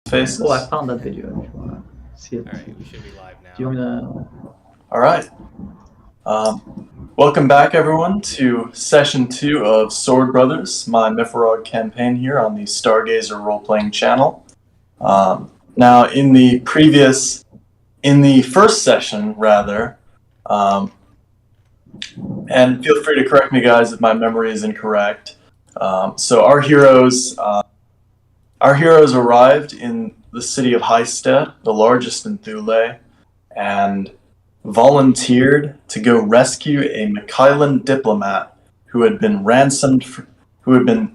faces? Oh, I found that video. If you wanna see it. Alright, we should be live now. Do you wanna? All right. Welcome back, everyone, to Session 2 of Sword Brothers, my MYFAROG campaign here on the Stargazer role-playing channel. Now, in the first session, rather, and feel free to correct me, guys, if my memory is incorrect. So our heroes arrived in the city of Highstead, the largest in Thule, and volunteered to go rescue a Mycailan diplomat who had been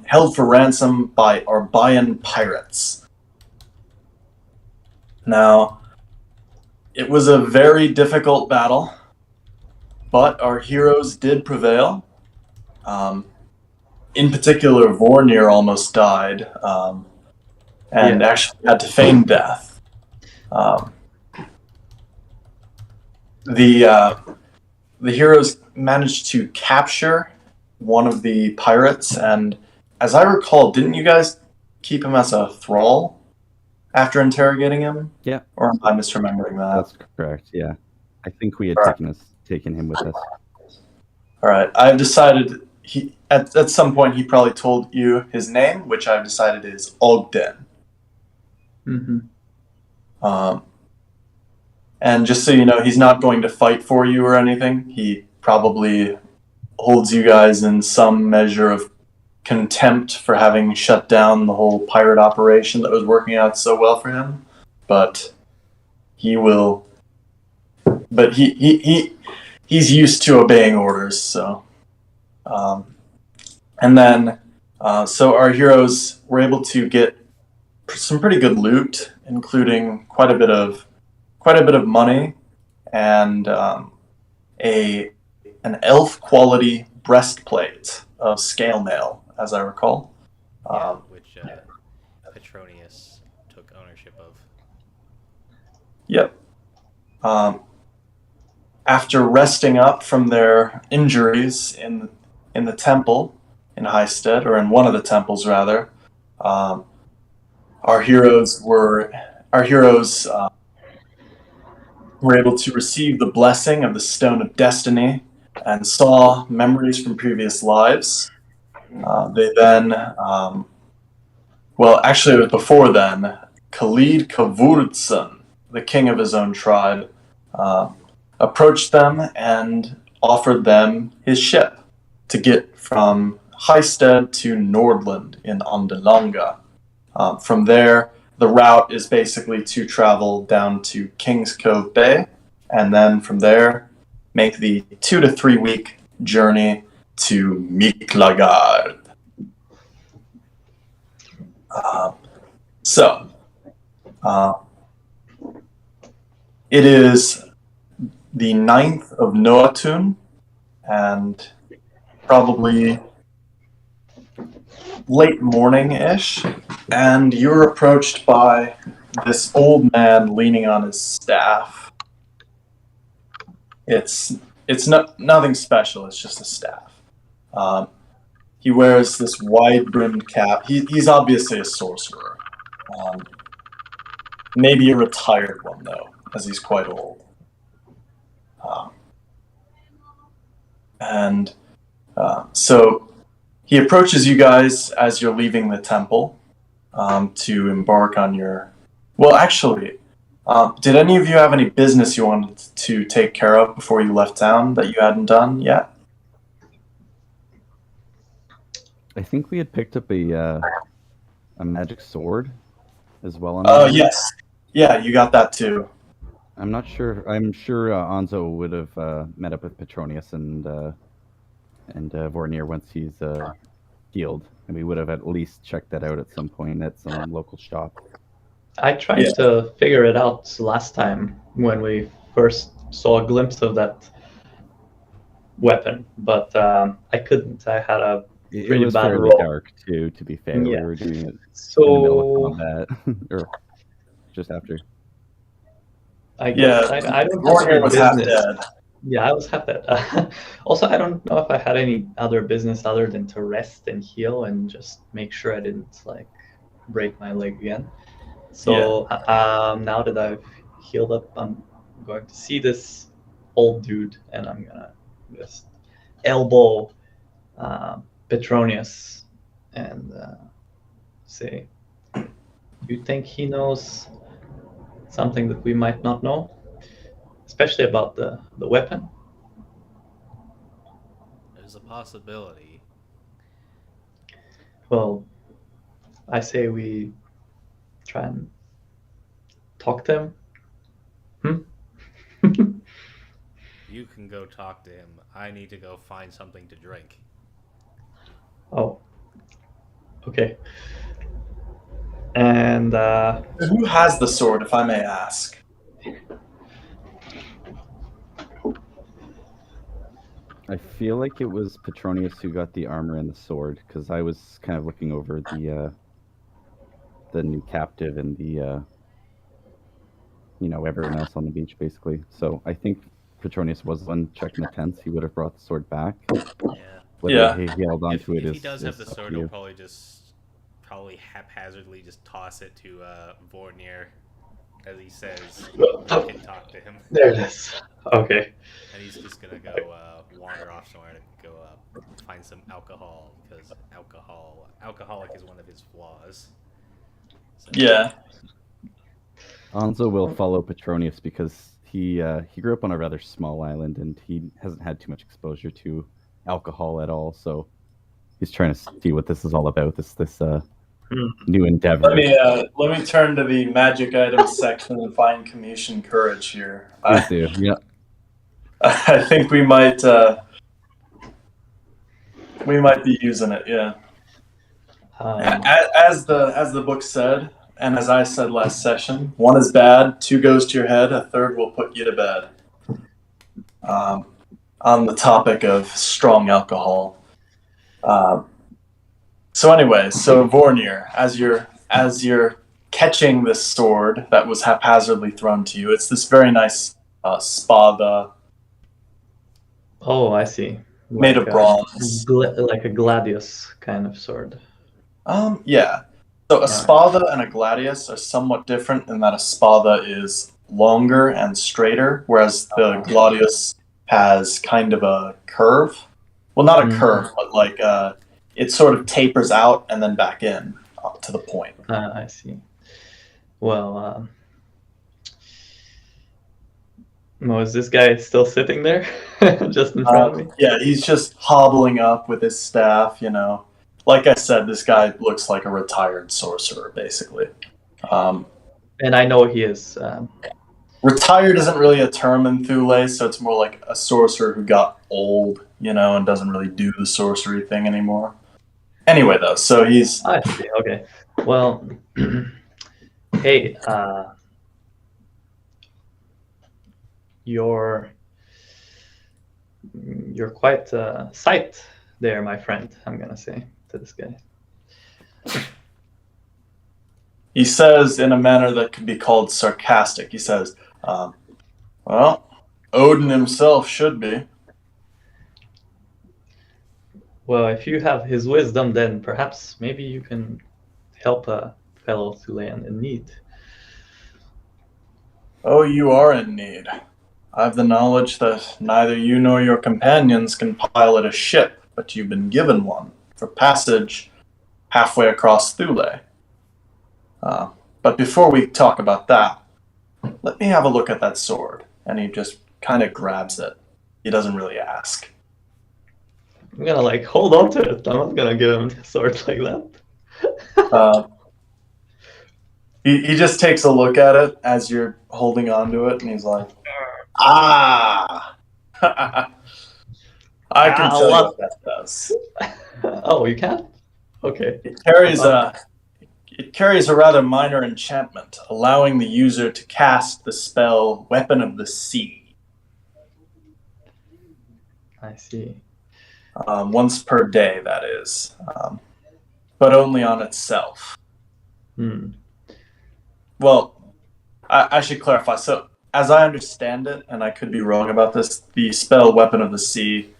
held for ransom by Arbayan pirates. Now, it was a very difficult battle, but our heroes did prevail. In particular, Vornir almost died, and actually had to feign death. The heroes managed to capture one of the pirates, and as I recall, didn't you guys keep him as a thrall after interrogating him? Yeah. Or am I misremembering that? That's correct, yeah. I think we had taken him with us. Alright, I've decided at some point he probably told you his name, which I've decided is Ogden. Mm-hmm. And just so you know, he's not going to fight for you or anything. He probably holds you guys in some measure of contempt for having shut down the whole pirate operation that was working out so well for him. But he will. But he's used to obeying orders. So, and then so our heroes were able to get some pretty good loot, including quite a bit of money and an elf quality breastplate of scale mail, as I recall. Which Petronius took ownership of. Yep. After resting up from their injuries in the temple in Highstead, or in one of the temples rather, our heroes were able to receive the blessing of the Stone of Destiny and saw memories from previous lives. They then, well, actually it was before then, Khalid Kavurtsan, the king of his own tribe, approached them and offered them his ship to get from Highstead to Nordland in Andalanga. From there, the route is basically to travel down to Kings Cove Bay, and then from there, make the 2 to 3 week journey to Miklagard. It is the 9th of Noatun, and probably late morning-ish, and you're approached by this old man leaning on his staff. It's nothing special, it's just a staff. He wears this wide-brimmed cap. He's obviously a sorcerer. Maybe a retired one, though, as he's quite old. So he approaches you guys as you're leaving the temple to embark on your... Well, actually, did any of you have any business you wanted to take care of before you left town that you hadn't done yet? I think we had picked up a magic sword as well. Oh, yes. Yeah, you got that too. I'm not sure. I'm sure Anzo would have met up with Petronius and Vornir once he's healed, and we would have at least checked that out at some point at some local shop. I tried to figure it out last time when we first saw a glimpse of that weapon, but I couldn't. I had a pretty bad roll. It was fairly dark too, to be fair. Yeah. We were doing it in the So middle of combat, or just after. I guess I don't have Vornir any was half business. dead. Yeah, I was half dead. Also, I don't know if I had any other business other than to rest and heal and just make sure I didn't like break my leg again. So now that I've healed up, I'm going to see this old dude, and I'm gonna just elbow Petronius and say, "You think he knows something that we might not know, especially about the weapon?" There's a possibility. Well, I say we try and talk to him. You can go talk to him. I need to go find something to drink. Oh, okay. And Who has the sword, if I may ask? I feel like it was Petronius who got the armor and the sword, because I was kind of looking over the new captive and the everyone else on the beach, basically. So I think Petronius was one checking the tents. He would have brought the sword back. Yeah. Whether he held on If, to it if is he does have the up to sword, you. he'll probably haphazardly just toss it to Vornir, as he says. I can talk to him. there it is. Okay. And he's just gonna go wander off somewhere to go find some alcohol, because alcoholic is one of his flaws. So, Yeah. Anzo will follow Petronius because he grew up on a rather small island and he hasn't had too much exposure to alcohol at all. So he's trying to see what this is all about. This new endeavor. Let me turn to the magic items section and find Commission Courage here. Please do. Yeah. I think we might be using it. Yeah. As the book said, and as I said last session, 1 is bad, 2 goes to your head, a 3rd will put you to bed. On the topic of strong alcohol. So anyway, Vornir, as you're catching this sword that was haphazardly thrown to you, it's this very nice spada. Oh, I see. Made of bronze. Like a gladius kind of sword. Yeah. So a spada and a gladius are somewhat different in that a spada is longer and straighter, whereas the gladius has kind of a curve. Well, not a curve, but like it sort of tapers out and then back in to the point. I see. Well, is this guy still sitting there, just in front of me? Yeah, he's just hobbling up with his staff. Like I said, this guy looks like a retired sorcerer, basically. And I know he is. Retired isn't really a term in Thule, so it's more like a sorcerer who got old, and doesn't really do the sorcery thing anymore. Anyway, though, so he's... I see, okay. Well, hey, you're quite a sight there, my friend, I'm gonna say to this guy. He says in a manner that could be called sarcastic. He says, well, Odin himself should be. Well, if you have his wisdom, then perhaps maybe you can help a fellow Thulean in need. Oh, you are in need. I've the knowledge that neither you nor your companions can pilot a ship, but you've been given one for passage halfway across Thule. But before we talk about that, let me have a look at that sword. And he just kind of grabs it. He doesn't really ask. I'm gonna hold on to it. I'm not gonna give him a sword like that. He just takes a look at it as you're holding on to it, and he's like, ah! I can tell you what that does. Oh, you can? Okay. It carries a rather minor enchantment, allowing the user to cast the spell Weapon of the Sea. I see. Once per day, that is. But only on itself. Well, I should clarify. So, as I understand it, and I could be wrong about this, the spell Weapon of the Sea,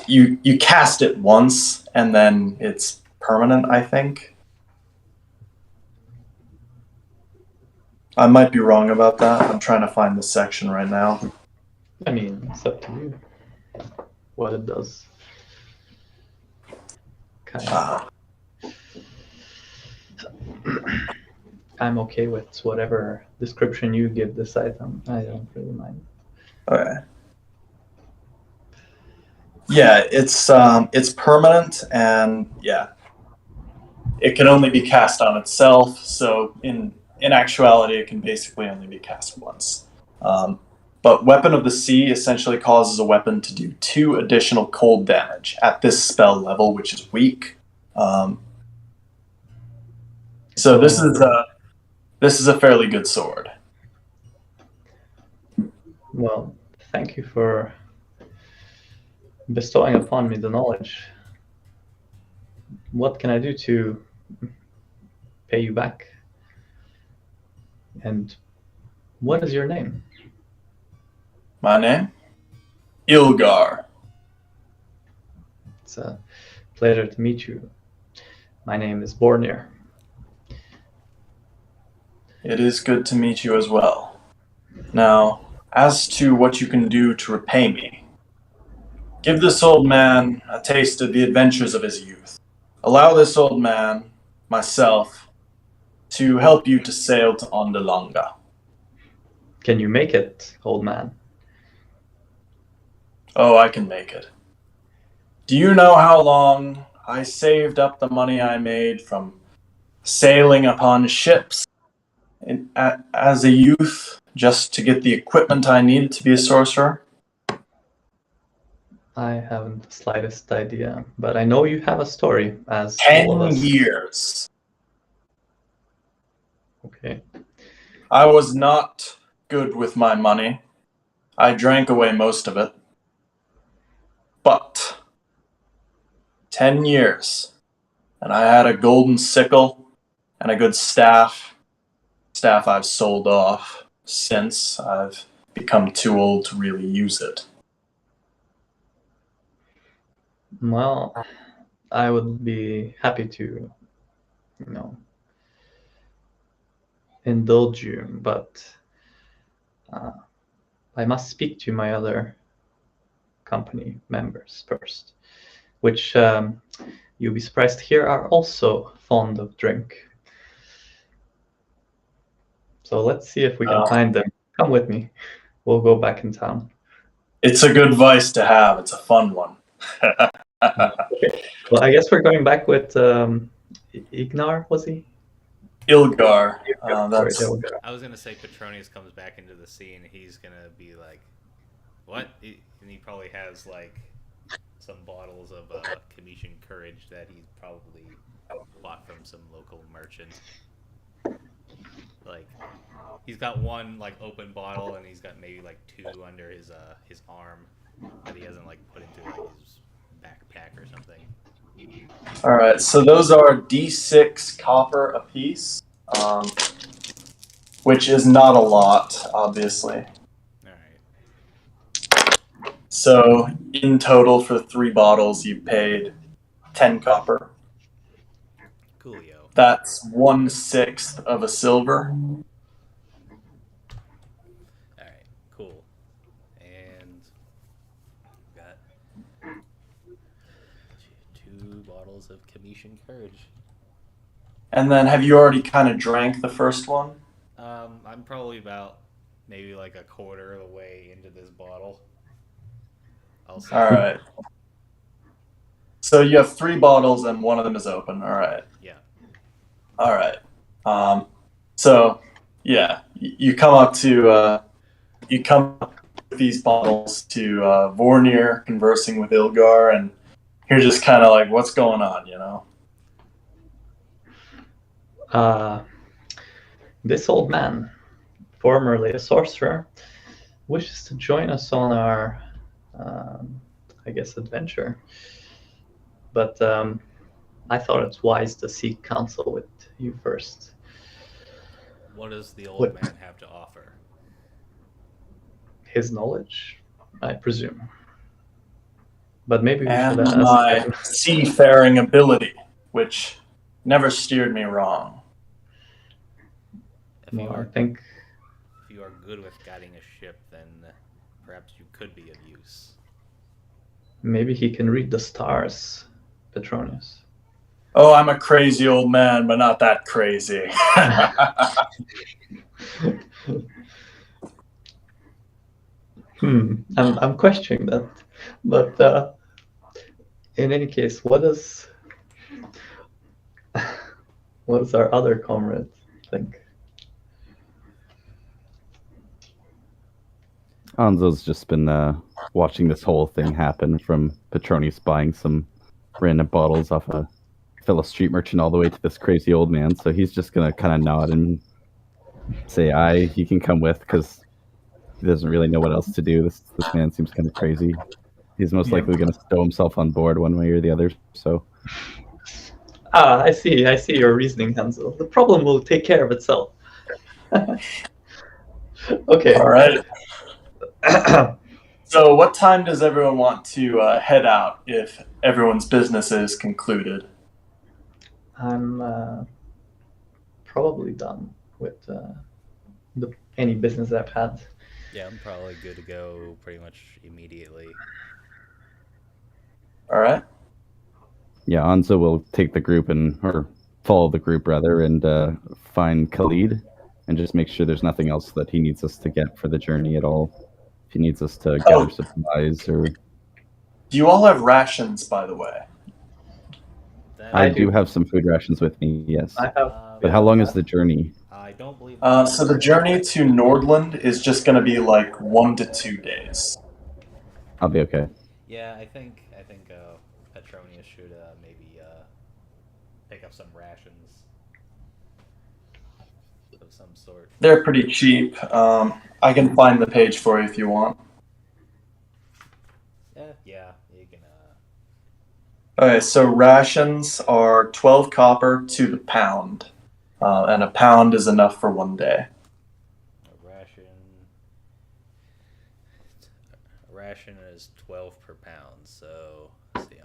you cast it once, and then it's permanent, I think. I might be wrong about that. I'm trying to find the section right now. I mean, it's up to you what it does. Kind of. Ah, I'm okay with whatever description you give this item. I don't really mind. okay. Yeah, it's permanent, and yeah, it can only be cast on itself. So in actuality, it can basically only be cast once. But Weapon of the Sea essentially causes a weapon to do 2 additional cold damage at this spell level, which is weak. So this is a fairly good sword. Well, thank you for bestowing upon me the knowledge. What can I do to pay you back? And what is your name? My name? Ilgar. It's a pleasure to meet you. My name is Bornir. It is good to meet you as well. Now, as to what you can do to repay me, give this old man a taste of the adventures of his youth. Allow this old man, myself, to help you to sail to Ondalanga. Can you make it, old man? Oh, I can make it. Do you know how long I saved up the money I made from sailing upon ships as a youth just to get the equipment I needed to be a sorcerer? I haven't the slightest idea, but I know you have a story, as all of 10 us. years. Okay. I was not good with my money. I drank away most of it. But 10 years, and I had a golden sickle and a good staff. Staff I've sold off since I've become too old to really use it. Well, I would be happy to, indulge you, but I must speak to my other company members first, which you'll be surprised to hear are also fond of drink. So let's see if we can find them. Come with me. We'll go back in town. It's a good vice to have. It's a fun one. Okay. Well, I guess we're going back with Ignar, was he? Ilgar. Sorry, Ilgar. I was gonna say Petronius comes back into the scene. He's gonna be like, "What?" And he probably has like some bottles of Commission Courage that he probably bought from some local merchant. Like, he's got one like open bottle, and he's got maybe like 2 under his arm that he hasn't like put into like his backpack or something. All right, so those are D6 copper apiece, which is not a lot, obviously. All right. So in total for 3 bottles, you paid 10 copper. Coolio. That's 1/6 of a silver. All right. Cool. And got 2 bottles of Commission Courage. And then have you already kind of drank the first one? I'm probably about maybe like a quarter of the way into this bottle. All right. So you have 3 bottles and one of them is open. All right. Yeah. All right. So yeah, you come up with these bottles to Vornir, conversing with Ilgar, and you're just kind of like, what's going on, you know? This old man, formerly a sorcerer, wishes to join us on our, adventure. But I thought it's wise to seek counsel with you first. What does the old man have to offer? His knowledge, I presume. But maybe we And should ask my him. seafaring ability, which never steered me wrong. No, I think if you are good with guiding a ship, then perhaps you could be of use. maybe he can read the stars, Petronius. Oh, I'm a crazy old man, but not that crazy. I'm questioning that, but in any case, what does our other comrade think? Anzo's just been watching this whole thing happen, from Petronius buying some random bottles off a fellow street merchant all the way to this crazy old man. So he's just gonna kind of nod and say, "Aye, he can come with," because he doesn't really know what else to do. This man seems kind of crazy. He's most likely going to stow himself on board one way or the other. So I see your reasoning, Hansel. The problem will take care of itself. Okay. All right. So, what time does everyone want to head out if everyone's business is concluded? I'm probably done with any business I've had. Yeah, I'm probably good to go pretty much immediately. All right. yeah, Anzo will take the group or follow the group rather, and find Khalid, and just make sure there's nothing else that he needs us to get for the journey at all. If he needs us to gather supplies or. Do you all have rations, by the way? I do have some food rations with me, yes. I have. But how long is the journey? I don't believe. So the journey to Nordland is just going to be like 1 to 2 days. I'll be okay. Yeah, I think Petronius should maybe pick up some rations of some sort. They're pretty cheap. I can find the page for you if you want. Yeah, you can. Okay, so rations are 12 copper to the pound, and a pound is enough for 1 day. A ration is 12 per pound. So let's see,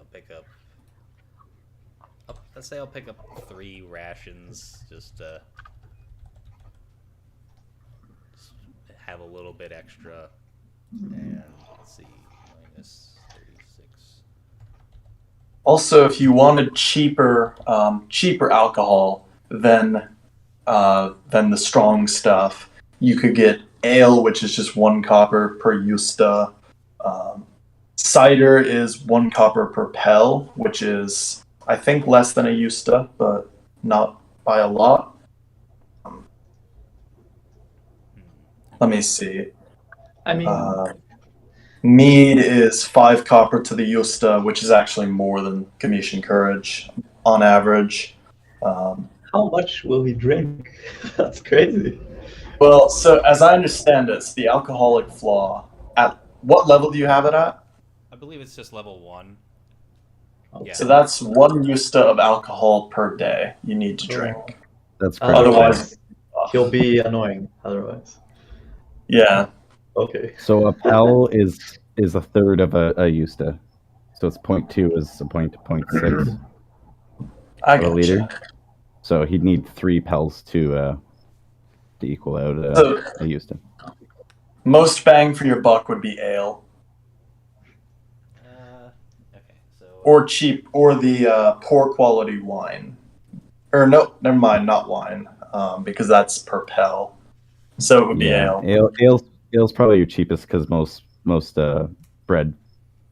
let's say I'll pick up 3 rations just to have a little bit extra. And let's see, minus 36. Also, if you wanted cheaper alcohol than the strong stuff, you could get ale, which is just 1 copper per justa. Cider is 1 copper per pel, which is, I think, less than a justa, but not by a lot. Let me see. I mean, mead is 5 copper to the justa, which is actually more than Commission Courage on average. how much will we drink? That's crazy. Well, so as I understand it, it's the alcoholic flaw. At what level do you have it at? I believe it's just level 1. Okay. Yeah. So that's 1 justa of alcohol per day you need to drink. That's correct. Otherwise, he'll be annoying. Otherwise, yeah. okay. So a pel is a third of a justa. So it's 0.2 is a 0.6 I of a got liter. you. So he'd need 3 pels to equal out So- a justa. Most bang for your buck would be ale, Okay, so or cheap, or the poor quality wine. Or no, never mind, not wine, because that's per pel. So it would be ale. Ale's probably your cheapest, because most bread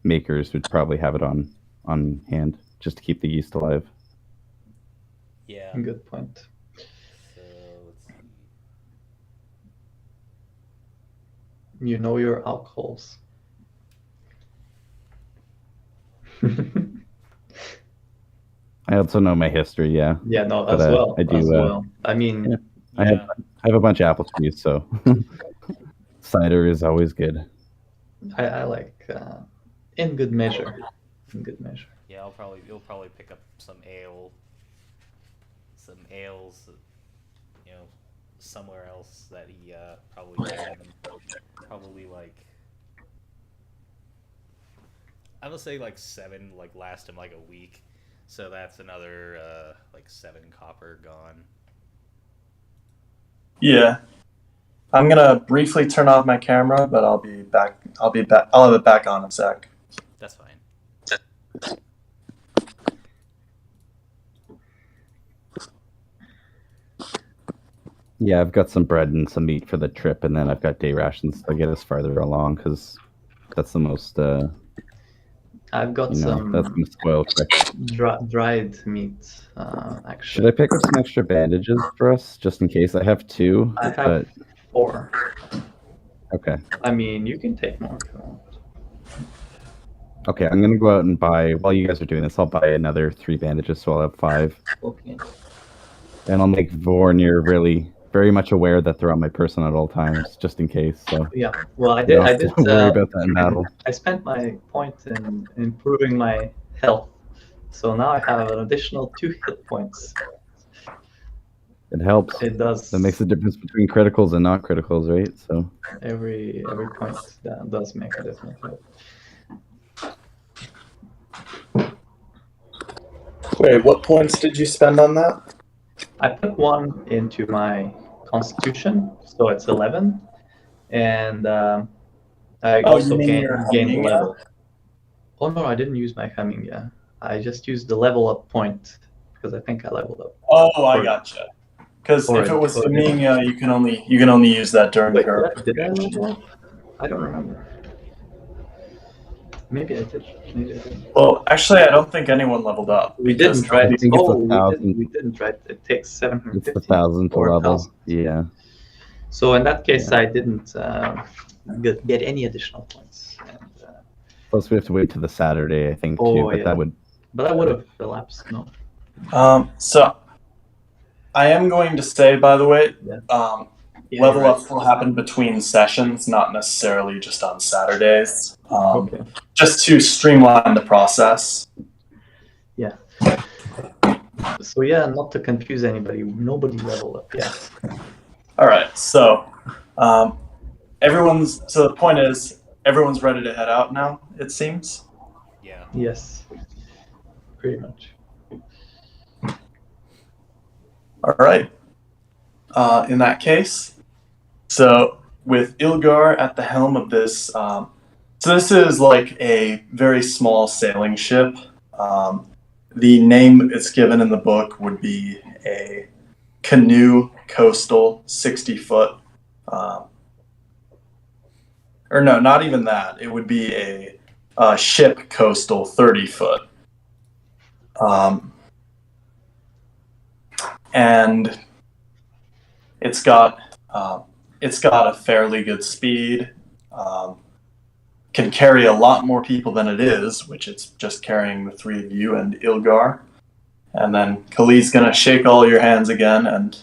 makers would probably have it on hand just to keep the yeast alive. yeah. Good point. So let's see. You know your alcohols. I also know my history, yeah. Yeah, no, But, as well. I do, as well. I mean, yeah. I have a bunch of apple trees, so cider is always good. I like in good measure. In good measure. Yeah, you'll probably pick up some ales, somewhere else that he probably can. Probably like, I would say like 7, like last him like a week. So that's another like 7 copper gone. Yeah. I'm gonna briefly turn off my camera, but I'll be back. I'll have it back on in a sec. That's fine. Yeah, I've got some bread and some meat for the trip, and then I've got day rations to get us farther along because that's the most. I've got That's some gonna spoil quick. dried meat, Should actually. I pick up some extra bandages for us just in case? I have 2, I have but 4. okay. I mean, you can take more if you want. Okay, I'm gonna go out and buy. While you guys are doing this, I'll buy another 3 bandages, so I'll have 5. Okay. And I'll make Vornir very much aware that they're on my person at all times, just in case. So Yeah. Well, I you did. don't I have did. to worry about that in battle. I spent my point in improving my health, so now I have an additional 2 hit points. It helps. It does. That makes a difference between criticals and not criticals, right? So Every point that does make a difference. Wait, what points did you spend on that? I put 1 into my Constitution, so it's 11, and I also gained the level. Oh no, I didn't use my Haminga. I just used the level up point because I think I leveled up. Oh, I gotcha. Because if it was Haminga, you can only use that during the herb. Did I level up? I don't remember. Maybe I did. Maybe I didn't. Well, actually, I don't think anyone leveled up. We didn't, right? I think it's 1,000. We didn't, right? It takes 750. It's 1,000 to or level. 1,000. Yeah. So in that case, I didn't get any additional points. And, Plus, we have to wait till the Saturday, I think, too. Oh, But yeah. that would. But that would have elapsed. No. So I am going to say, by the way, level ups will happen between sessions, not necessarily just on Saturdays. Okay. Just to streamline the process. Yeah. So yeah, not to confuse anybody, nobody leveled up yet. All right, so the point is everyone's ready to head out now, it seems. Yeah. Yes. Pretty much. All right. In that case, so with Ilgar at the helm of this, so this is like a very small sailing ship. The name it's given in the book would be a canoe coastal 60-foot. Or no, not even that. It would be a ship coastal 30-foot. And it's got a fairly good speed. Can carry a lot more people than it is, which it's just carrying the 3 of you and Ilgar. And then Khalid's gonna shake all your hands again, and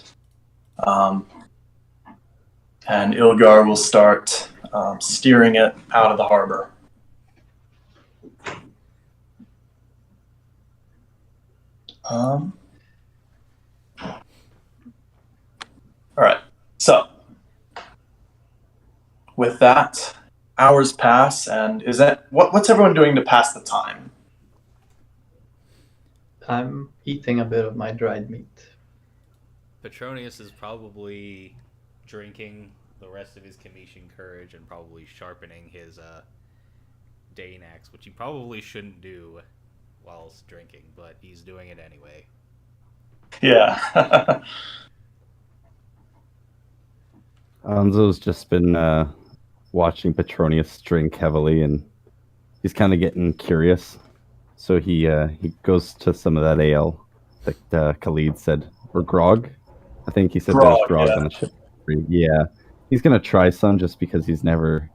Ilgar will start steering it out of the harbor. All right. So with that, hours pass, and what's everyone doing to pass the time? I'm eating a bit of my dried meat. Petronius is probably drinking the rest of his Cometian courage and probably sharpening his Dane axe, which he probably shouldn't do whilst drinking, but he's doing it anyway. Yeah. Anzo's just been watching Petronius drink heavily, and he's kind of getting curious. So he goes to some of that ale that Khalid said, or grog. I think he said there was grog on the ship. Yeah, he's gonna try some just because he's never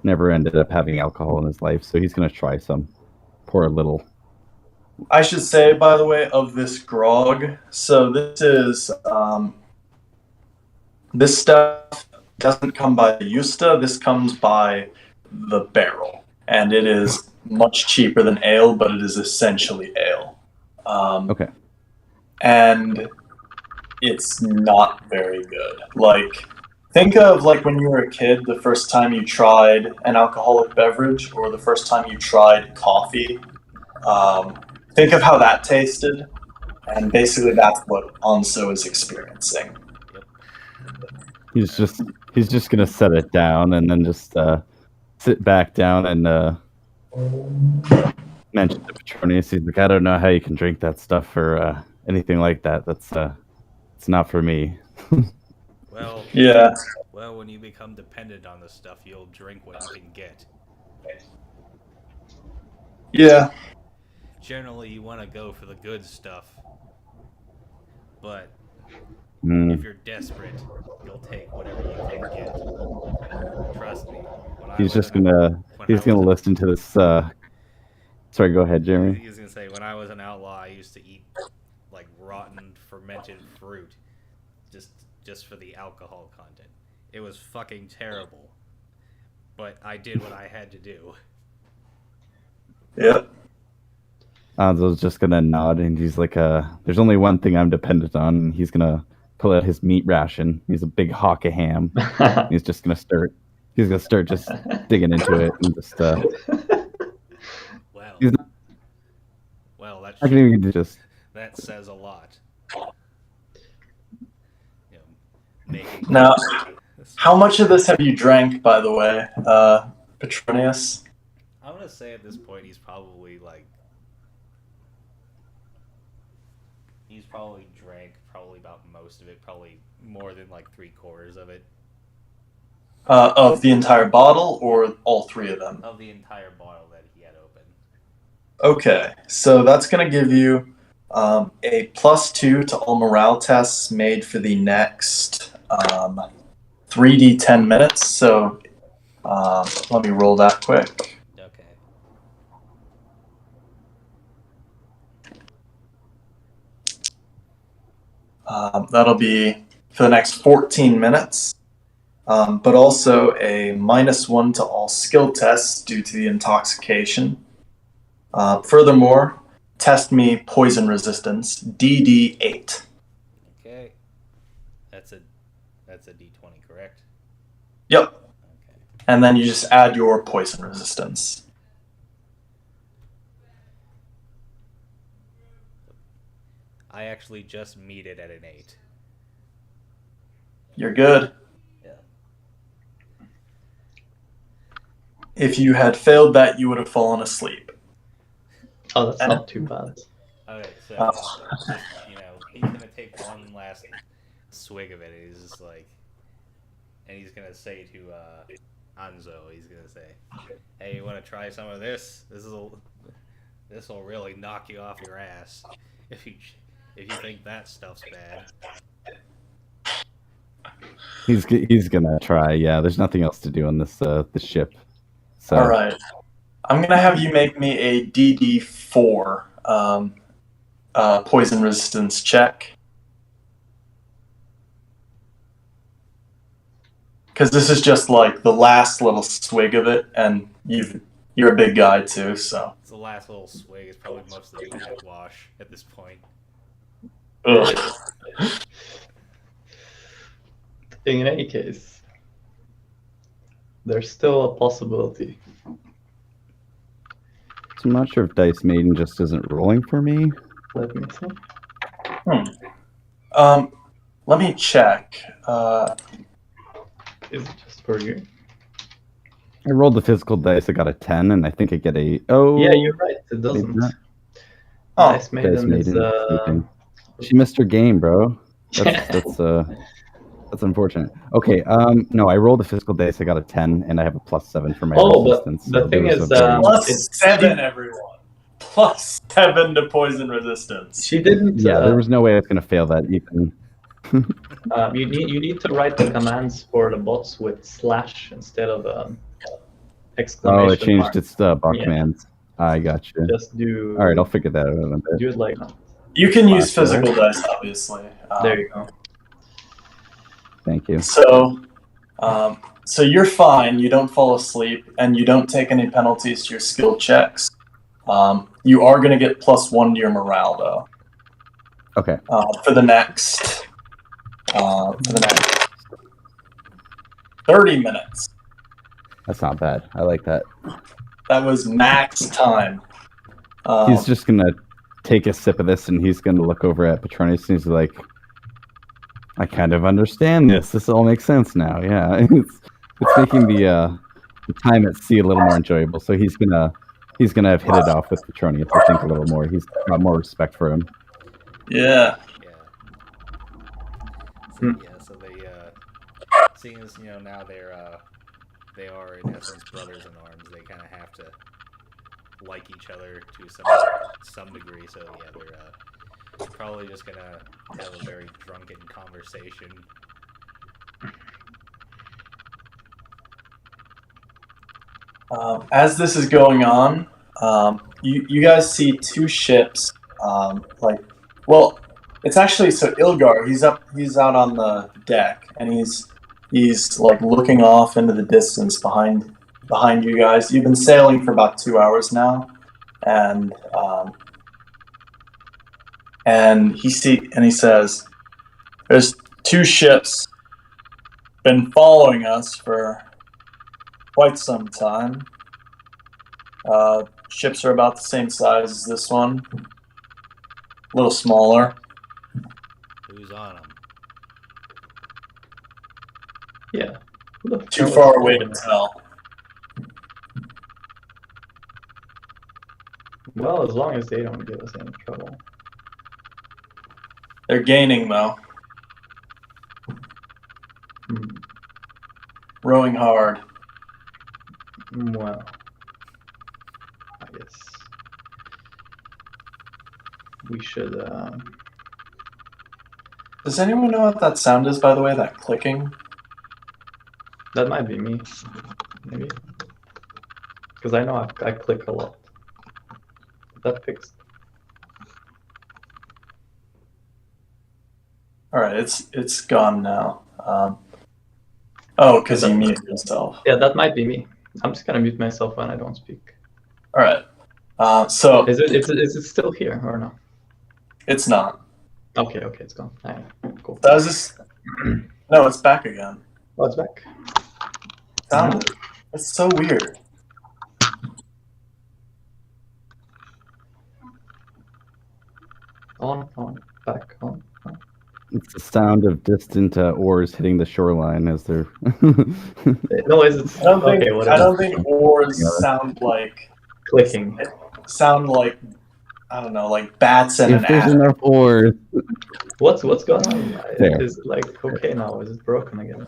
ended up having alcohol in his life. So he's gonna try some, pour a little. I should say, by the way, of this grog. So this is this stuff doesn't come by the Justa. This comes by the barrel, and it is much cheaper than ale, but it is essentially ale. Okay. And it's not very good. Like, think of like when you were a kid, the first time you tried an alcoholic beverage, or the first time you tried coffee. Think of how that tasted, and basically that's what Anso is experiencing. He's just gonna set it down and then just sit back down and mention to Petronius. He's like, I don't know how you can drink that stuff or anything like that. That's it's not for me. Well, Yeah. well, when you become dependent on the stuff, you'll drink what you can get. Yeah. Generally, you want to go for the good stuff. But if you're desperate, you'll take whatever you can get. Trust me. He's gonna listen to this. Sorry, go ahead, Jeremy. He was gonna say, when I was an outlaw, I used to eat like rotten fermented fruit, just for the alcohol content. It was fucking terrible, but I did what I had to do. Yep. Anzo's just gonna nod, and he's like, "There's only one thing I'm dependent on." And he's gonna pull out his meat ration. He's a big hawk of ham. He's just gonna start. He's gonna start just digging into it and just. Well, he's not, well, that I can even just. that says a lot. You know, making Now, how much of this have you drank, by the way, Petronius? I'm gonna say at this point he's probably drank about most of it, probably more than like 3/4 of it. Of the entire bottle, or all three of them? Of the entire bottle that he had open. Okay, so that's going to give you a +2 to all morale tests made for the next 3d10 minutes. So let me roll that quick. Okay. That'll be for the next 14 minutes. But also a -1 to all skill tests due to the intoxication. Furthermore, test me poison resistance, DD8. Okay. That's a D20, correct? Yep. Okay. And then you just add your poison resistance. I actually just meet it at an 8. You're good. Yeah. If you had failed that, you would have fallen asleep. Oh, that's not too bad. Okay, so he's gonna take one last swig of it. He's just like, and he's gonna say to Anzo, he's gonna say, "Hey, you want to try some of this? This will really knock you off your ass if you think that stuff's bad." He's gonna try. Yeah, there's nothing else to do on this ship. So. All right. I'm going to have you make me a DD4 poison resistance check. Because this is just like the last little swig of it, and you're a big guy too, so. It's the last little swig. It's probably mostly backwash at this point. Ugh. In any case, there's still a possibility. So I'm not sure if Dice Maiden just isn't rolling for me. Let me see. Let me check. Is it just for you? I rolled the physical dice. I got a 10, and I think I get a. Oh. Yeah, you're right. It doesn't. not. Oh, Dice Maiden is, sleeping. She missed her game, bro. That's unfortunate. Okay, no, I rolled the physical dice. I got a 10, and I have a +7 for my resistance. But the thing is, +7, everyone. +7 to poison resistance. she didn't. Yeah, there was no way I was going to fail that, Ethan. You need to write the commands for the bots with / instead of exclamation Oh, it changed mark. its bot commands. I got you. Just do. All right, I'll figure that out in a bit. Do it like that. You can use physical dice, obviously. There you go. Thank you. So you're fine. You don't fall asleep, and you don't take any penalties to your skill checks. You are going to get +1 to your morale, though. Okay. For the next 30 minutes. That's not bad. I like that. That was max time. He's just going to take a sip of this, and he's going to look over at Petronius, and he's like, I kind of understand this. This all makes sense now. Yeah, it's making the time at sea a little more enjoyable. So he's gonna have hit it off with Petronius. I think a little more. He's got more respect for him. Yeah. Yeah. So, Hmm. yeah, so they, seeing as, now they are in essence brothers in arms, they kind of have to like each other to some degree. So yeah, they're probably just gonna have a very drunken conversation. As this is going on, you guys see two ships. It's actually so Ilgar. He's out on the deck, and he's like looking off into the distance behind you guys. You've been sailing for about 2 hours now, and he says, "There's two ships been following us for quite some time. Ships are about the same size as this one, a little smaller." Who's on them? Yeah. Who the Too hell far is away to holding it? tell. Well, as long as they don't give us any trouble. They're gaining though, Hmm. rowing hard. Well, I guess we should. Does anyone know what that sound is, by the way? That clicking? That might be me, maybe, because I know I click a lot. That fixed. All right, it's gone now. Because you muted yourself. Yeah, that might be me. I'm just gonna mute myself when I don't speak. All right. So Is it still here or no? it's not. Okay, it's gone. Alright, cool. Does this? No, it's back again. Oh, it's back. It's so weird. On, back, on. It's the sound of distant oars hitting the shoreline as they're. No, is it? Okay, whatever. I don't think oars sound like Clicking. I don't know, like bats in If an there's attic. enough oars. What's going on? There. Is it like okay now? Is it broken again?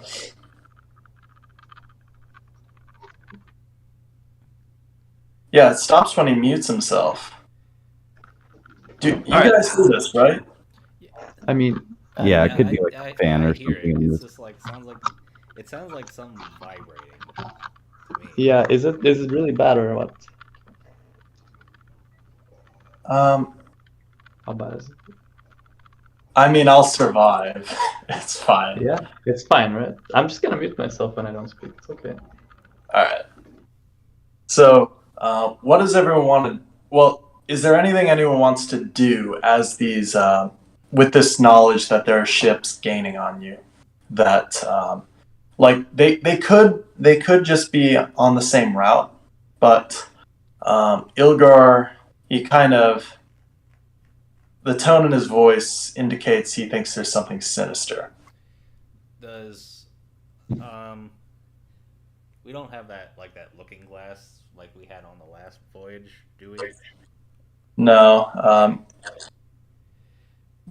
Yeah, it stops when he mutes himself. Dude, you Alright. guys do this, right? I mean, Yeah, it could be like a fan or hear something. It. It's just like it sounds like something vibrating to me. yeah. Is it really bad or what? How bad is it? I mean, I'll survive. It's fine. Yeah, it's fine, right? I'm just gonna mute myself when I don't speak. It's okay. All right. So, what does everyone want to? Well, is there anything anyone wants to do as these, with this knowledge that there are ships gaining on you? That, like they could just be on the same route, but Ilgar, he kind of, the tone in his voice indicates he thinks there's something sinister. Does we don't have that looking glass like we had on the last voyage, do we? No.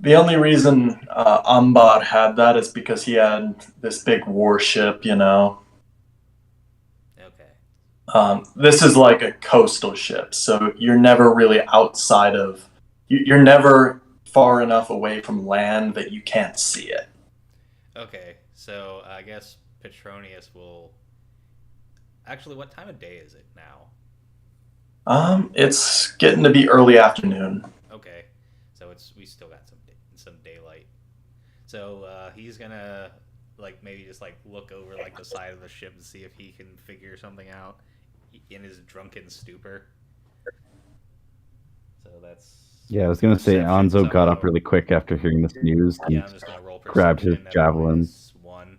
The only reason Ambar had that is because he had this big warship, you know. Okay. This is like a coastal ship, so you're never really outside of... You're never far enough away from land that you can't see it. Okay, so I guess Petronius will... Actually, what time of day is it now? It's getting to be early afternoon. Okay, so we still got some daylight. So he's gonna maybe just look over the side of the ship and see if he can figure something out in his drunken stupor. So that's... Yeah, I was gonna say Perception, Anzo got up so- really quick after hearing this news and Yeah, I'm just gonna roll grabbed his perception at javelin. -1.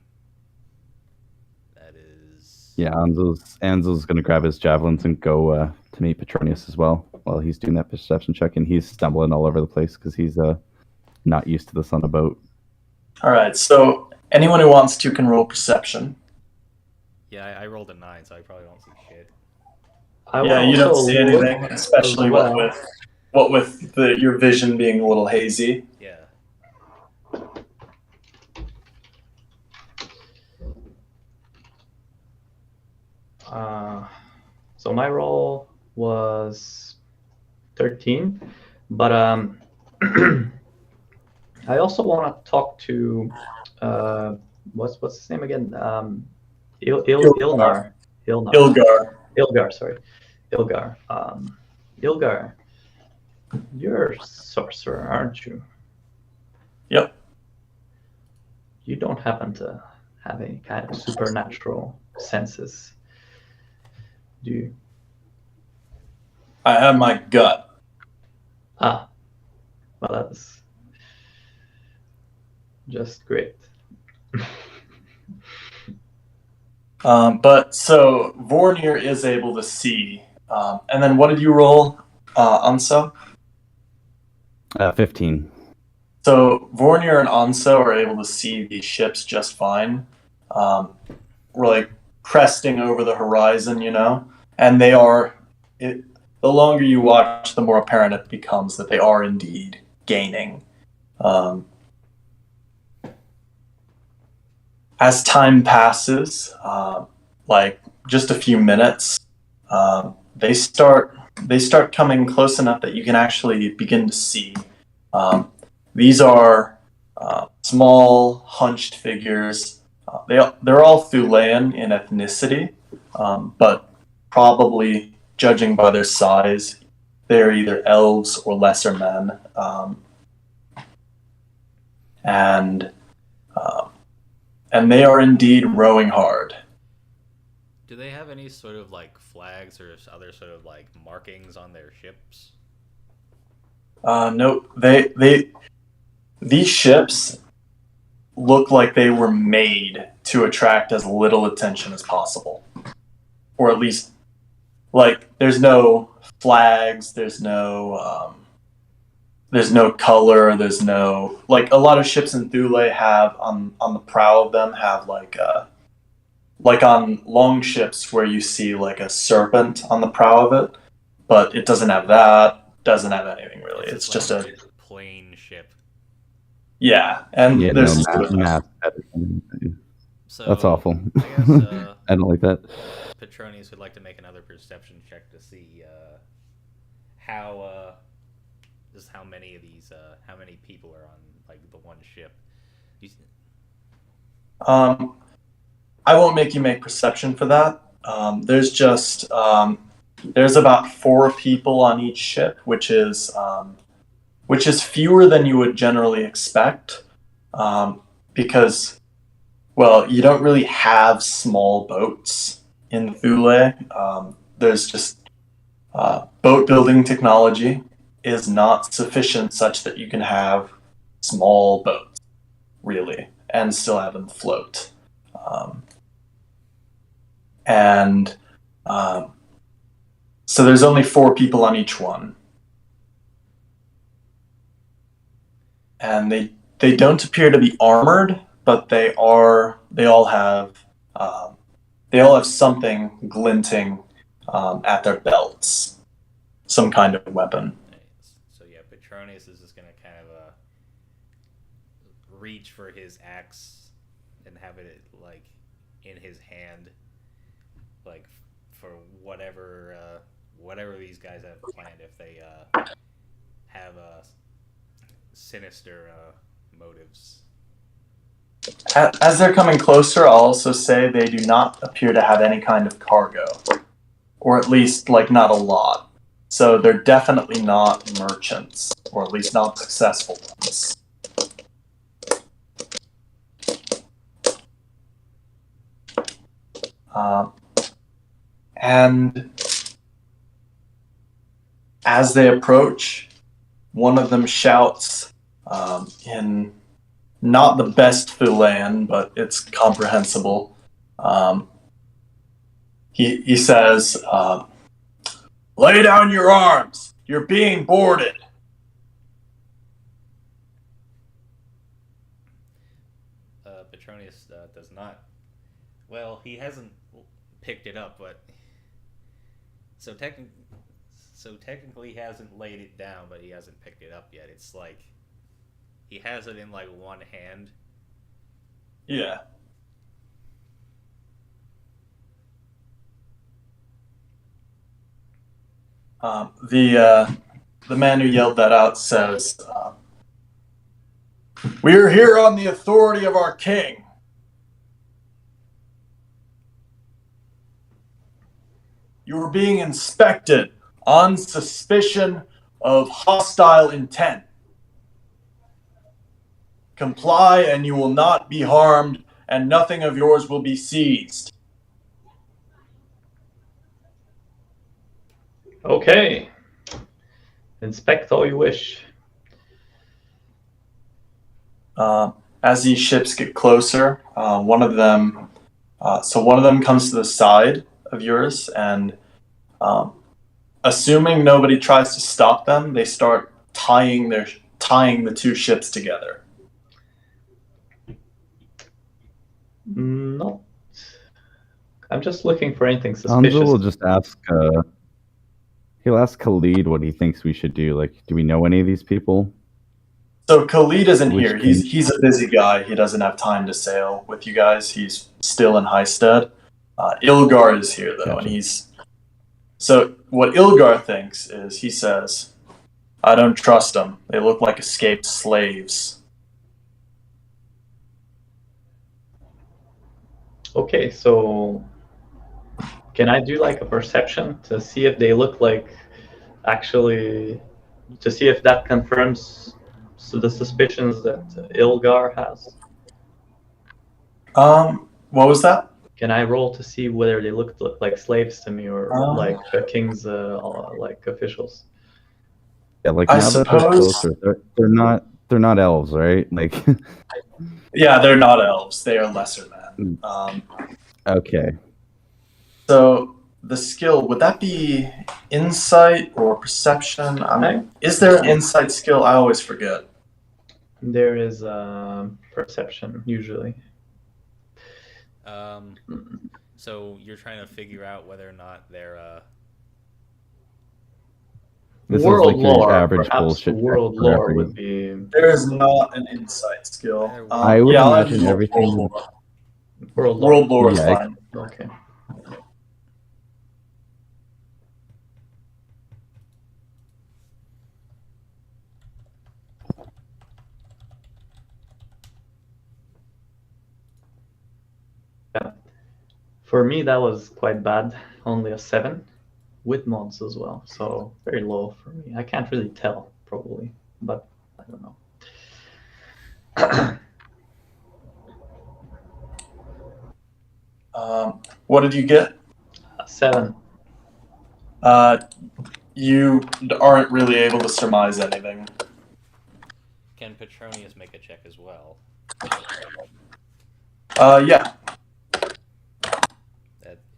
That is... Yeah, Anzo's gonna grab his javelins and go to meet Petronius as well while he's doing that perception check, and he's stumbling all over the place because he's not used to this on a boat. All right, so anyone who wants to can roll perception. Yeah, I rolled a 9, so I probably don't see shit. I Yeah, will you don't also see look anything, especially as well. what with your vision being a little hazy. Yeah. So my roll was 13, but I also want to talk to what's his name again? Ilnar. Ilgar. Ilgar, sorry. Ilgar. Ilgar, you're a sorcerer, aren't you? Yep. You don't happen to have any kind of supernatural senses, do you? I have my gut. Ah, well, that's just great. But so Vornir is able to see. And then what did you roll, Anso? 15. So Vornir and Anso are able to see these ships just fine. We're like cresting over the horizon, and they are. The longer you watch, the more apparent it becomes that they are indeed gaining. As time passes, like just a few minutes, they start coming close enough that you can actually begin to see. These are small, hunched figures. They're all Thulean in ethnicity, but probably, judging by their size, they're either elves or lesser men. And they are indeed rowing hard. Do they have any sort of like flags or other sort of like markings on their ships? Nope. These ships look like they were made to attract as little attention as possible, or at least, like, there's no flags, there's no color, there's no, like, a lot of ships in Thule have on the prow of them have like on long ships where you see like a serpent on the prow of it, but it doesn't have that. Doesn't have anything really. It's just like a plain ship. Yeah, and Yeah, there's no math. So That's awful. I guess I don't like that. Petronius would like to make another perception check to see how just how many of these how many people are on like the one ship. I won't make you make perception for that. There's just there's about 4 people on each ship, which is fewer than you would generally expect, because, well, you don't really have small boats in Thule. There's just boat building technology is not sufficient such that you can have small boats, really, and still have them float. So there's only 4 people on each one. And they don't appear to be armored, but they all have something glinting at their belts, some kind of weapon. So yeah, Petronius is just gonna kind of reach for his axe and have it like in his hand, like for whatever these guys have planned. If they have sinister motives. As they're coming closer, I'll also say they do not appear to have any kind of cargo, or at least like not a lot. So they're definitely not merchants, or at least not successful ones. And as they approach, one of them shouts in not the best Thulean, but it's comprehensible. He says, "Lay down your arms. You're being boarded." not. Well, he hasn't picked it up, but so technically he hasn't laid it down, but he hasn't picked it up yet. It's like he has it in like one hand. Yeah. The man who yelled that out says, "We are here on the authority of our king. You are being inspected on suspicion of hostile intent. Comply and you will not be harmed, and nothing of yours will be seized." Okay. Inspect all you wish. As these ships get closer, one of them comes to the side of yours, and assuming nobody tries to stop them, they start tying the two ships together. No. I'm just looking for anything Hanzo suspicious. will just ask. He'll ask Khalid what he thinks we should do. Like, do we know any of these people? So Khalid isn't Which here. king? He's a busy guy. He doesn't have time to sail with you guys. He's still in Highstead. Ilgar is here though, Gotcha. and so what Ilgar thinks is he says, "I don't trust them. They look like escaped slaves." Okay, so can I do like a perception to see if they look like to see if that confirms the suspicions that Ilgar has? What was that? Can I roll to see whether they look like slaves to me or like a king's like officials? Yeah, like I now that they're suppose- closer, they're not elves, right? Like, Yeah, they're not elves. They are lesser men. okay. So the skill, would that be insight or perception? Is there an insight skill? I always forget. There is perception usually. So you're trying to figure out whether or not they're This World is like your lore, average perhaps bullshit. world check for lore every- would be There is not an insight skill. I would I'll imagine do everything- World lore. world lore. World lore is Yeah, fine. Okay. Yeah. For me, that was quite bad. Only a 7 with mods as well. So very low for me. I can't really tell, probably, but I don't know. What did you get? 7. You aren't really able to surmise anything. can Petronius make a check as well? Yeah.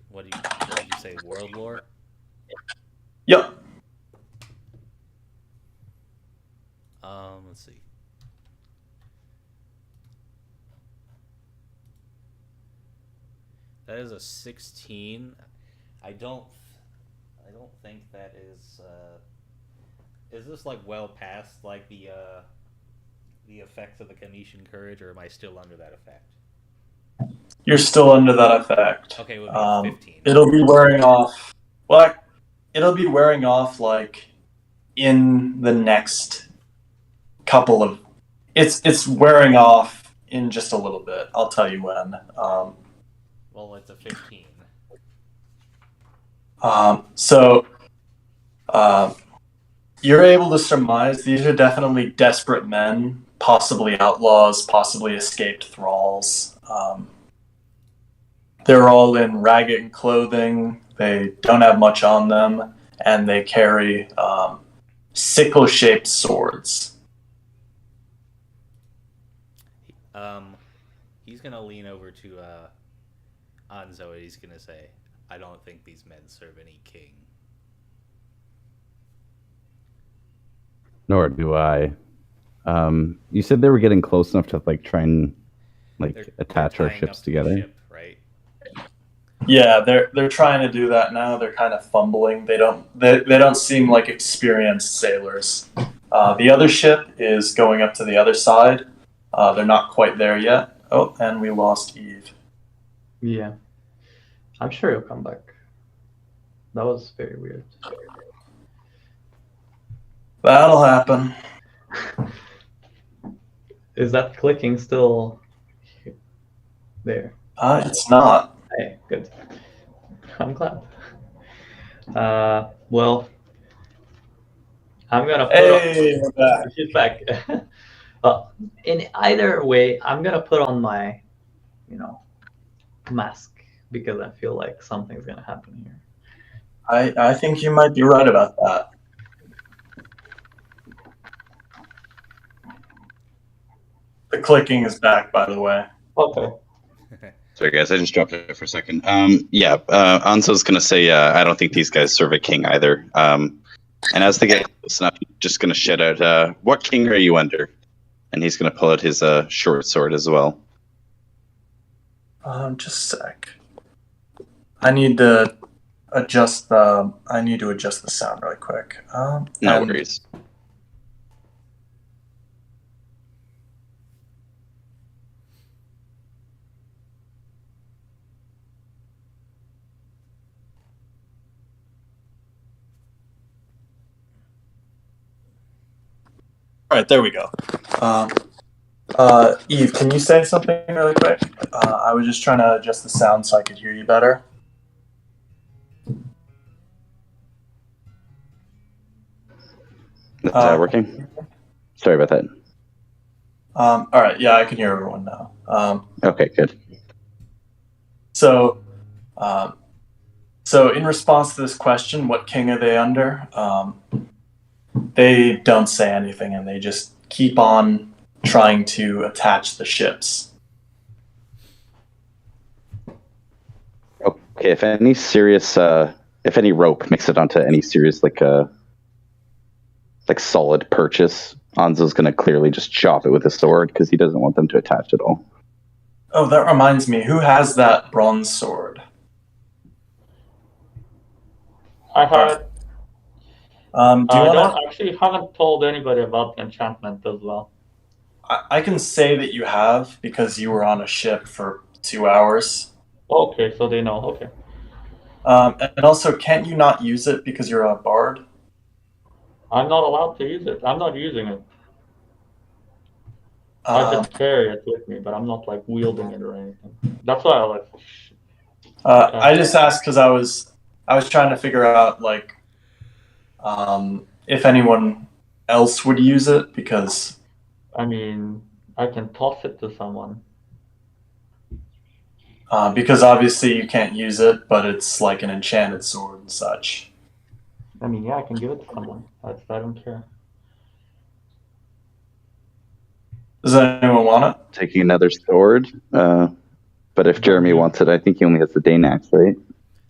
What did you say? World lore? Yep. Let's see. That is a 16. I don't think that is. Is this like well past like the effects of the Cometian Courage, or am I still under that effect? You're still under that effect. Okay, it would be 15. It'll be wearing off. Well, it'll be wearing off like in the next couple of. It's wearing off in just a little bit. I'll tell you when. Well, it's a 15. You're able to surmise these are definitely desperate men, possibly outlaws, possibly escaped thralls. They're all in ragged clothing. They don't have much on them, and they carry sickle-shaped swords. He's gonna lean over to Anzo, and he's gonna say, "I don't think these men serve any king." Nor do I. You said they were getting close enough to like try and attach our tying ships up to the together. ship, right? Yeah, they're trying to do that now. They're kind of fumbling. They don't seem like experienced sailors. The other ship is going up to the other side. They're not quite there yet. Oh, and we lost Eve. Yeah. I'm sure he'll come back. That was very weird. That'll happen. Is that clicking still there? It's not. Hey, good. I'm glad. Well, I'm gonna put Hey, we're back. she's back. Well, in either way, I'm gonna put on my, mask because I feel like something's gonna happen here. I think you might be right about that. The clicking is back, by the way. Okay. Sorry, guys, I just dropped it for a second. Anzo's going to say, I don't think these guys serve a king either. And as they get close enough, he's just going to shout out, what king are you under? And he's going to pull out his short sword as well. Just a sec. I need to adjust the sound really quick. No worries. All right, there we go. Eve, can you say something really quick? I was just trying to adjust the sound so I could hear you better. Is that working? Sorry about that. All right, yeah, I can hear everyone now. Okay, good. So in response to this question, what king are they under? They don't say anything, and they just keep on trying to attach the ships. Okay, if any rope makes it onto any serious like solid purchase, Anzo's gonna clearly just chop it with a sword because he doesn't want them to attach at all. Oh, that reminds me. Who has that bronze sword? I had. Do you want to? Actually haven't told anybody about the enchantment as well. I can say that you have because you were on a ship for 2 hours. Okay, so they know. Okay. And also, can't you not use it because you're a bard? I'm not allowed to use it. I'm not using it. I just carry it with me, but I'm not like wielding it or anything. That's why I like. I just asked because I was trying to figure out like if anyone else would use it because. I mean, I can toss it to someone. Because obviously you can't use it, but it's like an enchanted sword and such. I mean, yeah, I can give it to someone. I don't care. Does anyone want it? Taking another sword, but if Jeremy wants it, I think he only has the Dane axe, right?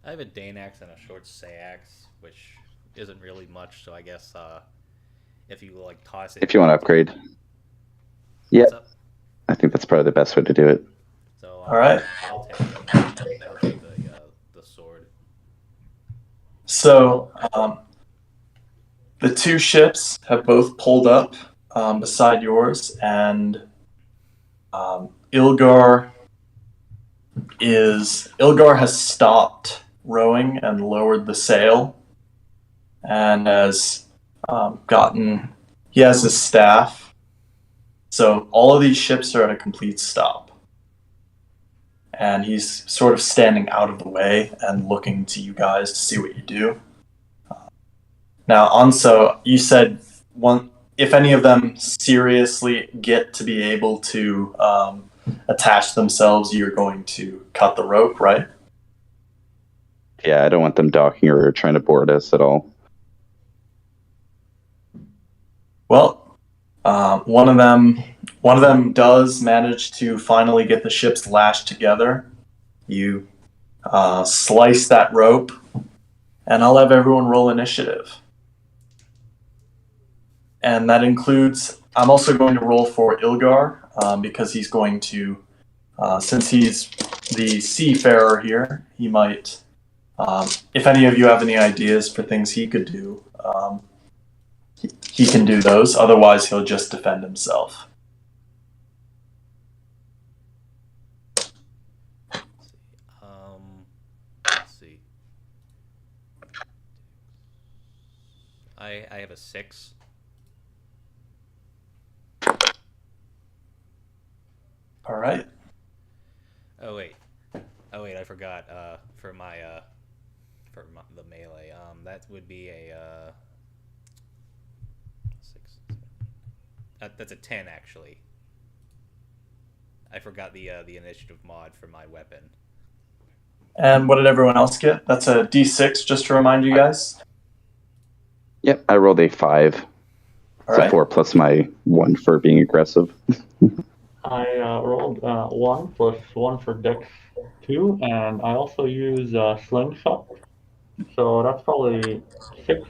I have a Dane axe and a short say axe, which isn't really much. So I guess if you like toss it, If you want to upgrade, yeah, What's up? I think that's probably the best way to do it. So All right. I'll take the sword. So the two ships have both pulled up beside yours, and Ilgar has stopped rowing and lowered the sail, and has he has his staff. So all of these ships are at a complete stop. And he's sort of standing out of the way and looking to you guys to see what you do. Now, Anso, you said if any of them seriously get to be able to attach themselves, you're going to cut the rope, right? Yeah, I don't want them docking or trying to board us at all. Well, one of them does manage to finally get the ships lashed together. You slice that rope, and I'll have everyone roll initiative. And that includes, I'm also going to roll for Ilgar, because he's going to since he's the seafarer here, he might, if any of you have any ideas for things he could do, he can do those. Otherwise, he'll just defend himself. Let's see. I have a 6. All right. Oh wait, I forgot. For the melee, that would be a 6. That's a 10 actually. I forgot the initiative mod for my weapon. And what did everyone else get? That's a D6, just to remind you guys. Yep, I rolled a 5. All It's right. a 4 plus my 1 for being aggressive. I rolled 1 plus 1 for Dex 2, and I also use Slingshot. So that's probably 6.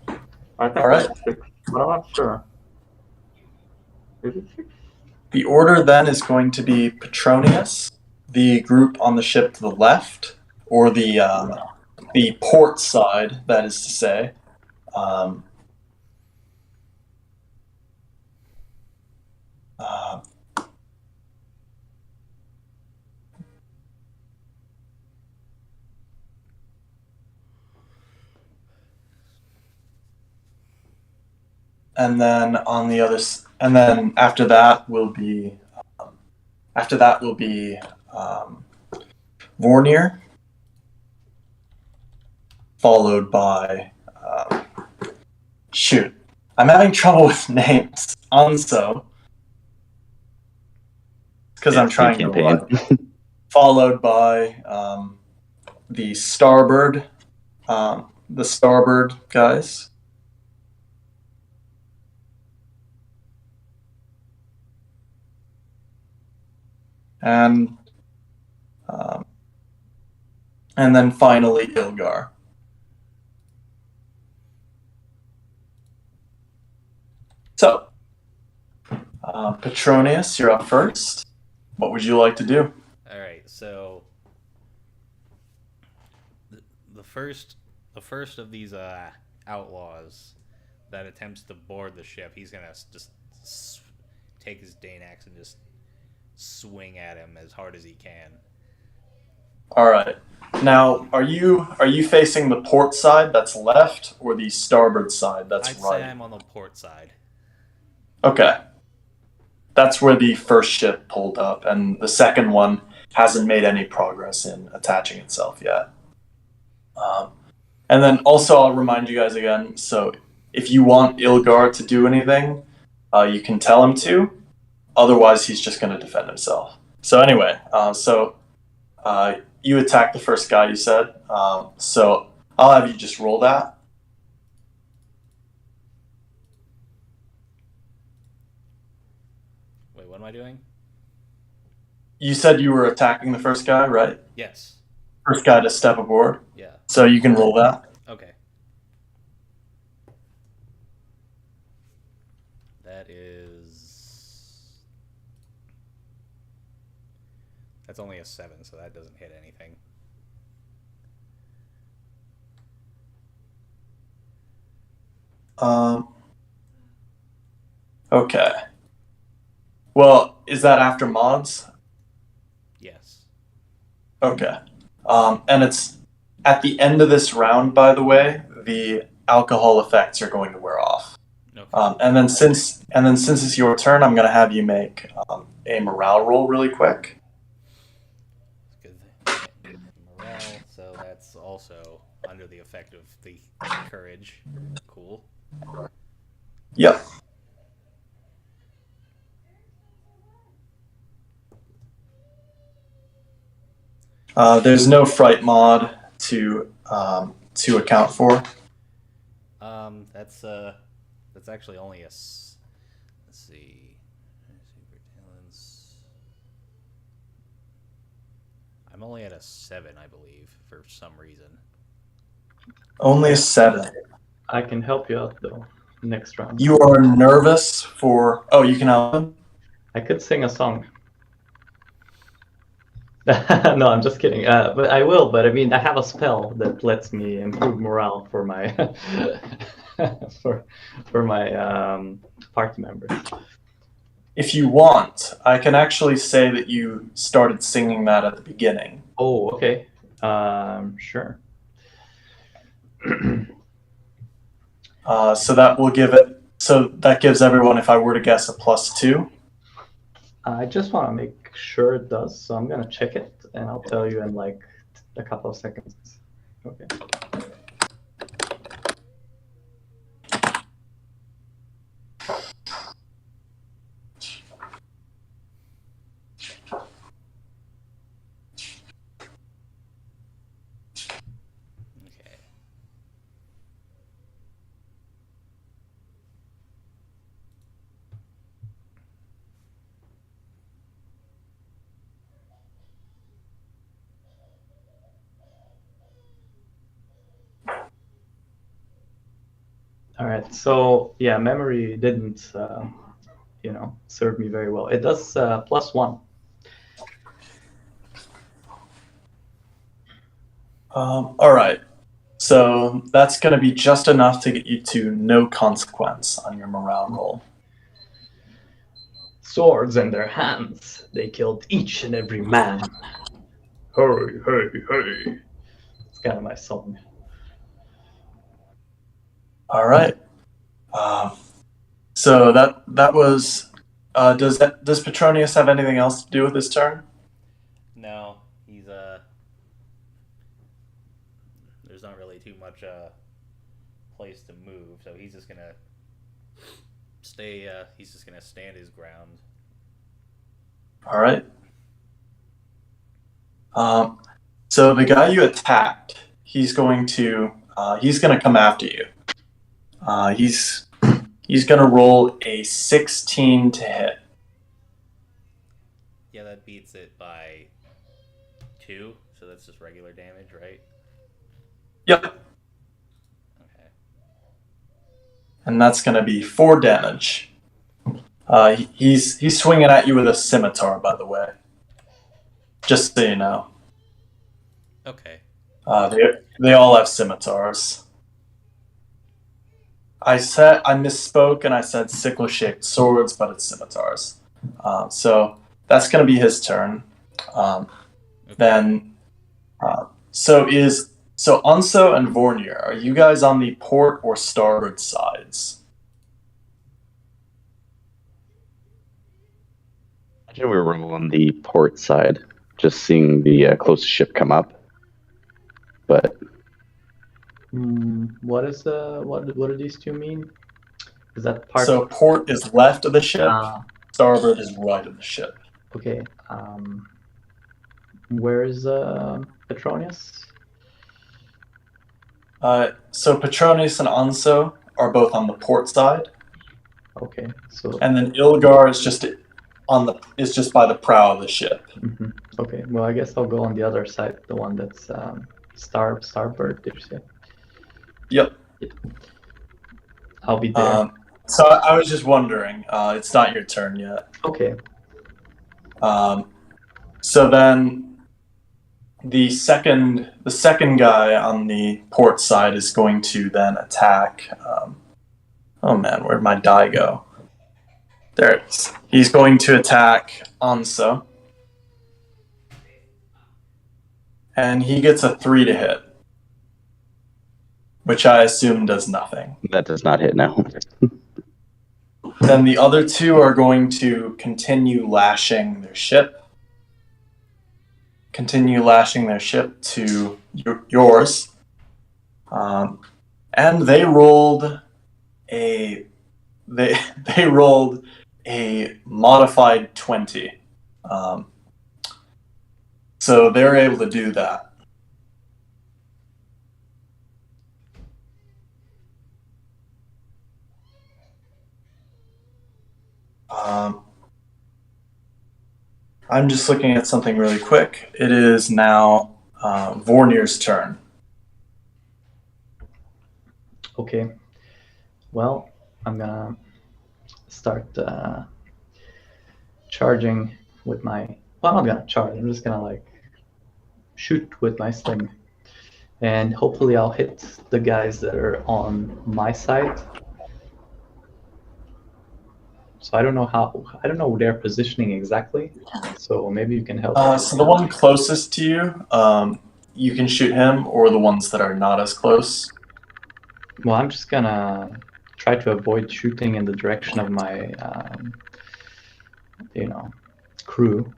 I think All right. that's 6, but I'm not sure. Is it 6? The order then is going to be Petronius, the group on the ship to the left, or the port side, that is to say. And then on the other, and then after that will be, Vornir, followed by, shoot, I'm having trouble with names. Anso, because I'm trying to campaign. followed by the starboard guys. And then finally Ilgar. So, Petronius, you're up first. What would you like to do? All right, so the first of these outlaws that attempts to board the ship, he's gonna just take his Dane axe and just swing at him as hard as he can. All right. Now, are you facing the port side that's left, or the starboard side that's I'd right? say I'm on the port side. Okay. That's where the first ship pulled up, and the second one hasn't made any progress in attaching itself yet. And then also, I'll remind you guys again, so if you want Ilgar to do anything, you can tell him to. Otherwise, he's just going to defend himself. So anyway, you attack the first guy, you said. So I'll have you just roll that. Wait, what am I doing? You said you were attacking the first guy, right? Yes. First guy to step aboard. Yeah. So you can roll that. Okay. That is... That's only a 7, so that doesn't hit anything. Okay. Well, is that after mods? Yes. Okay. And it's at the end of this round, by the way, the alcohol effects are going to wear off. Okay. And then since it's your turn, I'm going to have you make a morale roll really quick. Good. Morale, so that's also under the effect of the courage. Cool. Yep. There's no fright mod to account for. That's actually only a. Let's see. Super talents. I'm only at a 7, I believe, for some reason. Only a 7. I can help you out though. Next round. You are nervous for. Oh, you can help him. I could sing a song. No, I'm just kidding. But I will. But I mean, I have a spell that lets me improve morale for my for my party members. If you want, I can actually say that you started singing that at the beginning. Oh, okay. Sure. So that will give it. So that gives everyone, if I were to guess, a +2. I just want to make sure it does, so I'm gonna check it, and I'll tell you in like a couple of seconds. Okay. Okay. All right. So yeah, memory didn't, serve me very well. It does +1. All right. So that's going to be just enough to get you to no consequence on your morale roll. Swords in their hands, they killed each and every man. Hey, hey, hey. It's kind of my song. All right. So that was. Does Petronius have anything else to do with his turn? No, he's there's not really too much place to move, so he's just gonna stay. He's just gonna stand his ground. All right. So the guy you attacked, he's going to come after you. He's going to roll a 16 to hit. Yeah, that beats it by 2, so that's just regular damage, right? Yep. Okay. And that's going to be 4 damage. He's swinging at you with a scimitar, by the way. Just so you know. Okay. They all have scimitars. I misspoke and I said sickle-shaped swords, but it's scimitars. So that's going to be his turn. Okay. Then, so Unso and Vornir, are you guys on the port or starboard sides? Imagine we were on the port side, just seeing the closest ship come up. But What do these two mean? Is that part? So port is left of the ship, starboard is right of the ship. Okay. Where is Petronius? So Petronius and Anso are both on the port side, Okay. So. and then Ilgar is just by the prow of the ship. Mhm. Okay. Well, I guess I'll go on the other side, the one that's starboard. Did you say? Yep. I'll be there. So I was just wondering. It's not your turn yet. Okay. So then the second guy on the port side is going to then attack. Oh man, where'd my die go? There it is. He's going to attack Anso. And he gets a 3 to hit. Which I assume does nothing. that does not hit now. Then the other two are going to continue lashing their ship. To yours. And they rolled a modified 20. So they're able to do that. I'm just looking at something really quick. It is now Vornir's turn. Okay. Well, I'm gonna start charging with my. Well, I'm not gonna charge. I'm just gonna shoot with my sling, and hopefully I'll hit the guys that are on my side. So I don't know their positioning exactly. So maybe you can help. So the one closest to you, you can shoot him, or the ones that are not as close. Well, I'm just gonna try to avoid shooting in the direction of my, crew,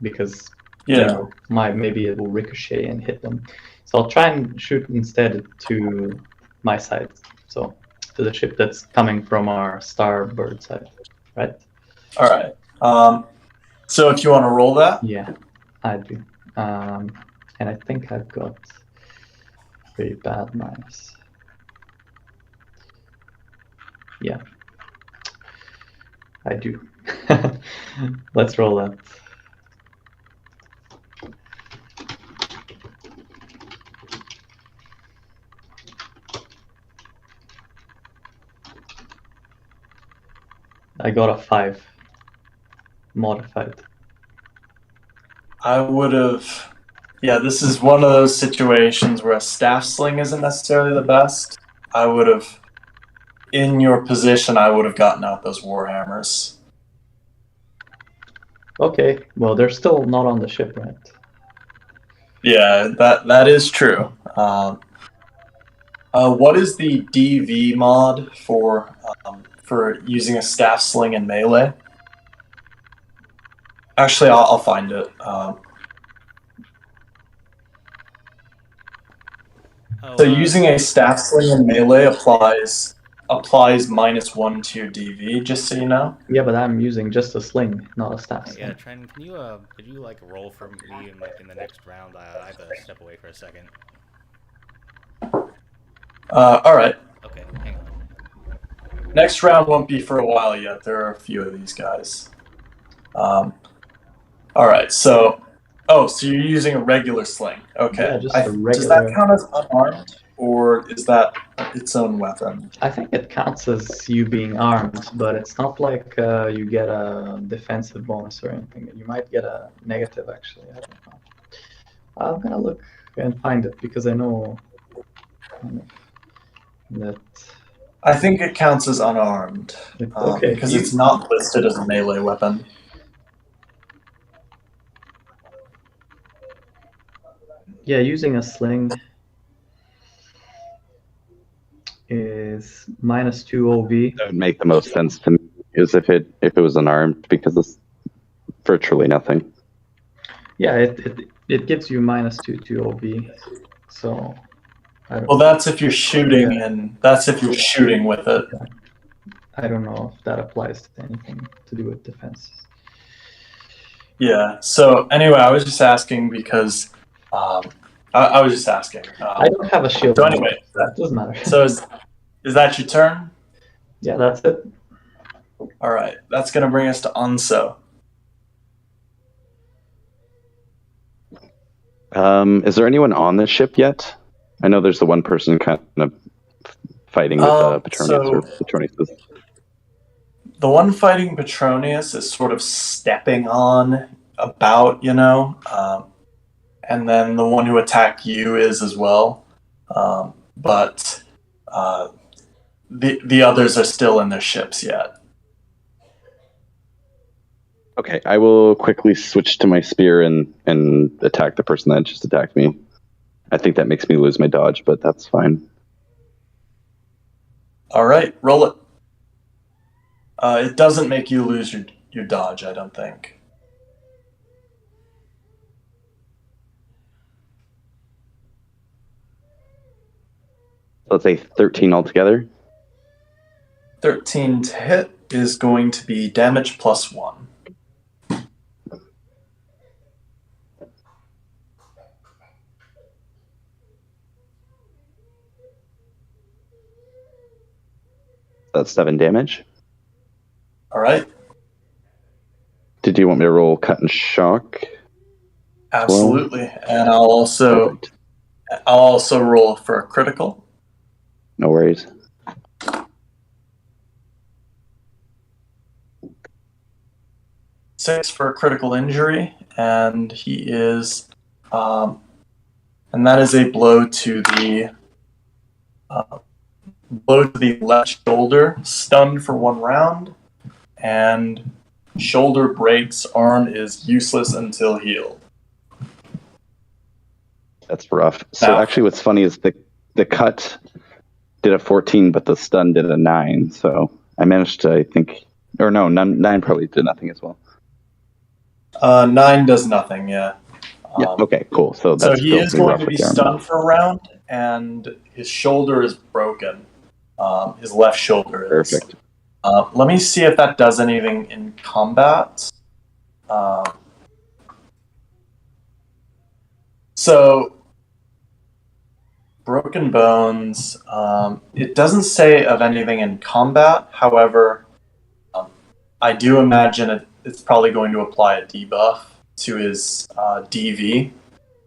because Yeah. maybe it will ricochet and hit them. So I'll try and shoot instead to my side, so to the ship that's coming from our starboard side, right? All right. So if you want to roll that, Yeah, I do. And I think I've got pretty bad minus. Yeah, I do. Let's roll that. I got a 5. Modified. I would have. Yeah, this is one of those situations where a staff sling isn't necessarily the best. I would have, in your position, I would have gotten out those warhammers. Okay, well, they're still not on the ship, right? Yeah, that is true. What is the DV mod for using a staff sling in melee? Actually, I'll find it. So using a staff sling in melee applies -1 to your DV, just so you know. Yeah, but I'm using just a sling, not a staff sling. Yeah, Trent, could you like roll for me in the next round? I have to step away for a second. All right. Okay, hang on. Next round won't be for a while yet. There are a few of these guys. All right. So you're using a regular sling. Okay. Yeah, just a regular. Does that count as unarmed, or is that its own weapon? I think it counts as you being armed, but it's not like you get a defensive bonus or anything. You might get a negative, actually. I don't know. I'm gonna look and find it because I know that. I think it counts as unarmed. Okay. Because it's not listed as a melee weapon. Yeah, using a sling is -2 OV. That would make the most sense to me, is if it was unarmed, because it's virtually nothing. Yeah, it gives you -2 to OV. So. Well, that's if you're shooting, and that's if you're shooting with it. I don't know if that applies to anything to do with defense. Yeah. So anyway, I was just asking because I was just asking. I don't have a shield. So anyway, that doesn't matter. So is that your turn? Yeah, that's it. All right. That's gonna bring us to Anso. Is there anyone on this ship yet? I know there's the one person kind of fighting with Petronius or Petronius. The one fighting Petronius is sort of stepping on about, and then the one who attacked you is as well. But the others are still in their ships yet. Okay, I will quickly switch to my spear and attack the person that just attacked me. I think that makes me lose my dodge, but that's fine. All right, roll it. It doesn't make you lose your dodge, I don't think. Let's say 13 altogether. 13 to hit is going to be damage +1. That's 7 damage. All right. Did you want me to roll cut and shock? Absolutely. And I'll also roll for a critical. No worries. Six for a critical injury, and he is and that is a blow to the left shoulder, stunned for 1 round, and shoulder breaks. Arm is useless until healed. That's rough. So Now- actually, what's funny is the cut did a 14, but the stun did a 9. So I managed to, I think, or no, 9 probably did nothing as well. 9 does nothing. Yeah. Yeah. Okay. Cool. So So that's he still is pretty going rough to with be the arm. stunned for a round, and his shoulder is broken. His left shoulder is. Perfect. Let me see if that does anything in combat. So, broken bones. It doesn't say of anything in combat. However, I do imagine it's probably going to apply a debuff to his DV,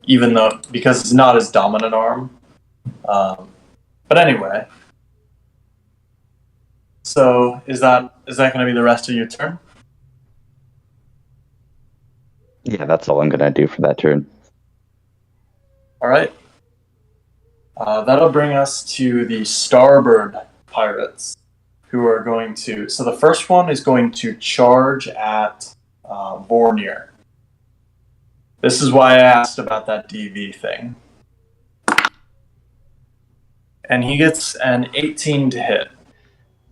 even though because it's not his dominant arm. But anyway, so is that going to be the rest of your turn? Yeah, that's all I'm gonna do for that turn. All right. That'll bring us to the starboard pirates, who are going to. So the first one is going to charge at Vornir. This is why I asked about that DV thing. And he gets an 18 to hit.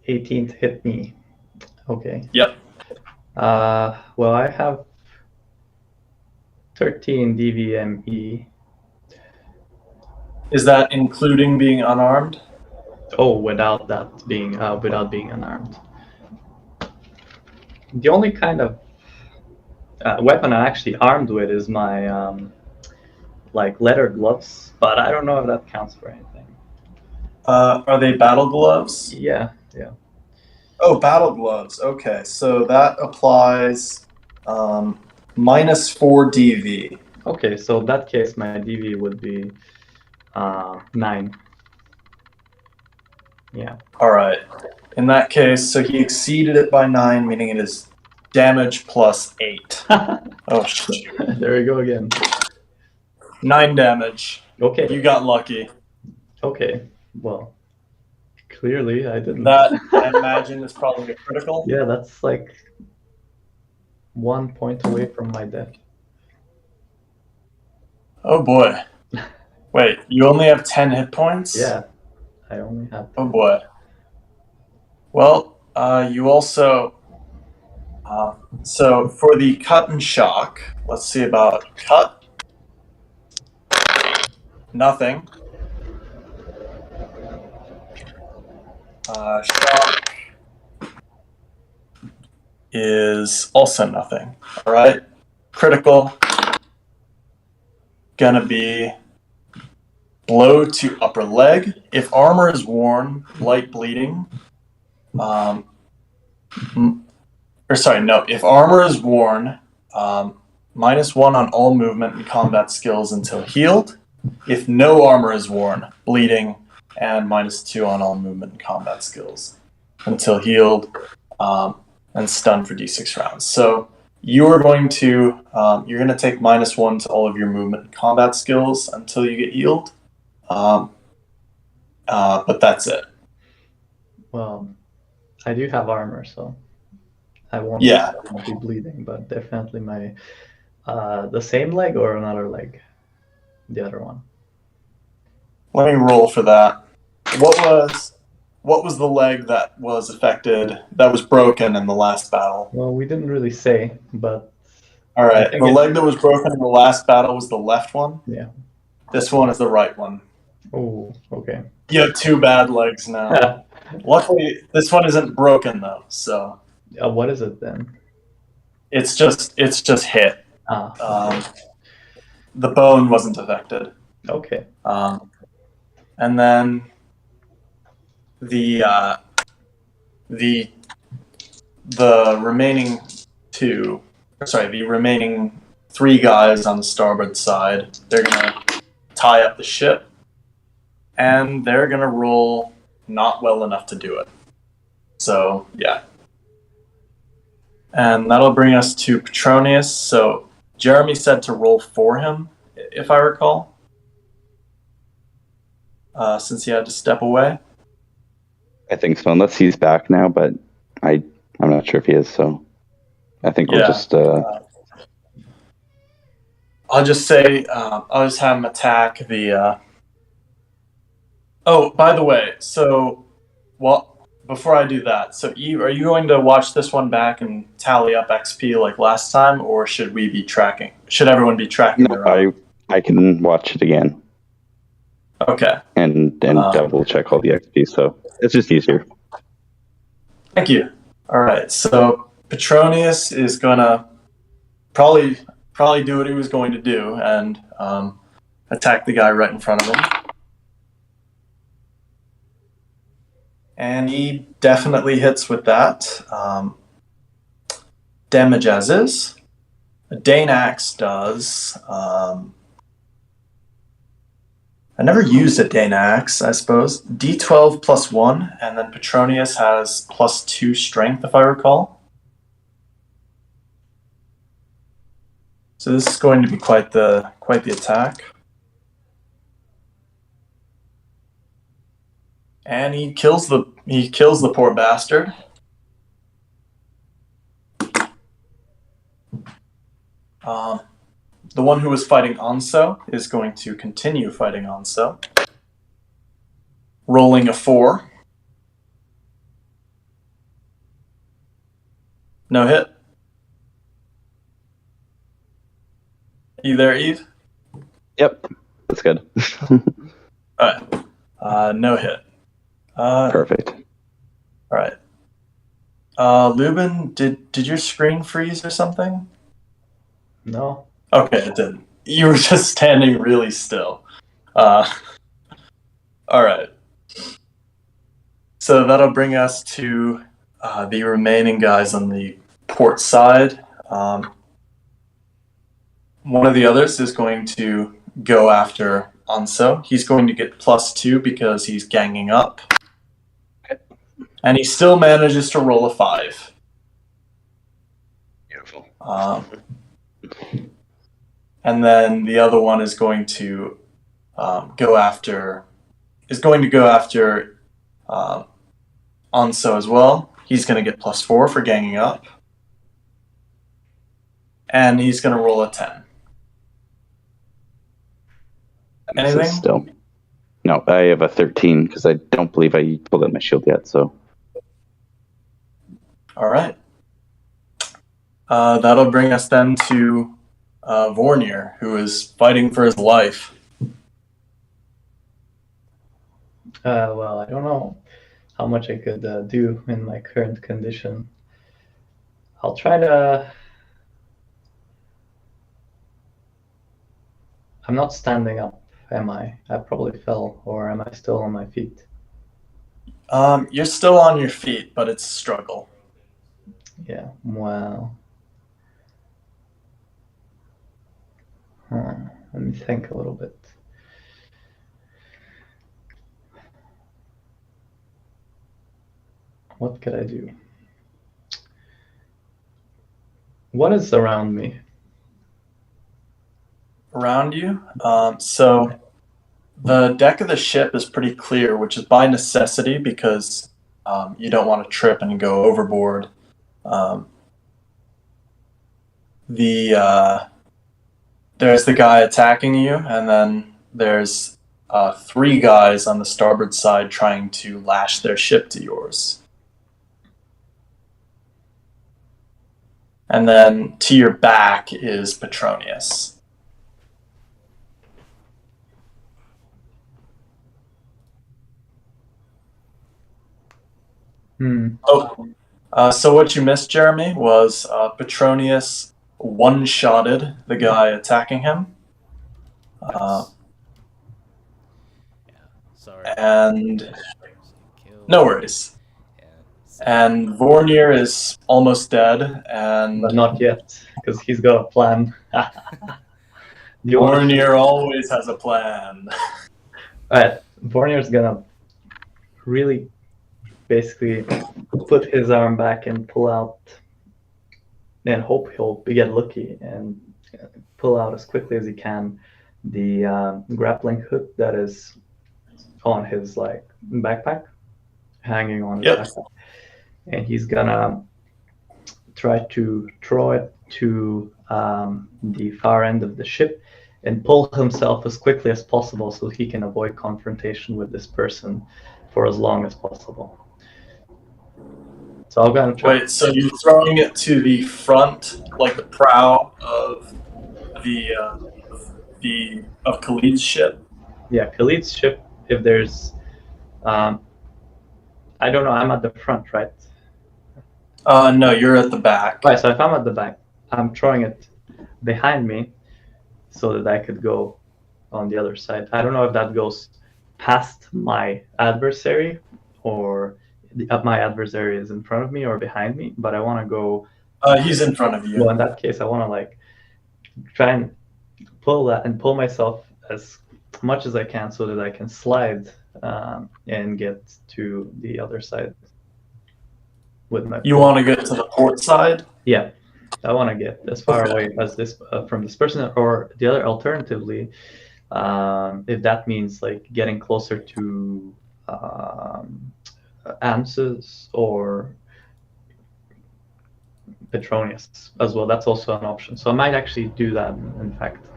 18 to hit me. Okay. Yep. Well, I have 13 DVME. Is that including being unarmed? Oh, without being unarmed. The only kind of weapon I'm actually armed with is my like leather gloves, but I don't know if that counts for anything. Are they battle gloves? Yeah. Oh, battle gloves. Okay, so that applies minus 4 DV. Okay, so in that case, my DV would be 9. Yeah. All right. In that case, so he exceeded it by 9, meaning it is damage plus 8. Oh, shoot. There we go again. 9 damage. Okay. You got lucky. Okay. Well, clearly I didn't. That, I imagine, is probably a critical. Yeah, that's like 1 point away from my death. Oh, boy. Wait, you only have 10 hit points? Yeah, I only have. Oh, boy. Well, you also... so for the cut and shock, let's see about cut. Nothing. Shock is also nothing. All right. Critical. Gonna be blow to upper leg. If armor is worn, light bleeding. If armor is worn, -1 on all movement and combat skills until healed. If no armor is worn, bleeding, and -2 on all movement and combat skills until healed, and stunned for d6 rounds. So you are going to take -1 to all of your movement and combat skills until you get healed. But that's it. Well, I do have armor, so I won't be bleeding, but definitely my the same leg or another leg, the other one. Let me roll for that. What was the leg that was affected, that was broken in the last battle? Well, we didn't really say, but All right, I think the leg that was broken in the last battle was the left one. Yeah. This one is the right one. Oh, okay. You have 2 bad legs now. Luckily, this one isn't broken though, so What is it then? it's just hit. The bone wasn't affected. Okay. And then the remaining 3 guys on the starboard side, they're gonna tie up the ship, and they're gonna roll not well enough to do it. So yeah. And that'll bring us to Petronius. So Jeremy said to roll for him, if I recall. since he had to step away? I think so, unless he's back now, but I'm not sure if he is, so I think we'll just... I'll just say, I'll just have him attack the... Oh, by the way, so... Well, before I do that, so are you going to watch this one back and tally up XP like last time, or should we be tracking? Should everyone be tracking their own? I can watch it again. Okay. And double check all the XP, so it's just easier. Thank you. All right, so Petronius is gonna probably do what he was going to do and attack the guy right in front of him. And he definitely hits with that. Damage as is. A Dane Axe does. I never used a Dane Axe, I suppose. D12 plus 1, and then Petronius has plus 2 strength, if I recall. So this is going to be quite the attack. And he kills the poor bastard. The one who was fighting Anso is going to continue fighting Anso. Rolling a 4. No hit. You there, Eve? Yep, that's good. Alright. No hit. Perfect. Alright. Lubin, did your screen freeze or something? No. Okay, it didn't. You were just standing really still. Alright. So that'll bring us to the remaining guys on the port side. One of the others is going to go after Anso. He's going to get plus 2 because he's ganging up. And he still manages to roll a 5. Beautiful. And then the other one is going to go after Anso as well. He's going to get plus 4 for ganging up. And he's going to roll a 10. Anything? Still. No, I have a 13 because I don't believe I pulled out my shield yet, so. Alright. That'll bring us then to Vornir, who is fighting for his life. Well, I don't know how much I could do in my current condition. I'll try to... I'm not standing up, am I? I probably fell, or am I still on my feet? You're still on your feet, but it's a struggle. Yeah, well... Let me think a little bit. What could I do? What is around me? Around you? So the deck of the ship is pretty clear, which is by necessity because you don't want to trip and go overboard. There's the guy attacking you, and then there's 3 guys on the starboard side trying to lash their ship to yours. And then to your back is Petronius. So what you missed, Jeremy, was Petronius one-shotted the guy attacking him. Sorry. And no worries. And Vornir is almost dead, and But not yet, because he's got a plan. Vornir always has a plan. Alright, Vornir's gonna really basically put his arm back and pull out, and hope he'll get lucky and pull out as quickly as he can the grappling hook that is on his like backpack, hanging on his Yep. backpack, and he's gonna try to throw it to the far end of the ship and pull himself as quickly as possible so he can avoid confrontation with this person for as long as possible. So I'm gonna try. Wait, so you're throwing it to the front, like the prow of of Khalid's ship? Yeah, Khalid's ship. If there's, I don't know. I'm at the front, right? No, you're at the back. Right. So if I'm at the back, I'm throwing it behind me so that I could go on the other side. I don't know if that goes past my adversary or my adversary is in front of me or behind me, but I want to go. He's in front of you. Well, in that case, I want to like try and pull that and pull myself as much as I can so that I can slide and get to the other side with my. You want to get to the port side? Yeah, I want to get as far Okay. away as this from this person, or the other alternatively, if that means like getting closer to Amses or Petronius as well. That's also an option. So I might actually do that. In fact,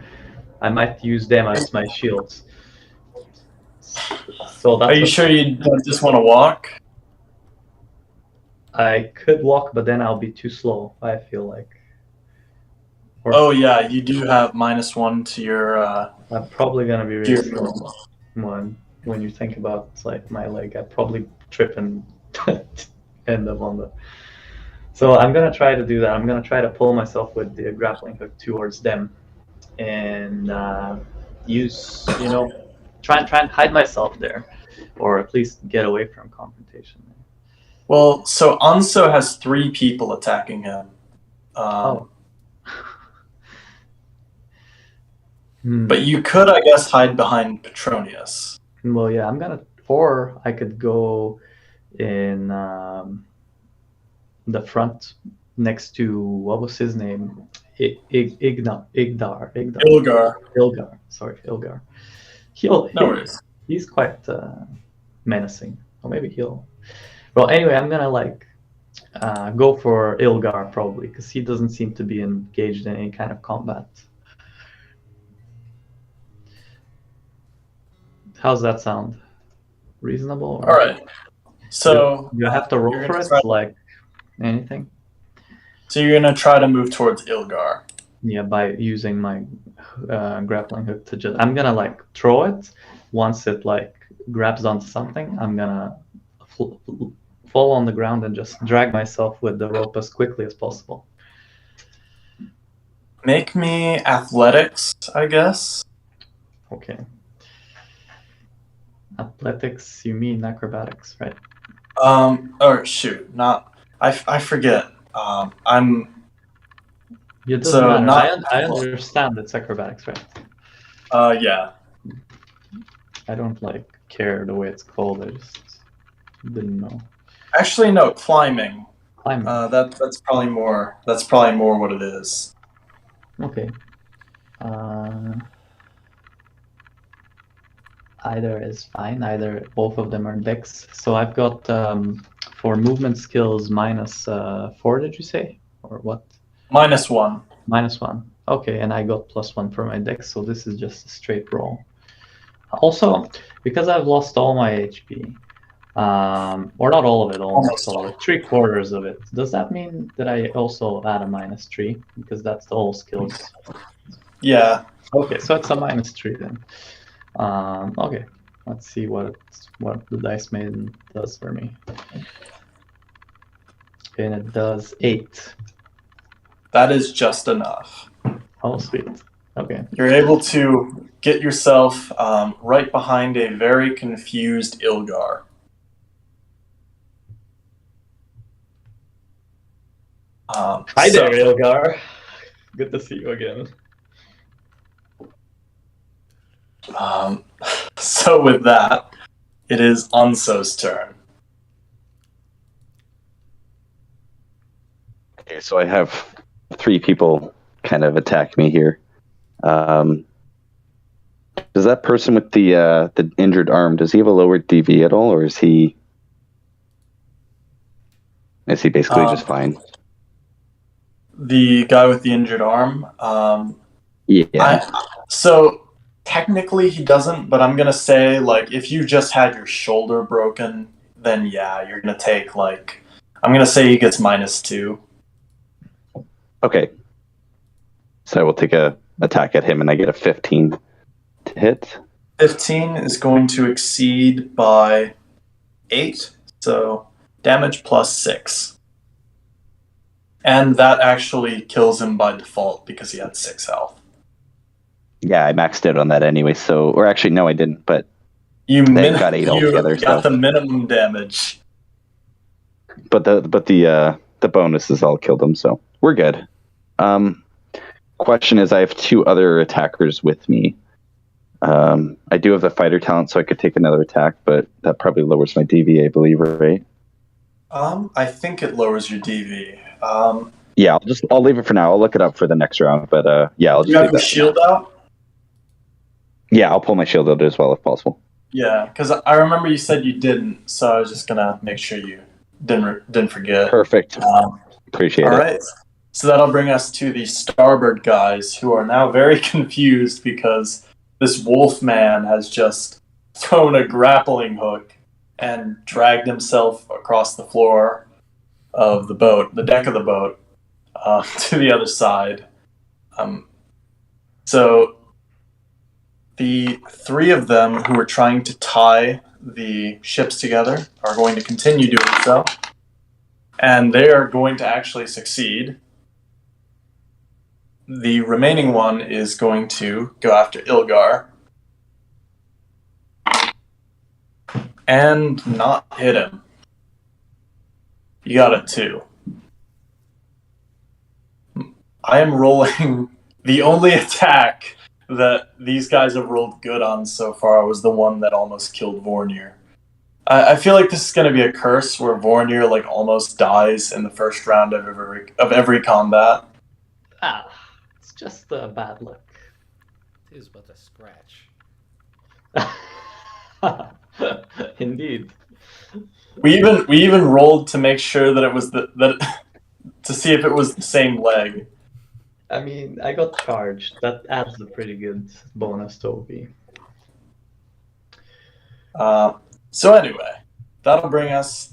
I might use them as my shields. So that's Are you sure you don't just want to walk? I could walk, but then I'll be too slow, I feel like. Or Oh yeah, you do have -1 to your. I'm probably gonna be really Dear slow when you think about like my leg. I'd probably trip and end up on the. So I'm gonna try to do that. I'm gonna try to pull myself with the grappling hook towards them, and use try and hide myself there, or at least get away from confrontation. Well, so Anso has 3 people attacking him. But you could, I guess, hide behind Petronius. Well, yeah, or I could go in the front next to, what was his name? Ilgar. Sorry, Ilgar. No worries. He's quite menacing. Or maybe he'll. Well, anyway, I'm gonna like go for Ilgar probably because he doesn't seem to be engaged in any kind of combat. How's that sound? Reasonable? All right. So you have to roll you're for gonna it, like anything. So you're gonna try to move towards Ilgar. Yeah, by using my grappling hook to just. I'm gonna like throw it. Once it like grabs onto something, I'm gonna fall on the ground and just drag myself with the rope as quickly as possible. Make me athletics, I guess. Okay. Athletics, you mean acrobatics, right? Or shoot, not. I forget. I'm. It doesn't So matter. not- I understand it's acrobatics, right? Yeah. I don't like care the way it's called. I just didn't know. Actually, no. Climbing. Climbing. That's probably more. That's probably more what it is. Okay. Either is fine. Either both of them are dex. So I've got for movement skills -4. Did you say, or what? -1. -1. Okay, and I got +1 for my dex. So this is just a straight roll. Also, because I've lost all my HP, or not all of it, almost all of it, 3/4 of it. Does that mean that I also add a -3 because that's the whole skills? Yeah. Okay, so it's a -3 then. Okay, let's see what the Dice Maiden does for me. And it does 8. That is just enough. Oh, sweet. Okay. You're able to get yourself right behind a very confused Ilgar. Hi there, Ilgar. Good to see you again. So with that, it is Anso's turn. Okay, so I have 3 people kind of attack me here. Does that person with the injured arm, does he have a lowered DV at all, or is he basically just fine? The guy with the injured arm. Yeah. So technically he doesn't, but I'm gonna say like if you just had your shoulder broken, then yeah, you're gonna take like I'm gonna say he gets -2. Okay. So I will take a attack at him, and I get a 15 to hit. 15 is going to exceed by 8, so damage +6. And that actually kills him by default because he had 6 health. Yeah, I maxed out on that anyway. So, or actually, no, I didn't. But You got 8 you altogether. got So. the minimum damage. But the bonuses all killed him, so we're good. Question is, I have 2 other attackers with me. I do have the fighter talent, so I could take another attack, but that probably lowers my DV, I believe, right? I think it lowers your DV. Yeah, I'll leave it for now. I'll look it up for the next round, but yeah, I'll just you have leave your that for shield now. out? Yeah, I'll pull my shield out as well if possible. Yeah, because I remember you said you didn't, so I was just gonna make sure you didn't forget. Perfect. Appreciate it. All right. So that'll bring us to the starboard guys, who are now very confused because this wolf man has just thrown a grappling hook and dragged himself across the floor of the boat, the deck of the boat, to the other side. So the 3 of them who are trying to tie the ships together are going to continue doing so. And they are going to actually succeed. The remaining one is going to go after Ilgar and not hit him. You got it too. I am rolling the only attack that these guys have rolled good on so far was the one that almost killed Vornir. I feel like this is going to be a curse where Vornir like almost dies in the first round of every combat. It's just a bad luck. It is but a scratch. Indeed. We even rolled to make sure that it was to see if it was the same leg. I mean, I got charged. That adds a pretty good bonus to OP. So anyway, that'll bring us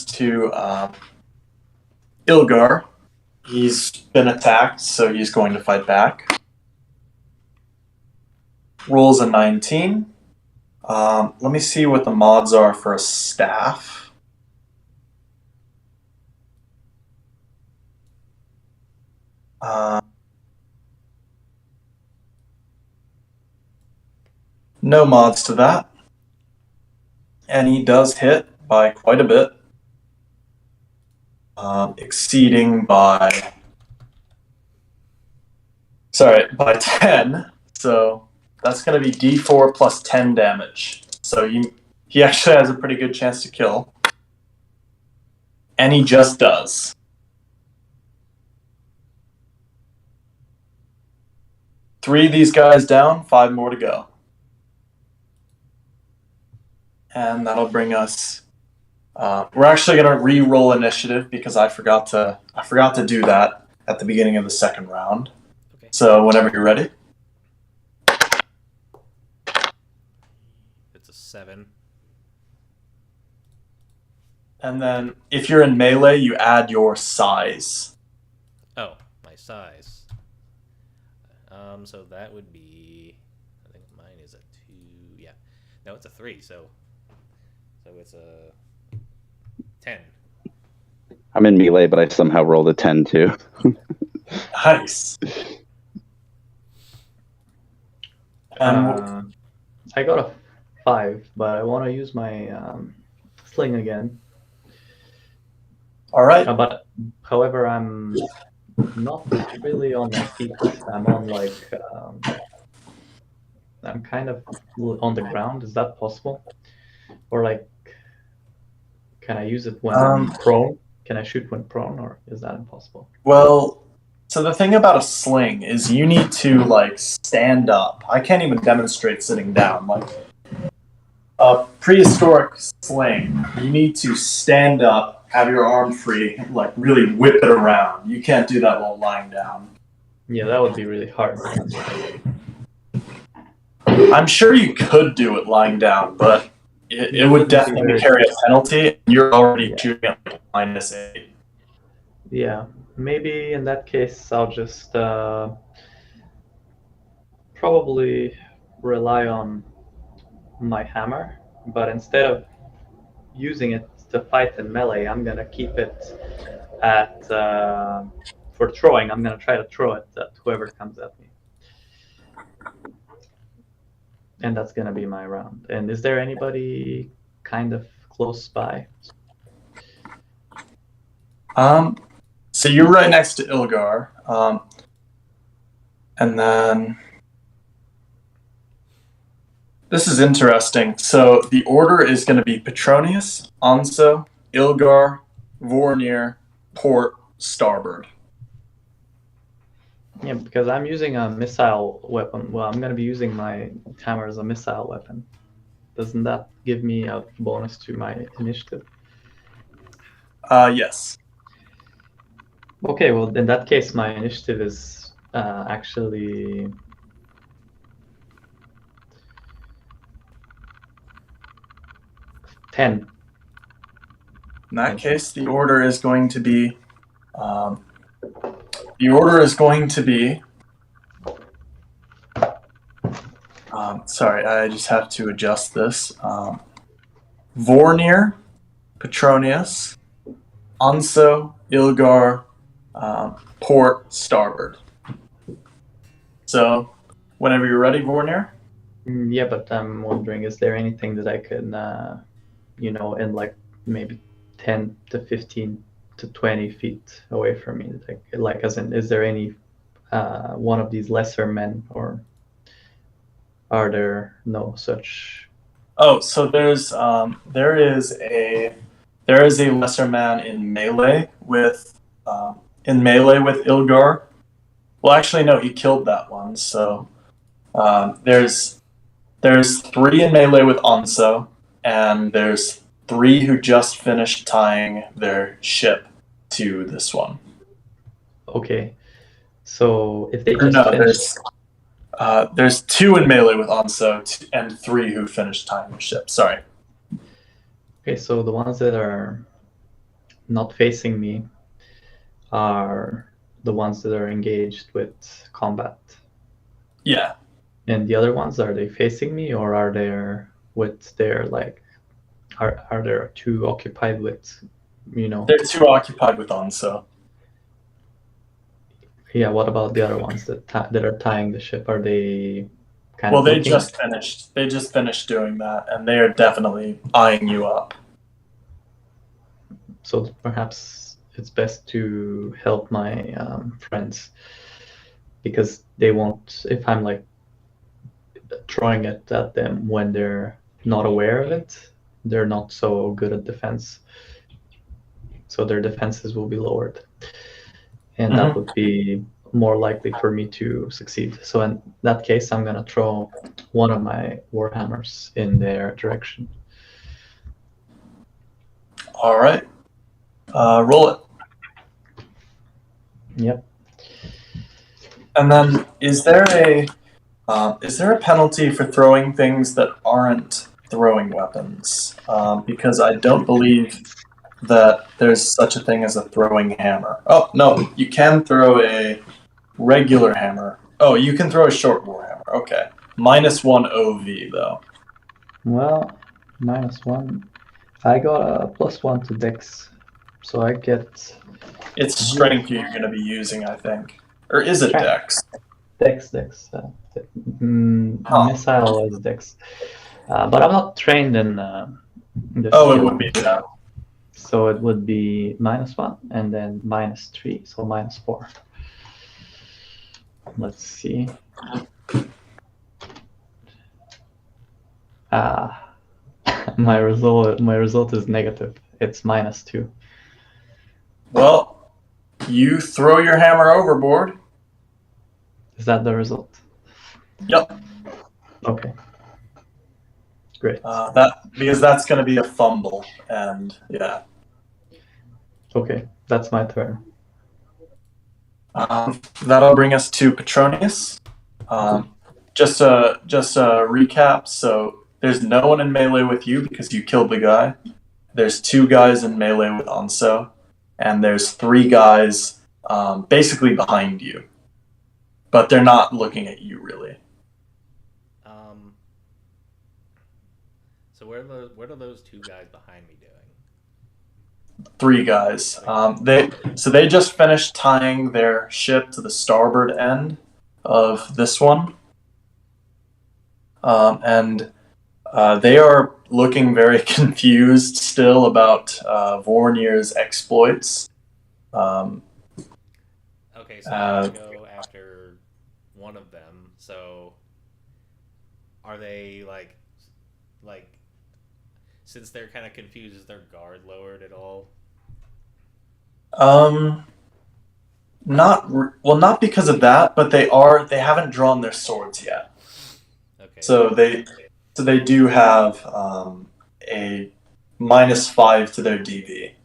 to Ilgar. He's been attacked, so he's going to fight back. Rolls a 19. Let me see what the mods are for a staff. No mods to that. And he does hit by quite a bit. Exceeding by 10. So that's going to be D4 plus 10 damage. So he actually has a pretty good chance to kill. And he just does. Three of these guys down, 5 more to go. And that'll bring us... we're actually going to re-roll initiative because I forgot to do that at the beginning of the second round. Okay. So whenever you're ready. It's a 7. And then if you're in melee, you add your size. Oh, my size. So that would be... I think mine is a 2. Yeah. No, it's a 3, so it's a 10. I'm in melee, but I somehow rolled a 10 too. Nice. I got a 5, but I want to use my sling again. All right. But however, I'm not really on my feet. I'm on I'm kind of on the ground. Is that possible? Or can I use it when I'm prone? Can I shoot when prone, or is that impossible? Well, So the thing about a sling is you need to like stand up. I can't even demonstrate sitting down. Like a prehistoric sling, you need to stand up, have your arm free, like really whip it around. You can't do that while lying down. Yeah, that would be really hard. I'm sure you could do it lying down, but it would definitely carry a penalty. You're already shooting at like -8. Yeah, maybe in that case I'll just probably rely on my hammer, but instead of using it to fight in melee, I'm gonna keep it at for throwing. I'm gonna try to throw it at whoever comes at me, and that's gonna be my round. And is there anybody kind of close by? So you're right next to Ilgar, and then this is interesting. So the order is going to be Petronius, Anso, Ilgar, Vornir, Port, Starboard. Yeah, because I'm using a missile weapon. Well, I'm gonna be using my hammer as a missile weapon. Doesn't that give me a bonus to my initiative? Yes. Okay, well, in that case, my initiative is actually 10. In that case, the order is going to be. The order is going to be. Sorry, I just have to adjust this. Vornir, Petronius, Anso, Ilgar, Port, Starboard. So, whenever you're ready, Vornir. Yeah, but I'm wondering, is there anything that I can, in like maybe 10 to 15 to 20 feet away from me? Like as in, is there any one of these lesser men, or are there no such? Oh, so there is a lesser man in melee with Ilgar. Well, actually, no, he killed that one. So there's 3 in melee with Anso, and there's 3 who just finished tying their ship to this one. Okay, so if they Or just no, finished, there's 2 in melee with Anso and 3 who finished tying their ship. Sorry. okay, so the ones that are not facing me are the ones that are engaged with combat. Yeah. And the other ones, are they facing me, or are they with their like? Are there 2 occupied with, They're 2 occupied with Anso. Yeah. What about the other ones that are tying the ship? Are they kind Well, of? they just finished. They just finished doing that, and they are definitely eyeing you up. So perhaps it's best to help my friends, because they won't. If I'm like throwing it at them when they're not aware of it, they're not so good at defense. So their defenses will be lowered, and that would be more likely for me to succeed. So in that case, I'm gonna throw one of my warhammers in their direction. All right. Roll it. Yep. And then, is there a penalty for throwing things that aren't throwing weapons? Because I don't believe that there's such a thing as a throwing hammer. Oh no, you can throw a regular hammer. Oh, you can throw a short warhammer. Okay, -1 OV though. Well, -1. I got a +1 to Dex, so I get. It's strength you're going to be using, I think, or is it Dex? Dex. Missile is Dex, but I'm not trained in this. Oh, it would be that. So it would be -1 and then -3, so -4. Let's see. My result is negative. It's -2. Well, you throw your hammer overboard. Is that the result? Yep. Okay. Great. Because that's going to be a fumble, and yeah. Okay, that's my turn. That'll bring us to Petronius. Just a recap. So there's no one in melee with you because you killed the guy. There's 2 guys in melee with Anso, and there's 3 guys basically behind you, but they're not looking at you really. So what are those 2 guys behind me doing? 3 guys. They just finished tying their ship to the starboard end of this one, and they are looking very confused still about Vornir's exploits. Okay, so I'm gonna go after one of them. So, are they like, since they're kind of confused, is their guard lowered at all? Not because of that, but they haven't drawn their swords yet. Okay. So they do have a -5 to their DV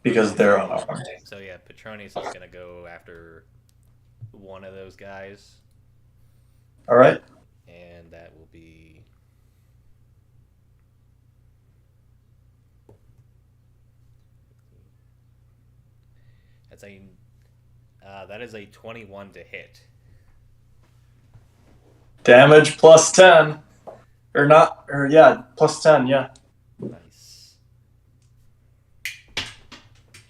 because they're unarmed. So yeah, Petronius is gonna go after one of those guys. All right. And that will be that is a 21 to hit. Damage +10. +10, yeah. Nice.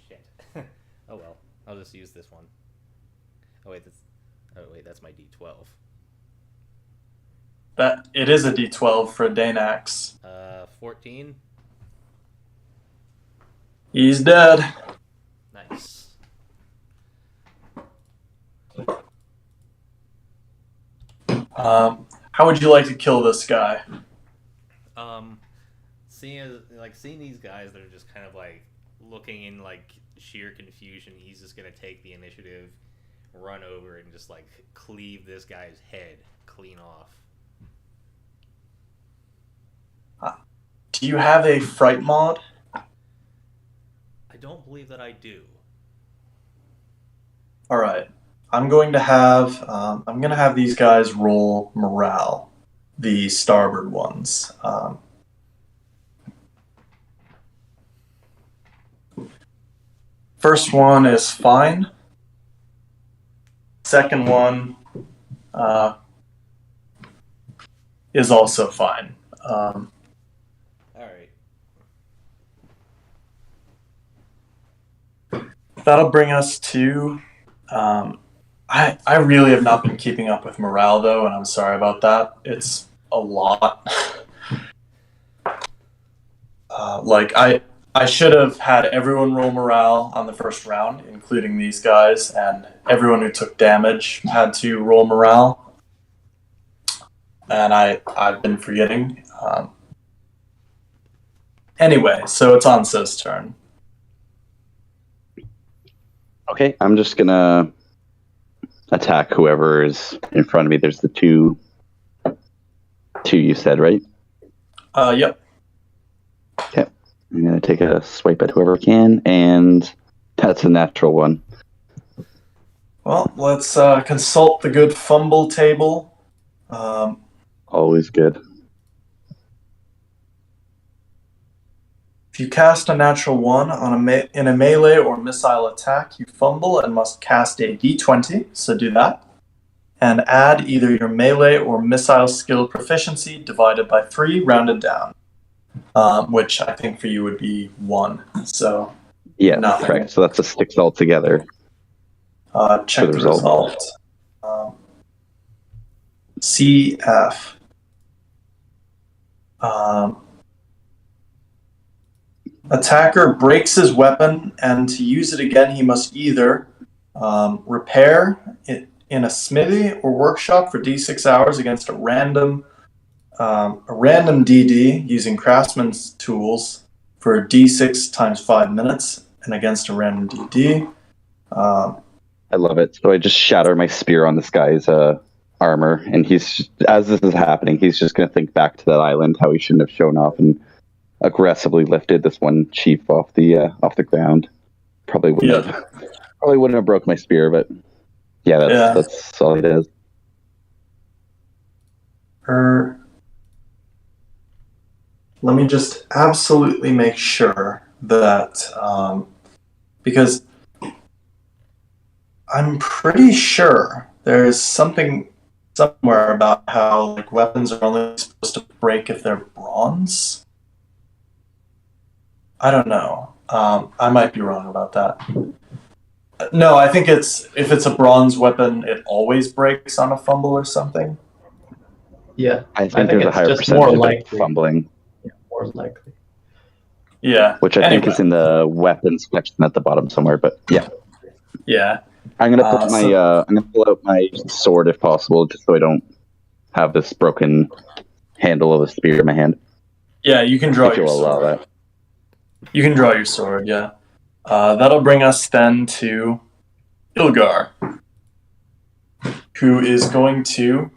Shit. Oh well, I'll just use this one. Oh wait, that's my D12. It is a D12 for Danax. 14. He's dead. Nice. How would you like to kill this guy? Seeing these guys that are just kind of like looking in like sheer confusion, he's just gonna take the initiative, run over, and just like cleave this guy's head clean off. Do you have a fright mod? I don't believe that I do. All right. I'm going to have these guys roll morale, the starboard ones. First one is fine. Second one is also fine. All right. That'll bring us to. I really have not been keeping up with morale though, and I'm sorry about that. It's a lot. I should have had everyone roll morale on the first round, including these guys, and everyone who took damage had to roll morale. And I've been forgetting. Anyway, so it's Anso's turn. Okay, I'm just gonna attack whoever is in front of me. There's the two you said, right? Yep. Okay. I'm gonna take a swipe at whoever can, and that's a natural one. Well, let's consult the good fumble table. Always good. If you cast a natural 1 in a melee or missile attack, you fumble and must cast a d20, so do that. And add either your melee or missile skill proficiency divided by 3, rounded down. Which I think for you would be 1. So Yeah, nothing. correct. So that's a 6 altogether. Check the result. CF. Attacker breaks his weapon, and to use it again, he must either repair it in a smithy or workshop for d6 hours against a random DD using craftsman's tools for d6 times 5 minutes, and against a random DD. I love it. So I just shatter my spear on this guy's armor, and he's as this is happening, he's just going to think back to that island, how he shouldn't have shown off and aggressively lifted this one chief off the ground. Probably wouldn't have broke my spear, but that's all it is. Let me just absolutely make sure that because I'm pretty sure there's something somewhere about how like weapons are only supposed to break if they're bronze. I don't know. I might be wrong about that. No, I think if it's a bronze weapon, it always breaks on a fumble or something. Yeah, I think there's a higher just percentage more of likely. fumbling. Yeah, more likely. Yeah. Which I think is in the weapons section at the bottom somewhere, but yeah. Yeah. I'm gonna put I'm gonna pull out my sword if possible, just so I don't have this broken handle of a spear in my hand. Yeah, you can draw If your you'll allow sword. that. You can draw your sword, yeah. That'll bring us then to Ilgar, who is going to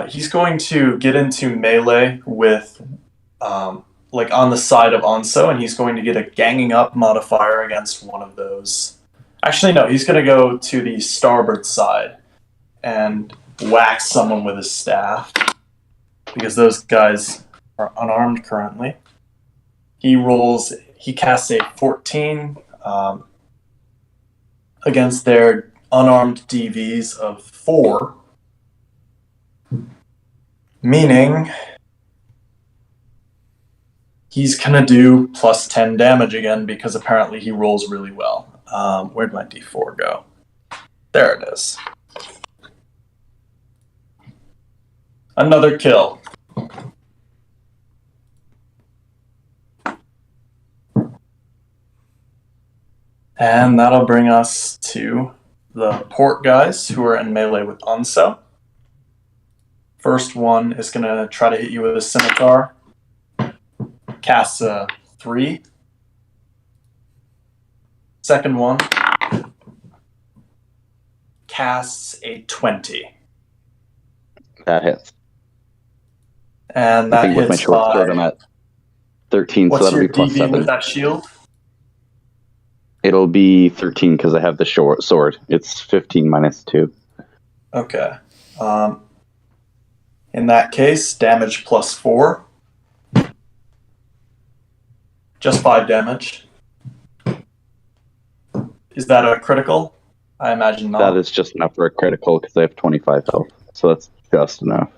he's going to get into melee with like on the side of Onso, and he's going to get a ganging up modifier against one of those. Actually, no, he's going to go to the starboard side and whack someone with his staff, because those guys are unarmed currently. He casts a 14 against their unarmed DVs of 4, meaning he's gonna do plus 10 damage again, because apparently he rolls really well. Where'd my D4 go? There it is. Another kill. And that'll bring us to the port guys who are in melee with Onso. First one is going to try to hit you with a scimitar. Casts a 3. Second one casts a 20. That hits. And I that think with my hits short sword by... I'm at 13, What's so that'll your be plus DV 7. with that shield? It'll be 13 because I have the short sword. It's 15 minus 2. Okay. In that case, damage plus 4. Just 5 damage. Is that a critical? I imagine not. That is just enough for a critical because I have 25 health. So that's just enough.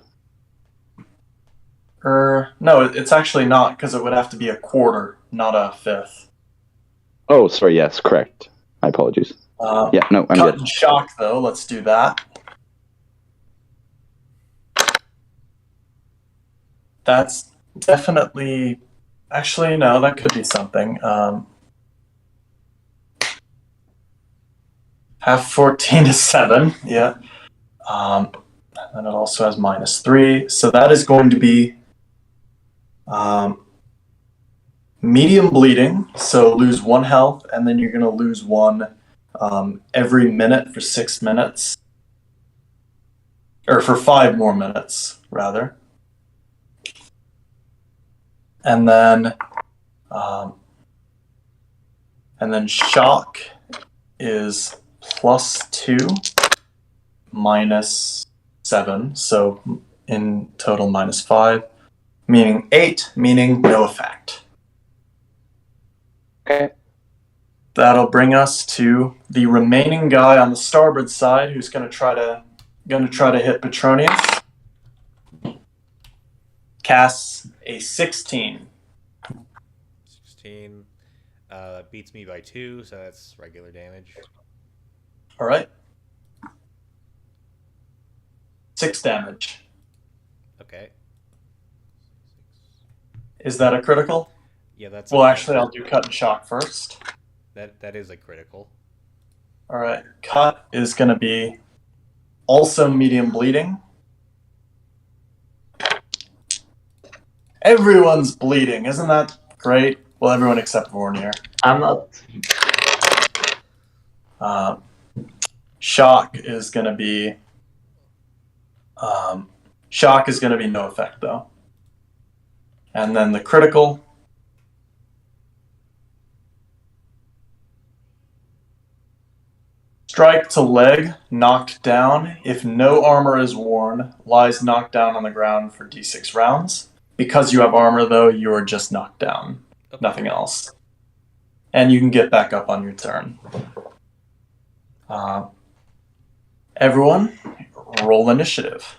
No, it's actually not, because it would have to be a quarter, not a fifth. Oh, sorry. Yes, correct. My apologies. Yeah, no, I'm cut good. and shock, though. Let's do that. That's definitely... Actually, no, that could be something. Half 14 is 7, yeah. And it also has minus 3. So that is going to be medium bleeding, so lose 1 health, and then you're going to lose 1 every minute for 6 minutes. Or for 5 more minutes, rather. And then shock is plus 2 minus 7, so in total minus 5, meaning 8, meaning no effect. Okay. That'll bring us to the remaining guy on the starboard side, who's going to try to hit Petronius. Casts a 16. 16 beats me by 2, so that's regular damage. All right. 6 damage. Okay. Is that a critical? Yeah, that's. Well, actually, I'll do cut and shock first. That is a critical. All right. Cut is going to be also medium bleeding. Everyone's bleeding. Isn't that great? Well, everyone except Vornir. I'm not. Shock is going to be no effect though. And then the critical. Strike to leg, knocked down. If no armor is worn, lies knocked down on the ground for d6 rounds. Because you have armor, though, you are just knocked down. Okay. Nothing else. And you can get back up on your turn. Everyone, roll initiative.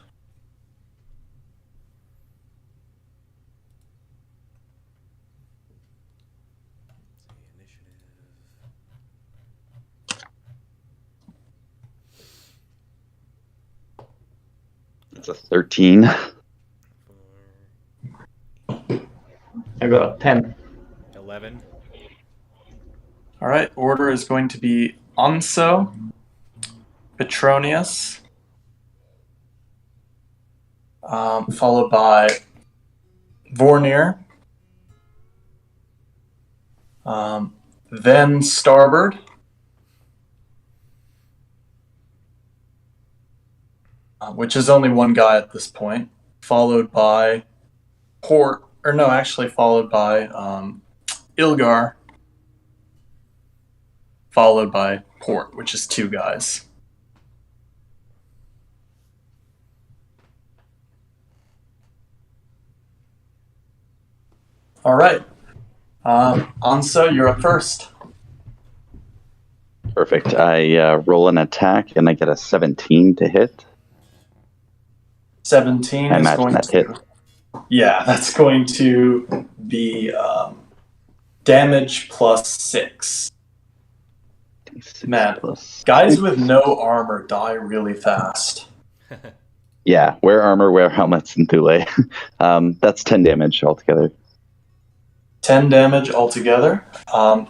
It's a 13. I got 10. 11. All right, order is going to be Anso, Petronius, followed by Vornir, then Starboard, which is only one guy at this point, followed by followed by Ilgar, followed by Port, which is two guys. All right. Anso, you're up first. Perfect. I roll an attack and I get a 17 to hit. 17 I is imagine going that to... hit. Yeah, that's going to be damage plus 6. Man, guys with no armor die really fast. Yeah, wear armor, wear helmets, and Thule. That's 10 damage altogether. 10 damage altogether.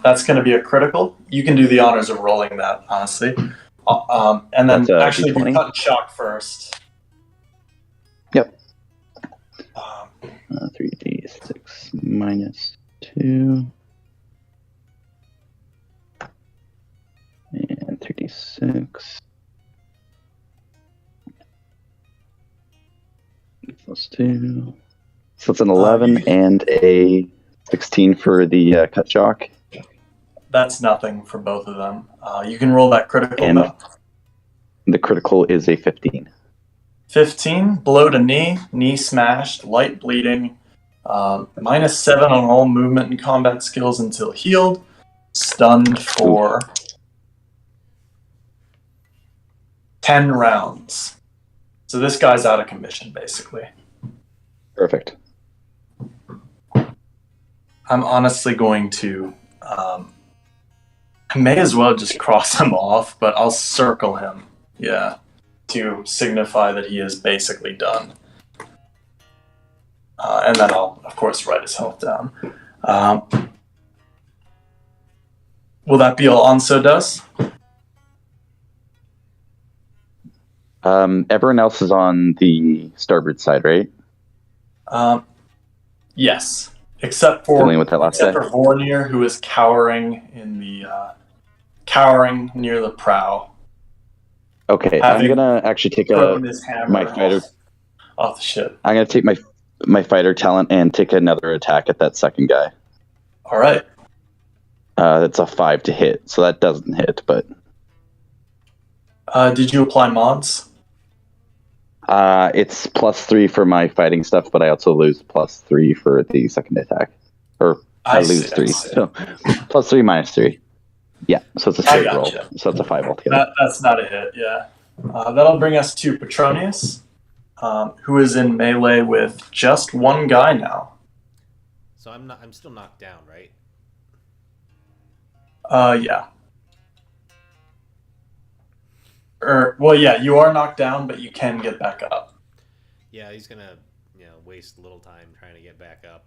That's going to be a critical. You can do the honors of rolling that, honestly. And then That's actually, D20. you cut shock first. Yep. 3d6 minus 2. And 3d6. Plus 2. So it's an 11 and a 16 for the cut shock. That's nothing for both of them. You can roll that critical, And though. the critical is a 15. 15, blow to knee smashed, light bleeding, minus 7 on all movement and combat skills until healed, stunned for 10 rounds. So this guy's out of commission, basically. Perfect. I'm honestly going to... I may as well just cross him off, but I'll circle him. Yeah. To signify that he is basically done. And then I'll, of course, write his health down. Will that be all Anso does? Everyone else is on the starboard side, right? Yes. Except for Dealing with that last guy. Vornir, who is cowering in the near the prow. Okay, I'm gonna actually take my fighter off the ship. I'm gonna take my fighter talent and take another attack at that second guy. All right. That's a 5 to hit, so that doesn't hit. But did you apply mods? it's +3 for my fighting stuff, but I also lose +3 for the second attack, or I lose 3. So +3 -3. Yeah, so it's a straight roll. So it's a 5 altogether. That's not a hit, yeah. That'll bring us to Petronius, who is in melee with just one guy now. So I'm still knocked down, right? Yeah. Well, yeah, you are knocked down, but you can get back up. Yeah, he's gonna, waste a little time trying to get back up.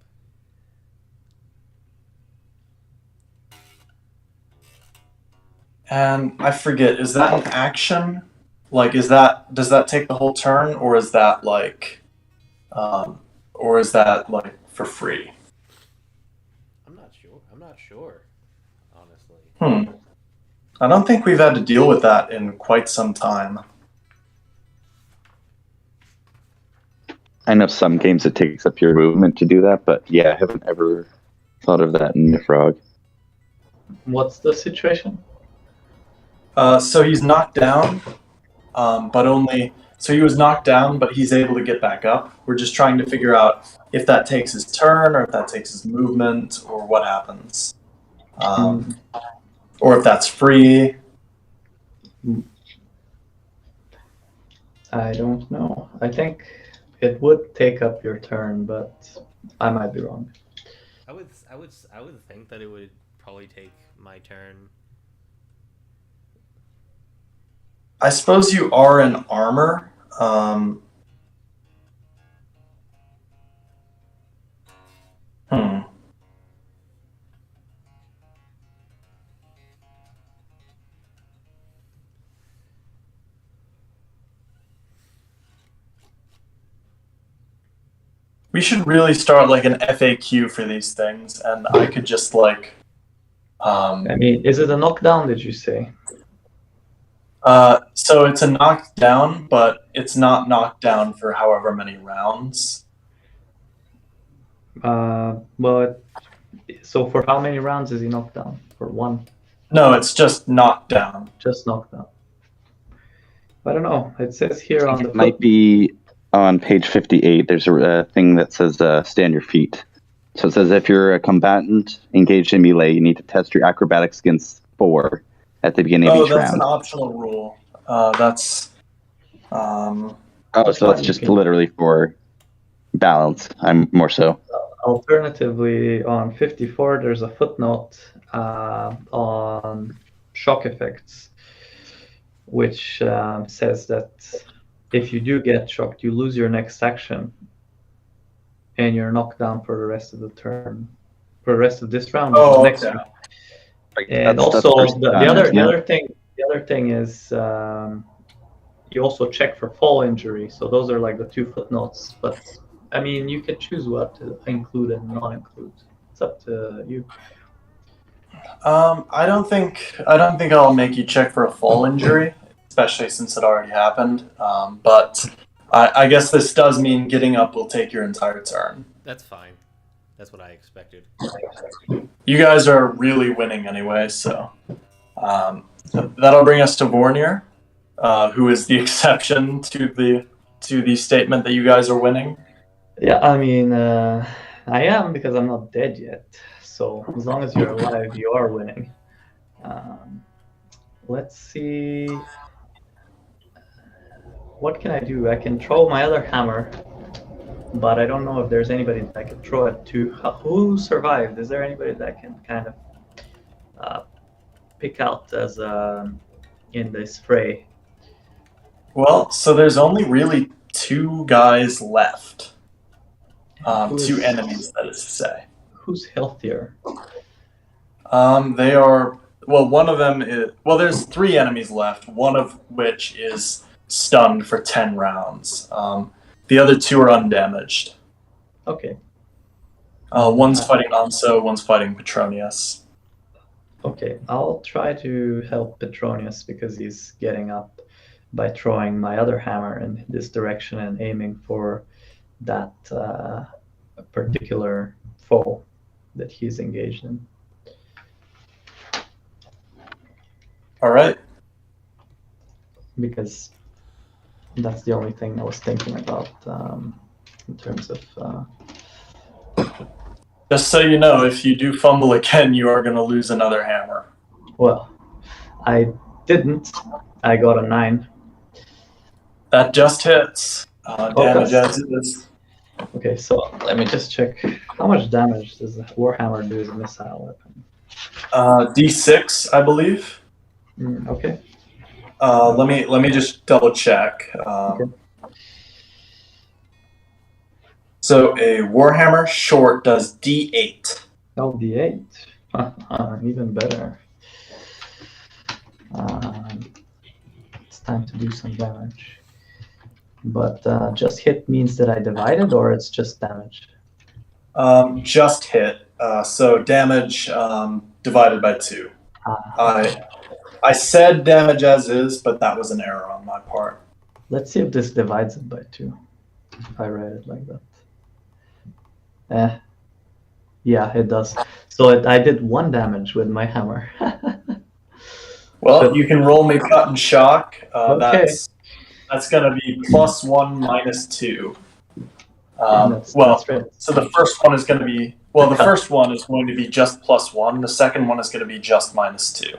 And I forget, is that an action? Like, does that take the whole turn, or is that for free? I'm not sure. sure, honestly. I don't think we've had to deal with that in quite some time. I know some games it takes up your movement to do that, but yeah, I haven't ever thought of that in MYFAROG. What's the situation? So he's knocked down, but only... So he was knocked down, but he's able to get back up. We're just trying to figure out if that takes his turn, or if that takes his movement, or what happens. Or if that's free. I don't know. I think it would take up your turn, but I might be wrong. I would think that it would probably take my turn. I suppose you are in armor. We should really start like an FAQ for these things, and I could just like... I mean, is it a knockdown, did you say? So it's a knockdown, but it's not knocked down for however many rounds. Well, so for how many rounds is he knocked down? For one? No, it's just knocked down. Just knocked down. I don't know. It says here on the... It might be on page 58. There's a thing that says stay on your feet. So it says if you're a combatant engaged in melee, you need to test your acrobatics against 4 at the beginning of each round. Oh, that's an optional rule. That's... so that's just literally for balance. I'm more so. Alternatively, on 54, there's a footnote on shock effects, which says that if you do get shocked, you lose your next action, and you're knocked down for the rest of the turn, for the rest of this round. Oh, next okay. round. And also, the other thing is you also check for fall injury. So those are like the 2 footnotes. But I mean, you can choose what to include and not include. It's up to you. I don't think I'll make you check for a fall injury, especially since it already happened. But I guess this does mean getting up will take your entire turn. That's fine. That's what I expected. You guys are really winning anyway, so that'll bring us to Vornir, who is the exception to the statement that you guys are winning. Yeah, I mean, I am, because I'm not dead yet. So as long as you're alive, you are winning. Let's see. What can I do? I can throw my other hammer, but I don't know if there's anybody that I can throw it to. Who survived? Is there anybody that I can kind of pick out as in this fray? Well, so there's only really 2 guys left. 2 enemies, that is to say. Who's healthier? They are... Well, one of them is... Well, there's 3 enemies left, one of which is stunned for 10 rounds. The other 2 are undamaged. Okay. One's fighting Anso, one's fighting Petronius. Okay, I'll try to help Petronius because he's getting up by throwing my other hammer in this direction and aiming for that particular foe that he's engaged in. All right. Because that's the only thing I was thinking about in terms of... Just so you know, if you do fumble again, you are going to lose another hammer. Well, I didn't. I got a 9. That just hits. Damage as it is. Okay, so let me just check. How much damage does the Warhammer do as a missile weapon? D6, I believe. Okay. Let me just double check. Okay. So a Warhammer short does D8. Oh, D8. Even better. It's time to do some damage. But just hit means that I divided, or it's just damage? Just hit. So damage divided by 2. Ah. I said damage as is, but that was an error on my part. Let's see if this divides it by 2. If I write it like that. Yeah, it does. So I did 1 damage with my hammer. Well, you can roll me cut and shock. Okay. That's going to be +1 minus 2. That's right. So the first one is going to be the first one is going to be just +1. The second one is going to be just -2.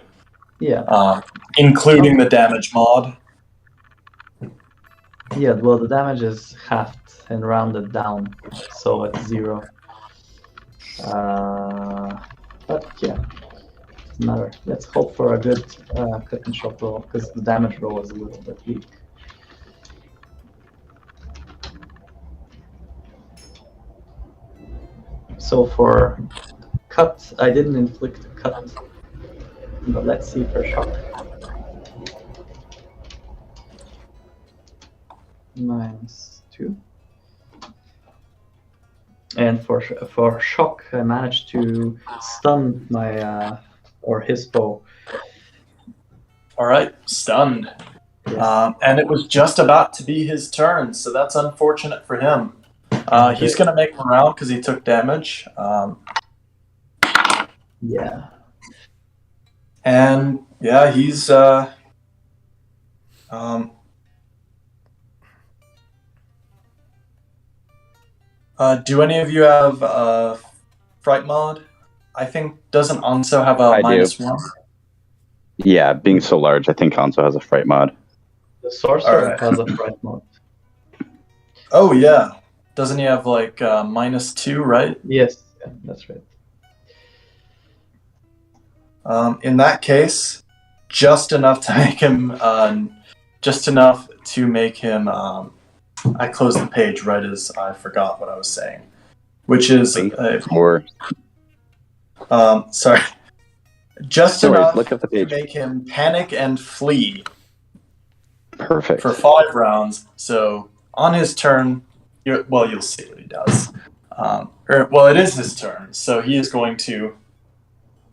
Yeah. Including the damage mod. Yeah. Well, the damage is halved and rounded down, so it's 0. But yeah, doesn't matter. Let's hope for a good cut and shock roll, because the damage roll is a little bit weak. So for cut, I didn't inflict a cut, but let's see for shock. -2. And for shock, I managed to stun my or his foe. All right, stunned. Yes. And it was just about to be his turn, so that's unfortunate for him. He's going to make him around because he took damage. Yeah. And yeah, he's do any of you have fright mod? I think doesn't Anso have a I do. -1? Yeah, being so large, I think Hanzo has a fright mod. The sorcerer Alright. has a fright mode. Oh yeah, doesn't he have like -2, right? Yes, yeah, that's right. In that case, just enough to make him, I closed the page right as I forgot what I was saying, which is, sorry, just enough look at the to page. make him panic and flee Perfect. for 5 rounds. So on his turn, you'll see what he does. It is his turn, so he is going to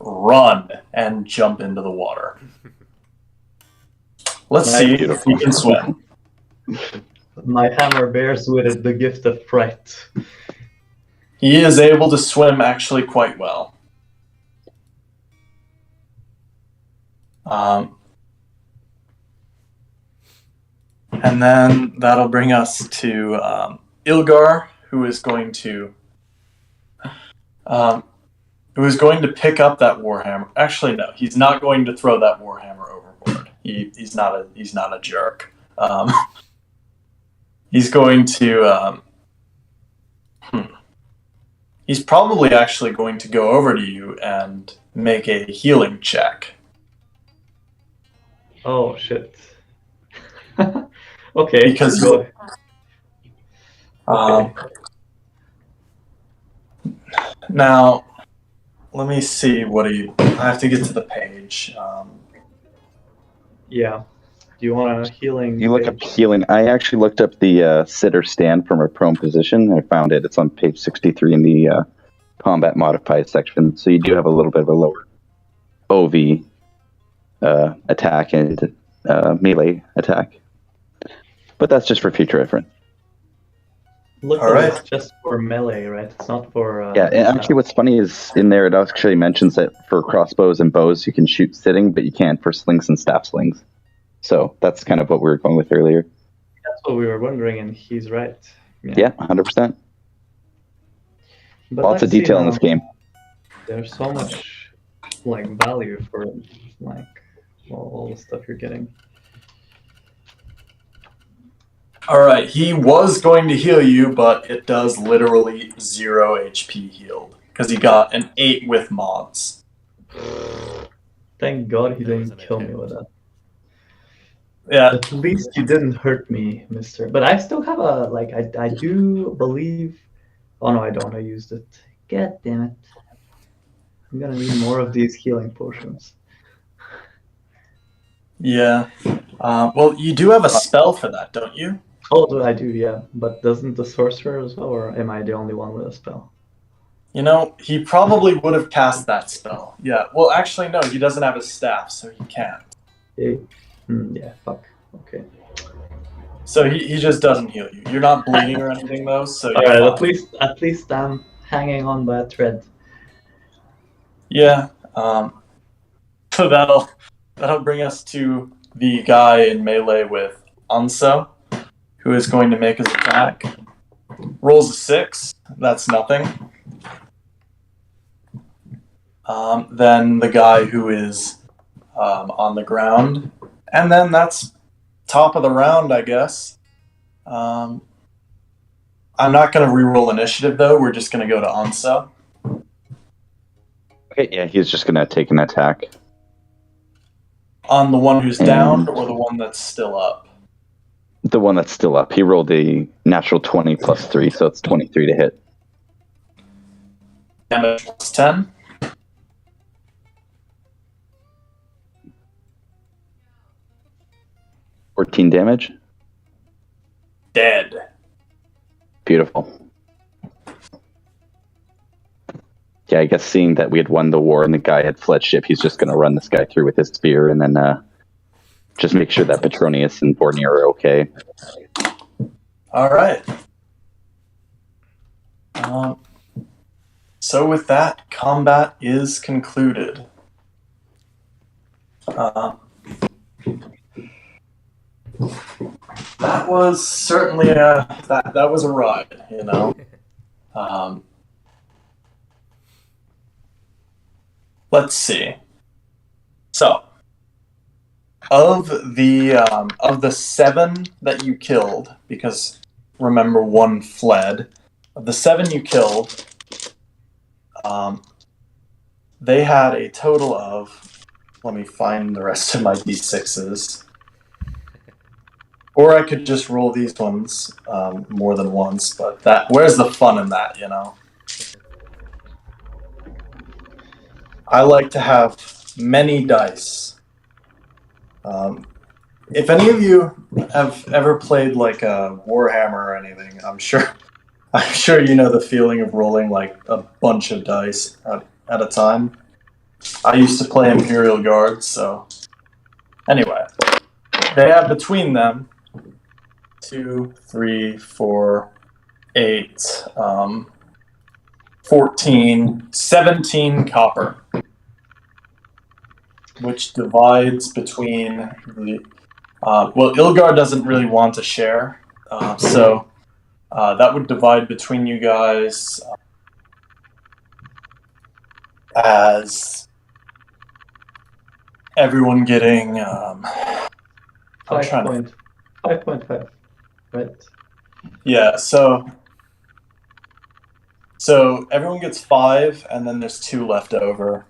run and jump into the water. Let's see if he can swim. My hammer bears with it the gift of fright. He is able to swim actually quite well. And then that'll bring us to Ilgar, who is going to pick up that warhammer. Actually, no, he's not going to throw that warhammer overboard. He's not a jerk. He's going to. He's probably actually going to go over to you and make a healing check. Oh shit. Okay. Because go. Now, let me see I have to get to the page. Yeah. Do you want a healing? You look up healing. I actually looked up the sit or stand from a prone position. I found it. It's on page 63 in the combat modified section. So you do have a little bit of a lower OV attack and melee attack. But that's just for future reference. Look, all right. It's just for melee, right? It's not for. Yeah, and actually, what's funny is in there it actually mentions that for crossbows and bows you can shoot sitting, but you can't for slings and staff slings. So that's kind of what we were going with earlier. That's what we were wondering, and he's right. Yeah, 100%. But Lots of detail in this game. There's so much value for all the stuff you're getting. All right, he was going to heal you, but it does literally 0 HP healed because he got an 8 with mods. Thank God he didn't kill me with that. Yeah. At least you didn't hurt me, mister. But I still have I do believe... Oh, no, I don't. I used it. God damn it. I'm gonna need more of these healing potions. Yeah. Well, you do have a spell for that, don't you? Oh, I do, yeah. But doesn't the sorcerer as well, or am I the only one with a spell? You know, he probably would have cast that spell. Yeah. Well, actually, no. He doesn't have his staff, so he can't. Yeah, fuck. Okay. So he just doesn't heal you. You're not bleeding or anything though. So you're Alright, fine. at least I'm hanging on by a thread. Yeah. So that'll bring us to the guy in melee with Anso, who is going to make his attack. Rolls a 6. That's nothing. Then the guy who is on the ground, and then that's top of the round, I guess. I'm not going to reroll initiative though. We're just going to go to Anso. Okay, yeah, he's just gonna take an attack. On the one who's down or the one that's still up? The one that's still up. He rolled a natural 20 plus 3, so it's 23 to hit. Damage plus 10. $14 damage. Dead. Beautiful. Yeah, I guess seeing that we had won the war and the guy had fled ship, he's just going to run this guy through with his spear and then just make sure that Petronius and Bornir are okay. All right. So with that, combat is concluded. That was certainly that was a ride, you know. Let's see. So, of the 7 that you killed, because remember 1 fled. Of the 7 you killed, they had a total of. Let me find the rest of my d6s. Or I could just roll these ones more than once, but where's the fun in that, you know? I like to have many dice. If any of you have ever played like a Warhammer or anything, I'm sure you know the feeling of rolling like a bunch of dice at a time. I used to play Imperial Guard, so anyway, they have between them 2, 3, 4, 8, 14, 17 copper, which divides between the. Well, Ilgar doesn't really want to share, so that would divide between you guys as everyone getting. 5.5, right? Yeah, so everyone gets 5, and then there's 2 left over.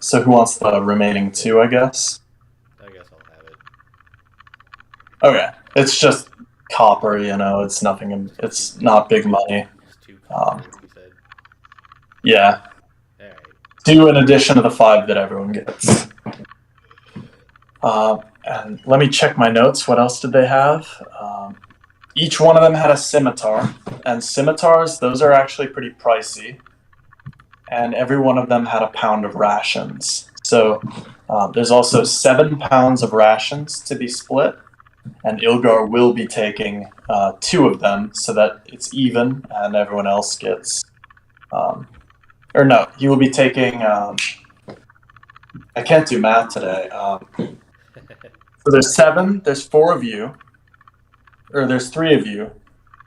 So who wants the remaining 2, I guess? I guess I'll have it. Okay. It's just copper, you know, it's nothing, it's not big money. It's 2 copper, you said. Yeah. Alright. 2 in addition to the 5 that everyone gets. And let me check my notes. What else did they have? Each one of them had a scimitar. And scimitars, those are actually pretty pricey. And every one of them had a pound of rations. So there's also 7 pounds of rations to be split. And Ilgar will be taking 2 of them so that it's even and everyone else gets... or no, he will be taking... I can't do math today. So there's 7, there's 4 of you, or there's 3 of you.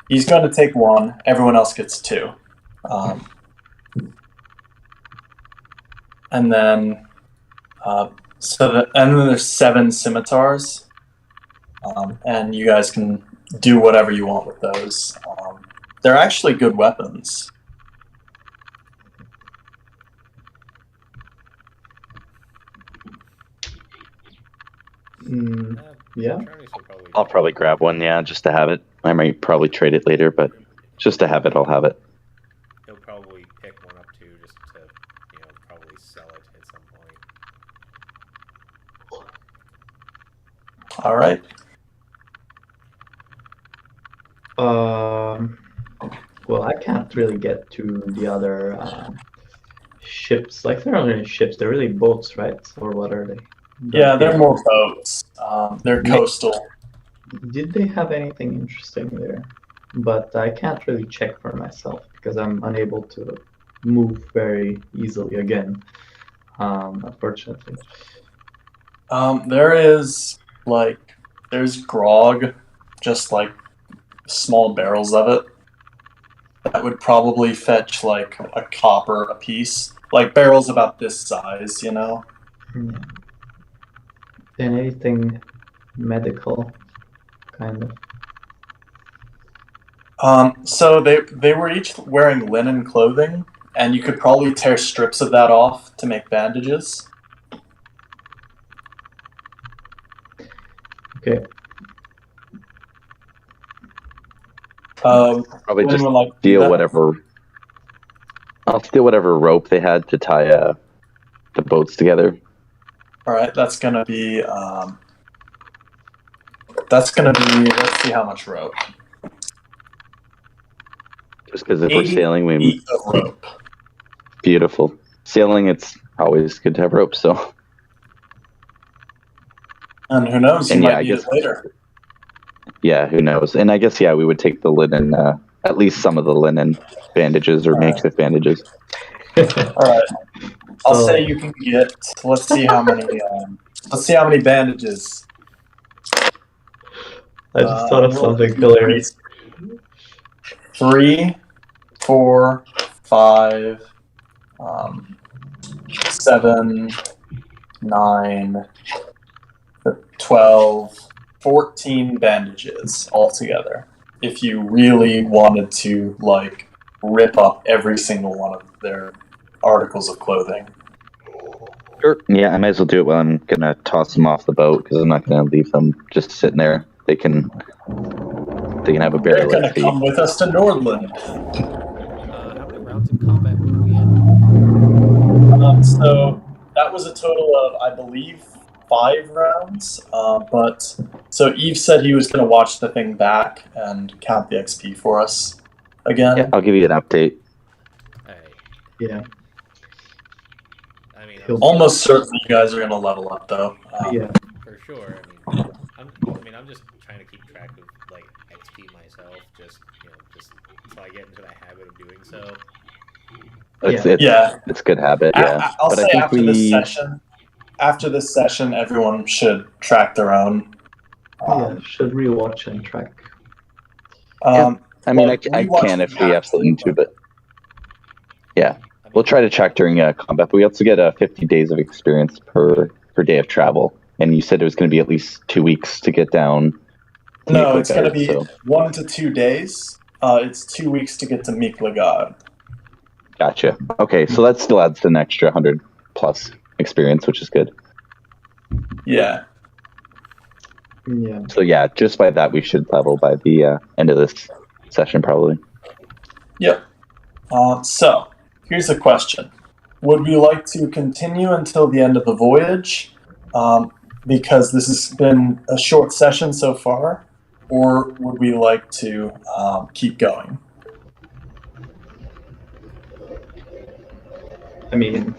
He's going to take 1, everyone else gets 2. And then, and then there's 7 scimitars, and you guys can do whatever you want with those. They're actually good weapons. Yeah. Petronius will probably I'll probably grab one, yeah, just to have it. I might probably trade it later, but just to have it, I'll have it. he'll probably pick one up too, just to, probably sell it at some point. All right. Well, I can't really get to the other ships. Like, they're not really ships, they're really boats, right? Or what are they? Yeah, they're more boats. They're coastal. Did they have anything interesting there? But I can't really check for myself because I'm unable to move very easily again, unfortunately. There is there's grog, just like small barrels of it. That would probably fetch like a copper a piece, like barrels about this size, you know. Yeah. Then anything medical, kind of. So they were each wearing linen clothing, and you could probably tear strips of that off to make bandages. Okay. Probably just anyone like to do steal that? whatever. I'll steal whatever rope they had to tie the boats together. All right, that's gonna be. Let's see how much rope. Just because if we're 80 sailing, we feet of rope. beautiful. Sailing, it's always good to have rope. So, And who knows, you And yeah, might I need guess- it later. yeah, who knows? And I guess we would take the linen, at least some of the linen bandages or makeshift bandages. All right, I'll So- say you can get. Let's see how many. Let's see how many bandages. I just thought of we'll something do hilarious. 3, 4, 5, 7, 9, 12, 14 bandages altogether. If you really wanted to, like, rip up every single one of their articles of clothing. Sure. Yeah, I might as well do it while I'm gonna toss them off the boat because I'm not gonna leave them just sitting there. They can have a They're barrel gonna at sea. come with us to Nordland. How many rounds of combat were we in? So that was a total of, I believe, 5 rounds. But so Eve said he was going to watch the thing back and count the XP for us again. Yeah, I'll give you an update. Alright. Yeah. I mean, He'll- Almost certainly you guys are going to level up, though. Yeah. for sure. I'm just trying to keep track of like XP myself. Just so I get into the habit of doing so. It's good habit. Yeah, I'll but say I think after this session, everyone should track their own. Yeah, should rewatch and track. I mean, well, I rewatch can the if we match, absolutely need to, but yeah, I mean, we'll try to track during combat. But we also get 50 days of experience per day of travel. And you said it was going to be at least 2 weeks to get down. No, it's going to Miklagard, be so 1 to 2 days. It's 2 weeks to get to Miklagard. Gotcha. Okay, so that still adds an extra 100 plus experience, which is good. Yeah. Yeah. So yeah, just by that we should level by the end of this session probably. Yep. So, here's a question. Would we like to continue until the end of the voyage? Because this has been a short session so far, or would we like to keep going? I mean,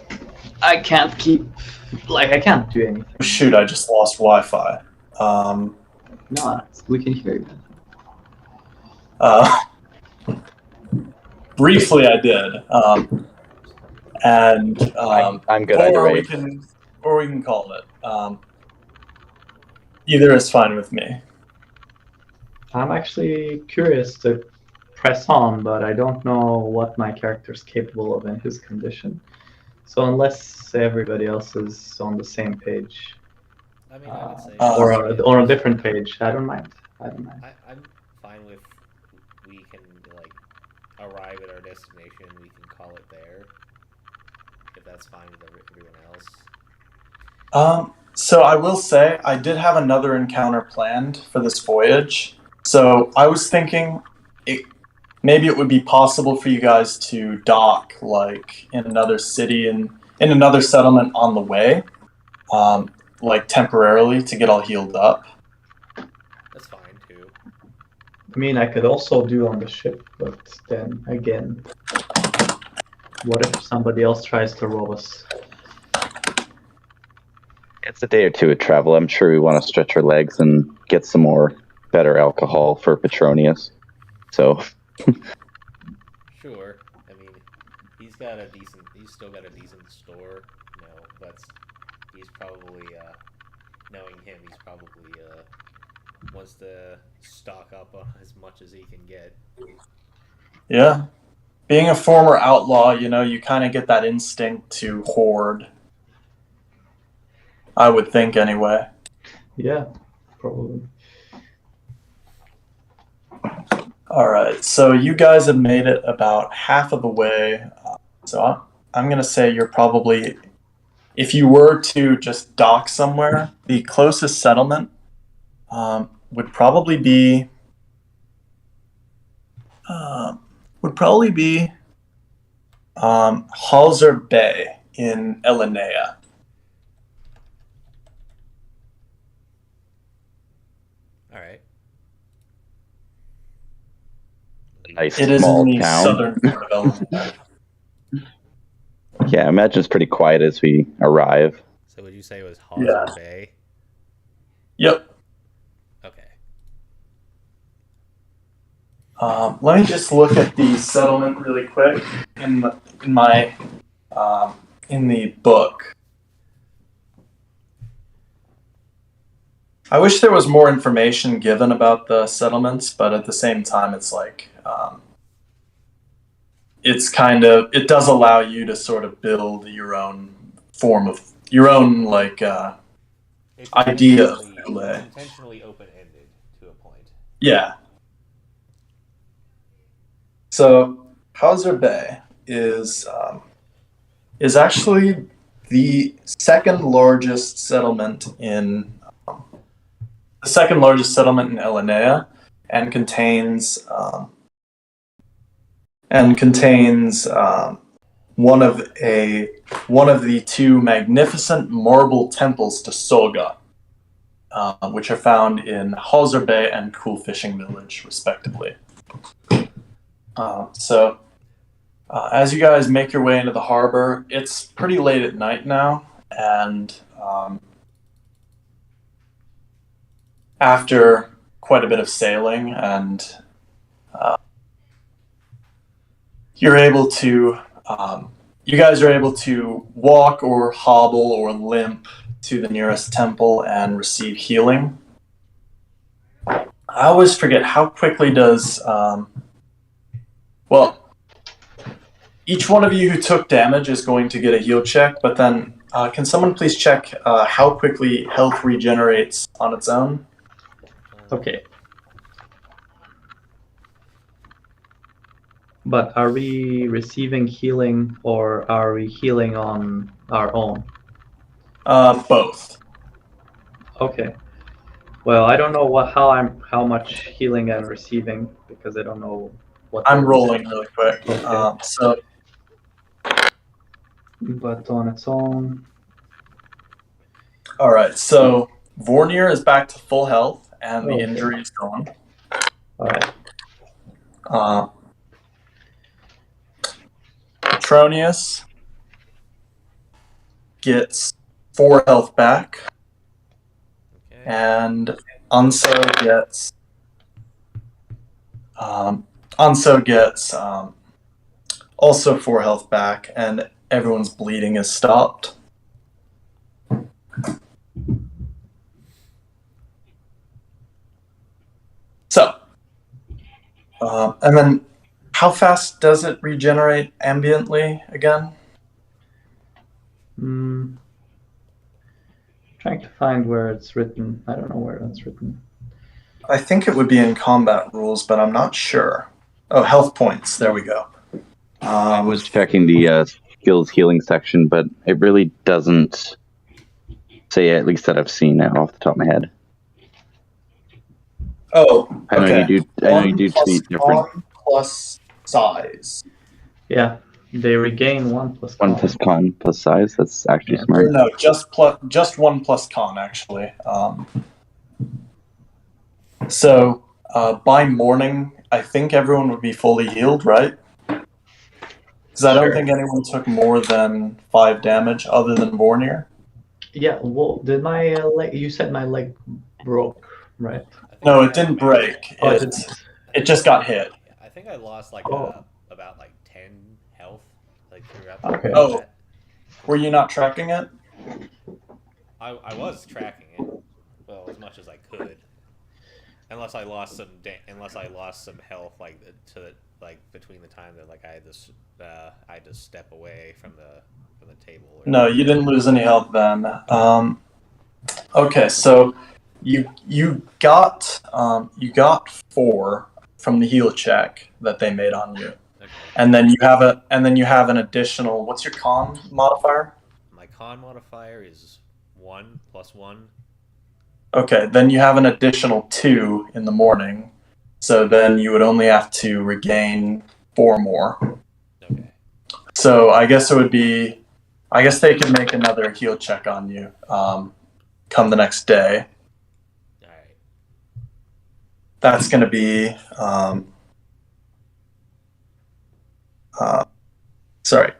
I can't do anything. Shoot, I just lost Wi-Fi. No, we can hear you. Briefly, I did, and I'm good either way. or we can call it. Either is fine with me. I'm actually curious to press on, but I don't know what my character's capable of in his condition. So unless everybody else is on the same page, I mean, I would say, or on a different page, I don't mind. I'm fine with we can like arrive at our destination. We can call it there if that's fine with everyone else. So I will say I did have another encounter planned for this voyage. So I was thinking maybe it would be possible for you guys to dock like in another city and in another settlement on the way, like temporarily to get all healed up. That's fine too. I mean, I could also do on the ship, but then again, what if somebody else tries to rob us? It's a day or two of travel. I'm sure we want to stretch our legs and get some more better alcohol for Petronius. So, Sure. I mean, he's still got a decent store. You know, he's probably, knowing him, he's probably, wants to stock up on as much as he can get. Yeah. Being a former outlaw, you know, you kind of get that instinct to hoard. I would think, anyway. Yeah, probably. All right, so you guys have made it about half of the way. So I'm going to say you're probably, if you were to just dock somewhere, the closest settlement would probably be Halser Bay in Elenea. All right. nice It is small in the town. southern part of Elenea. Yeah, I imagine it's pretty quiet as we arrive. So would you say it was Hauser Yeah. Bay? Yep. Okay. Let me just look at the settlement really quick in the book. I wish there was more information given about the settlements, but at the same time, it's like it does allow you to sort of build your own form of your own It's idea of intentionally- Thule. intentionally open-ended to a point. Yeah. So Hauser Bay is actually the second largest settlement in Elenea, and contains one of the two magnificent marble temples to Solga, which are found in Hauser Bay and Cool Fishing Village, respectively. As you guys make your way into the harbor, it's pretty late at night now, and after quite a bit of sailing, and you guys are able to walk or hobble or limp to the nearest temple and receive healing. I always forget, how quickly does each one of you who took damage is going to get a heal check, but then can someone please check how quickly health regenerates on its own? Okay. But are we receiving healing or are we healing on our own? Both. Okay. Well, I don't know how much healing I'm receiving because I don't know what. I'm rolling really quick. Okay. But on its own. All right, so Vornir is back to full health, and the Okay. injury is gone. All right. Petronius gets 4 health back, Okay. and Unso gets also 4 health back, and everyone's bleeding is stopped. So, and then how fast does it regenerate ambiently again? Trying to find where it's written. I don't know where that's written. I think it would be in combat rules, but I'm not sure. Oh, health points. There we go. I was checking the skills healing section, but it really doesn't say, at least that I've seen it off the top of my head. Oh, I know okay. you do treat different. Con plus size. Yeah, they regain 1 plus. 1 plus con plus size. That's actually Yeah. Or smart. no, just 1 plus con, actually. by morning, I think everyone would be fully healed, right? Because I don't Sure. think anyone took more than 5 damage other than Vornir. Yeah, well, did my leg? You said my leg broke, right? I think No, I it didn't maybe- break. Oh, It just got hit. I think I lost like Oh. about like 10 health like throughout Okay. Oh. combat. Were you not tracking it? I was tracking it, well, as much as I could, unless I lost some health like between the time that like I had to step away from the table. No, you didn't lose any health then. Okay, so you got 4 from the heal check that they made on you, Okay. and then you have an additional. What's your con modifier? My con modifier is 1 + 1. Okay, then you have an additional 2 in the morning, so then you would only have to regain 4 more. Okay. So I guess they could make another heal check on you come the next day. All right. That's going to be sorry.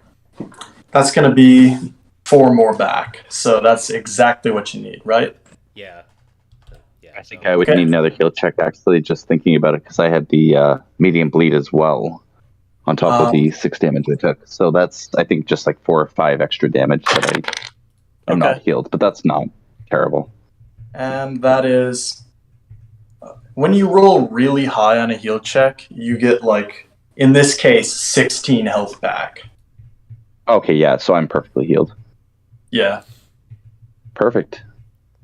That's going to be 4 more back. So that's exactly what you need, right? Yeah. Yeah. I think I would Okay. need another heal check, actually, just thinking about it, because I had the medium bleed as well, on top of the 6 damage I took. So that's, I think, just like 4 or 5 extra damage that I'm not Okay. healed, but that's not terrible. And that is when you roll really high on a heal check, you get like in this case 16 health back. Okay, yeah, so I'm perfectly healed. Yeah. Perfect.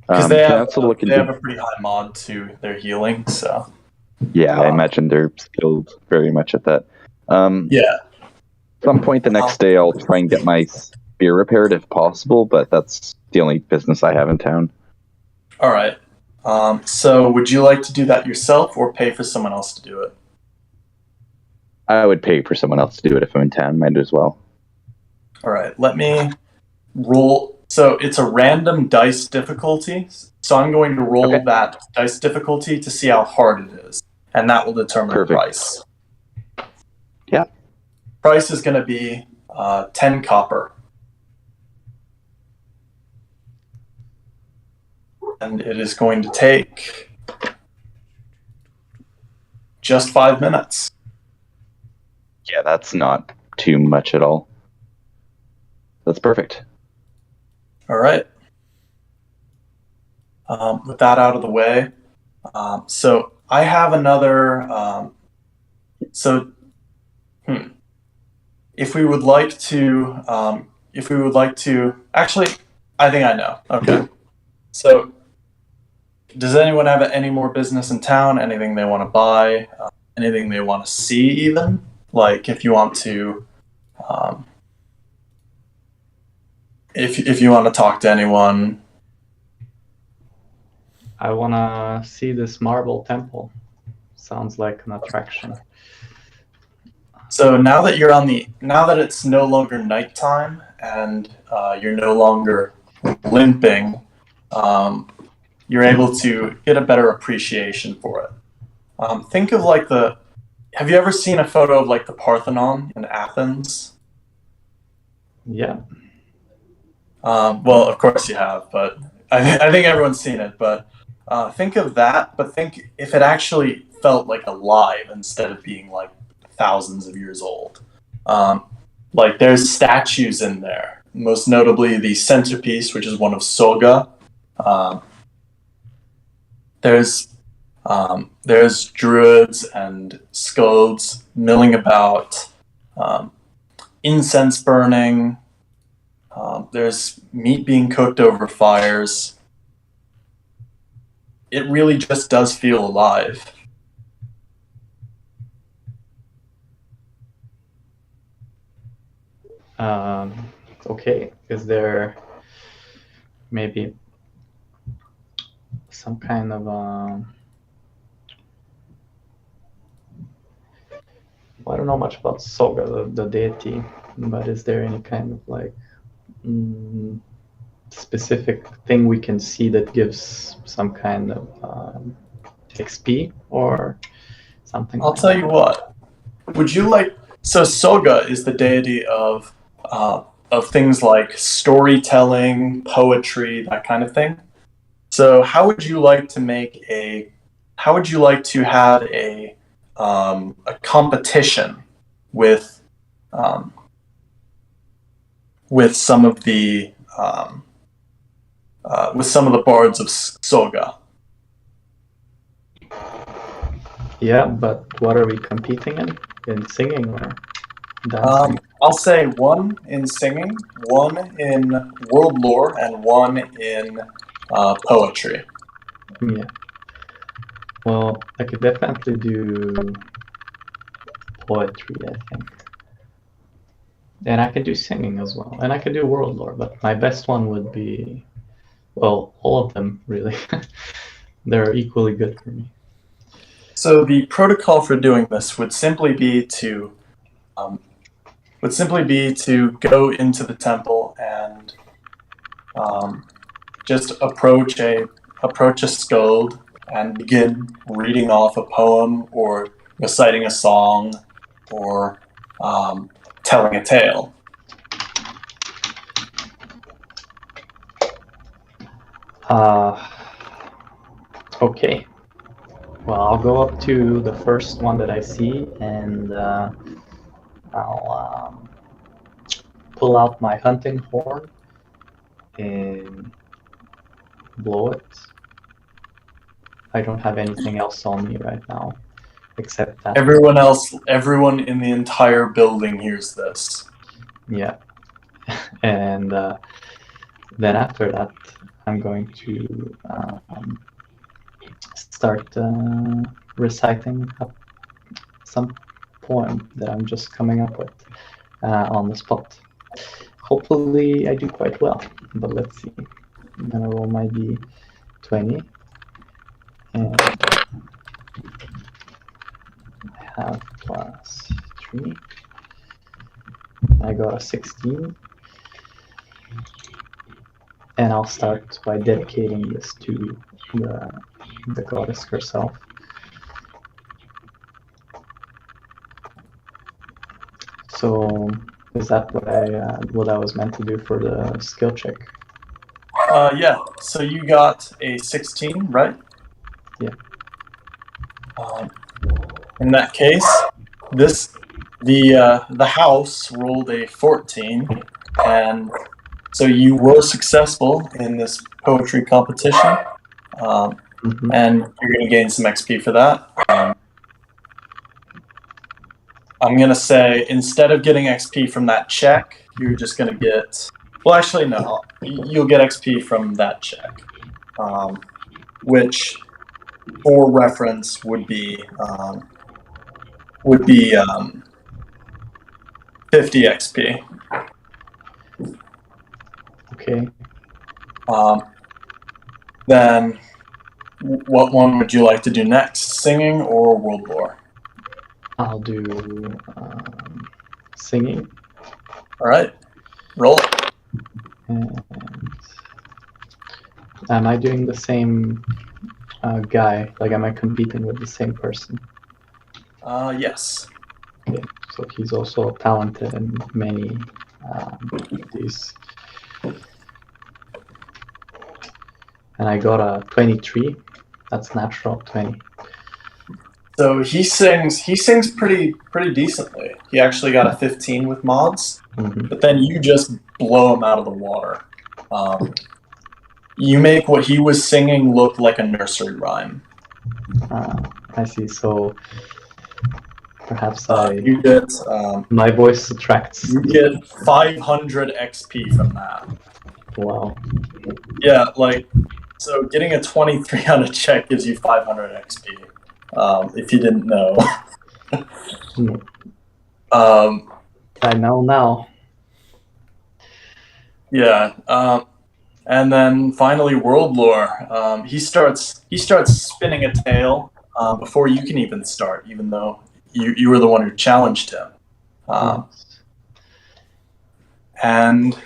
Because Can I also look they have into? a pretty high mod to their healing, so Yeah, I imagine they're skilled very much at that. yeah. Some point the next day, I'll try and get my spear repaired if possible, but that's the only business I have in town. All right. So would you like to do that yourself or pay for someone else to do it? I would pay for someone else to do it if I'm in town. Might as well. All right. Let me roll. So it's a random dice difficulty. So I'm going to roll Okay. that dice difficulty to see how hard it is, and that will determine the Perfect. price. Yeah. Price is going to be 10 copper. And it is going to take just 5 minutes. Yeah, that's not too much at all. That's perfect. All right. With that out of the way, so I have another. If we would like to, actually, I think I know. Okay. So, does anyone have any more business in town? Anything they want to buy? Anything they want to see? Even like if you want to, if you want to talk to anyone. I wanna see this marble temple. Sounds like an attraction. So now that it's no longer nighttime and you're no longer limping, you're able to get a better appreciation for it. Think of like have you ever seen a photo of like the Parthenon in Athens? Yeah. Well, of course you have, but I think everyone's seen it. But think of that, but think if it actually felt like alive instead of being like thousands of years old. Like there's statues in there, most notably the centerpiece, which is one of Soga. There's druids and skalds milling about, incense burning. There's meat being cooked over fires. It really just does feel alive. Okay. Is there maybe some kind of I don't know much about Soga, the deity, but is there any kind of like specific thing we can see that gives some kind of XP or something. I'll tell you what. Would you like? So Soga is the deity of things like storytelling, poetry, that kind of thing. So how would you like to have a competition with some of the bards of Soga? Yeah, but what are we competing in? In singing or dancing? I'll say one in singing, one in world lore, and one in poetry. Yeah. Well, I could definitely do poetry, I think. And I could do singing as well. And I could do world lore, but my best one would be, well, all of them, really. They're equally good for me. So the protocol for doing this would simply be to go into the temple and just approach a skald and begin reading off a poem or reciting a song or telling a tale. Okay. Well, I'll go up to the first one that I see, and I'll pull out my hunting horn and blow it. I don't have anything else on me right now, except that. Everyone in the entire building hears this. Yeah. And then after that, I'm going to start reciting some poem that I'm just coming up with on the spot. Hopefully I do quite well, but let's see. I'm gonna roll my d20, and I have +3. I got a 16, and I'll start by dedicating this to the goddess herself. So, is that what I was meant to do for the skill check? Yeah. So you got a 16, right? Yeah. In that case, the house rolled a 14, and so you were successful in this poetry competition, and you're going to gain some XP for that. I'm going to say instead of getting XP from that check, you're just going to get. Well, actually, no. You'll get XP from that check, which, for reference, would be 50 XP. Okay. Then, what one would you like to do next? Singing or world lore? I'll do singing. All right, roll it. And am I doing the same guy? Like, am I competing with the same person? Yes. Okay, so he's also talented in many of these. And I got a 23. That's natural 20. So he sings pretty decently. He actually got a 15 with mods, but then you just blow him out of the water. You make what he was singing look like a nursery rhyme. I see. So perhaps you get my voice attracts. You get 500 XP from that. Wow. Yeah, so getting a 23 on a check gives you 500 XP. If you didn't know. I know now. Yeah. And then finally, world lore. He starts spinning a tale before you can even start, even though you were the one who challenged him. And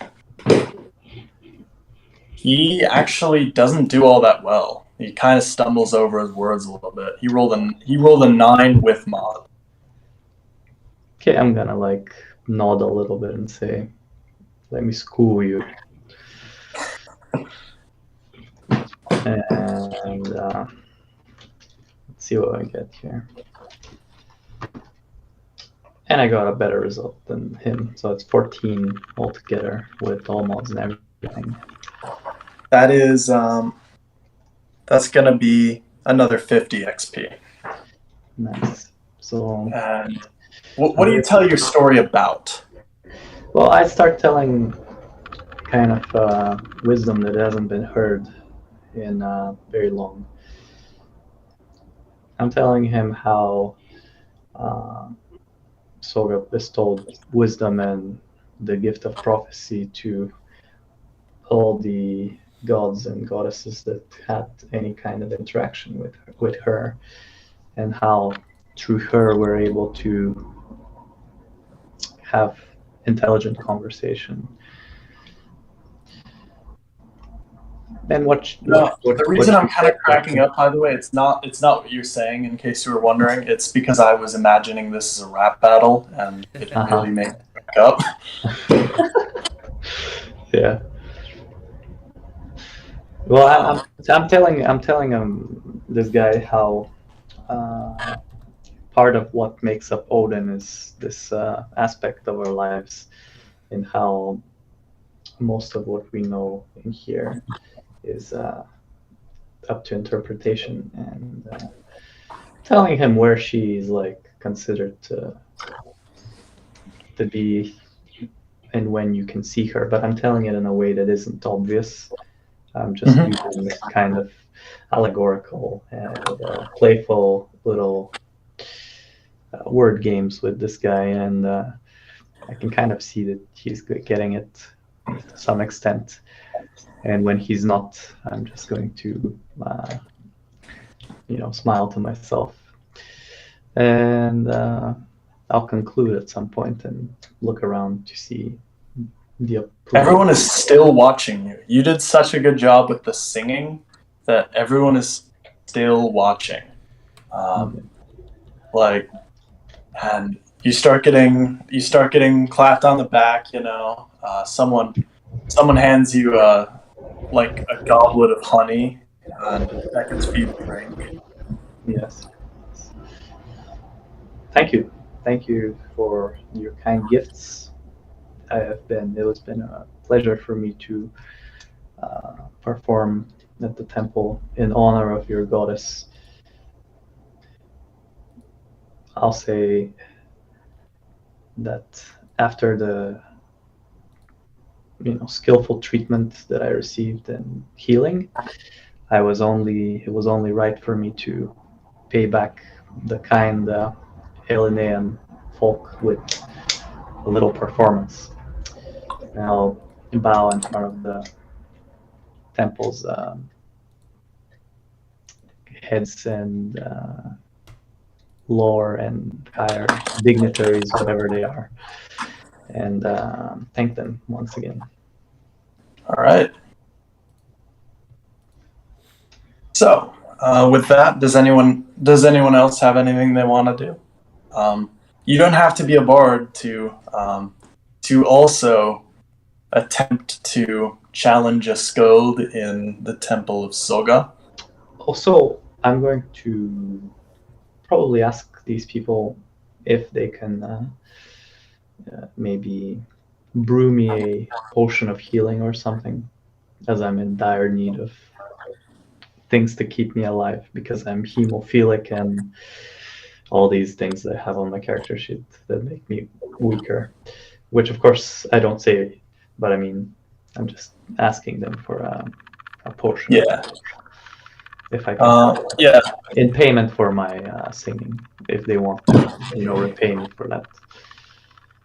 he actually doesn't do all that well. He kind of stumbles over his words a little bit. He rolled a 9 with mod. Okay, I'm gonna like nod a little bit and say, "Let me school you." And let's see what I get here. And I got a better result than him, so it's 14 altogether with all mods and everything. That is, that's gonna be another 50 XP. Nice. So, And what do you tell your story about? well, I start telling kind of wisdom that hasn't been heard in very long. I'm telling him how Soga bestowed wisdom and the gift of prophecy to all the gods and goddesses that had any kind of interaction with her, and how through her we're able to have intelligent conversation. And The reason I'm kind of cracking up, by the way, it's not what you're saying. In case you were wondering, it's because I was imagining this as a rap battle, and it really made me crack up. Yeah. Well, I'm telling this guy how part of what makes up Odin is this aspect of our lives, and how most of what we know in here is up to interpretation, and telling him where she's like considered to be and when you can see her, but I'm telling it in a way that isn't obvious. I'm just using this kind of allegorical and playful little word games with this guy, and I can kind of see that he's getting it to some extent. And when he's not, I'm just going to, smile to myself. And I'll conclude at some point and look around to see the approval. Everyone is still watching you. You did such a good job with the singing that everyone is still watching. And you start getting clapped on the back. Someone hands you like a goblet of honey and beckons for you to drink. Yes. Thank you for your kind gifts. It has been a pleasure for me to perform at the temple in honor of your goddess. I'll say that after the skillful treatment that I received and healing, it was only right for me to pay back the kind Helenean folk with a little performance. And I'll bow in front of the temple's heads and lore and higher dignitaries, whatever they are, and thank them once again. All right. So, with that, does anyone else have anything they want to do? You don't have to be a bard to also attempt to challenge a skuld in the Temple of Soga. Also, I'm going to probably ask these people if they can maybe brew me a potion of healing or something, as I'm in dire need of things to keep me alive, because I'm hemophilic and all these things that I have on my character sheet that make me weaker, which of course I don't say, but I mean, I'm just asking them for a potion. Yeah. If I can, yeah. In payment for my singing, if they want to, repay me for that.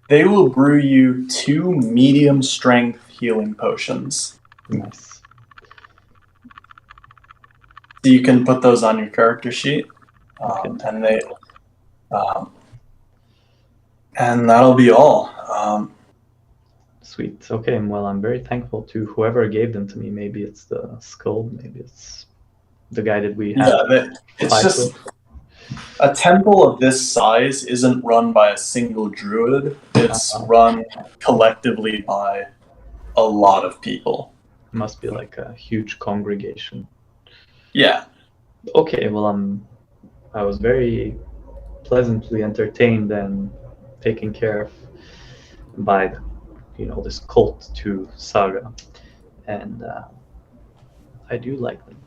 They will brew you 2 medium strength healing potions. Nice. So you can put those on your character sheet, Okay. and that'll be all. Sweet. Okay. Well, I'm very thankful to whoever gave them to me. Maybe it's the skull. Maybe it's the guy that we Yeah, had. it's fight just with. a temple of this size isn't run by a single druid. It's run collectively by a lot of people. Must be like a huge congregation. Yeah. Okay, well, I was very pleasantly entertained and taken care of by this cult to Saga, and I do like them.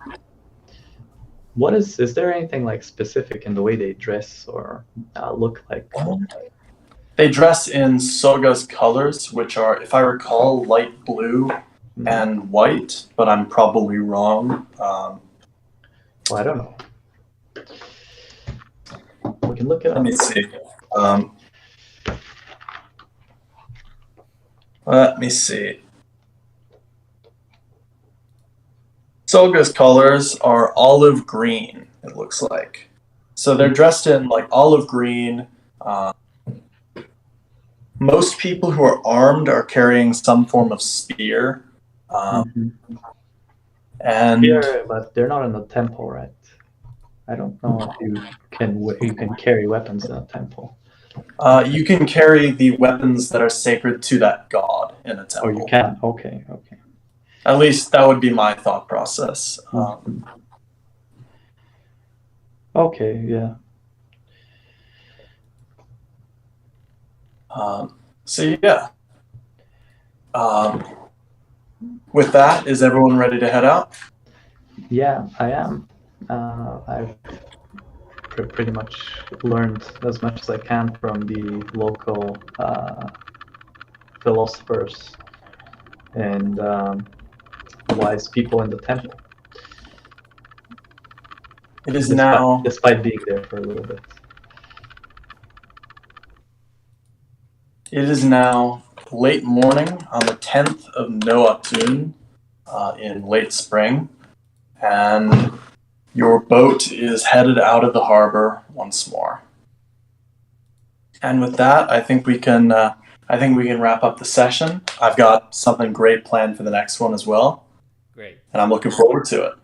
What is there anything like specific in the way they dress or look like? They dress in Soga's colors, which are, if I recall, light blue and white, but I'm probably wrong. Well, I don't know. We can look it up. Let me see. Let me see. Soga's colors are olive green, it looks like. So they're dressed in like olive green. Most people who are armed are carrying some form of spear. And But they're not in the temple, right? I don't know if you can carry weapons in a temple. You can carry the weapons that are sacred to that god in a temple. Oh, you can? Okay. At least that would be my thought process. Okay, yeah. So yeah. With that, is everyone ready to head out? Yeah, I am. I've pretty much learned as much as I can from the local philosophers and wise people in the temple. It is now. Despite being there for a little bit. It is now late morning on the 10th of Noatun in late spring, and your boat is headed out of the harbor once more. And with that, I think we can wrap up the session. I've got something great planned for the next one as well. Great. And I'm looking forward to it.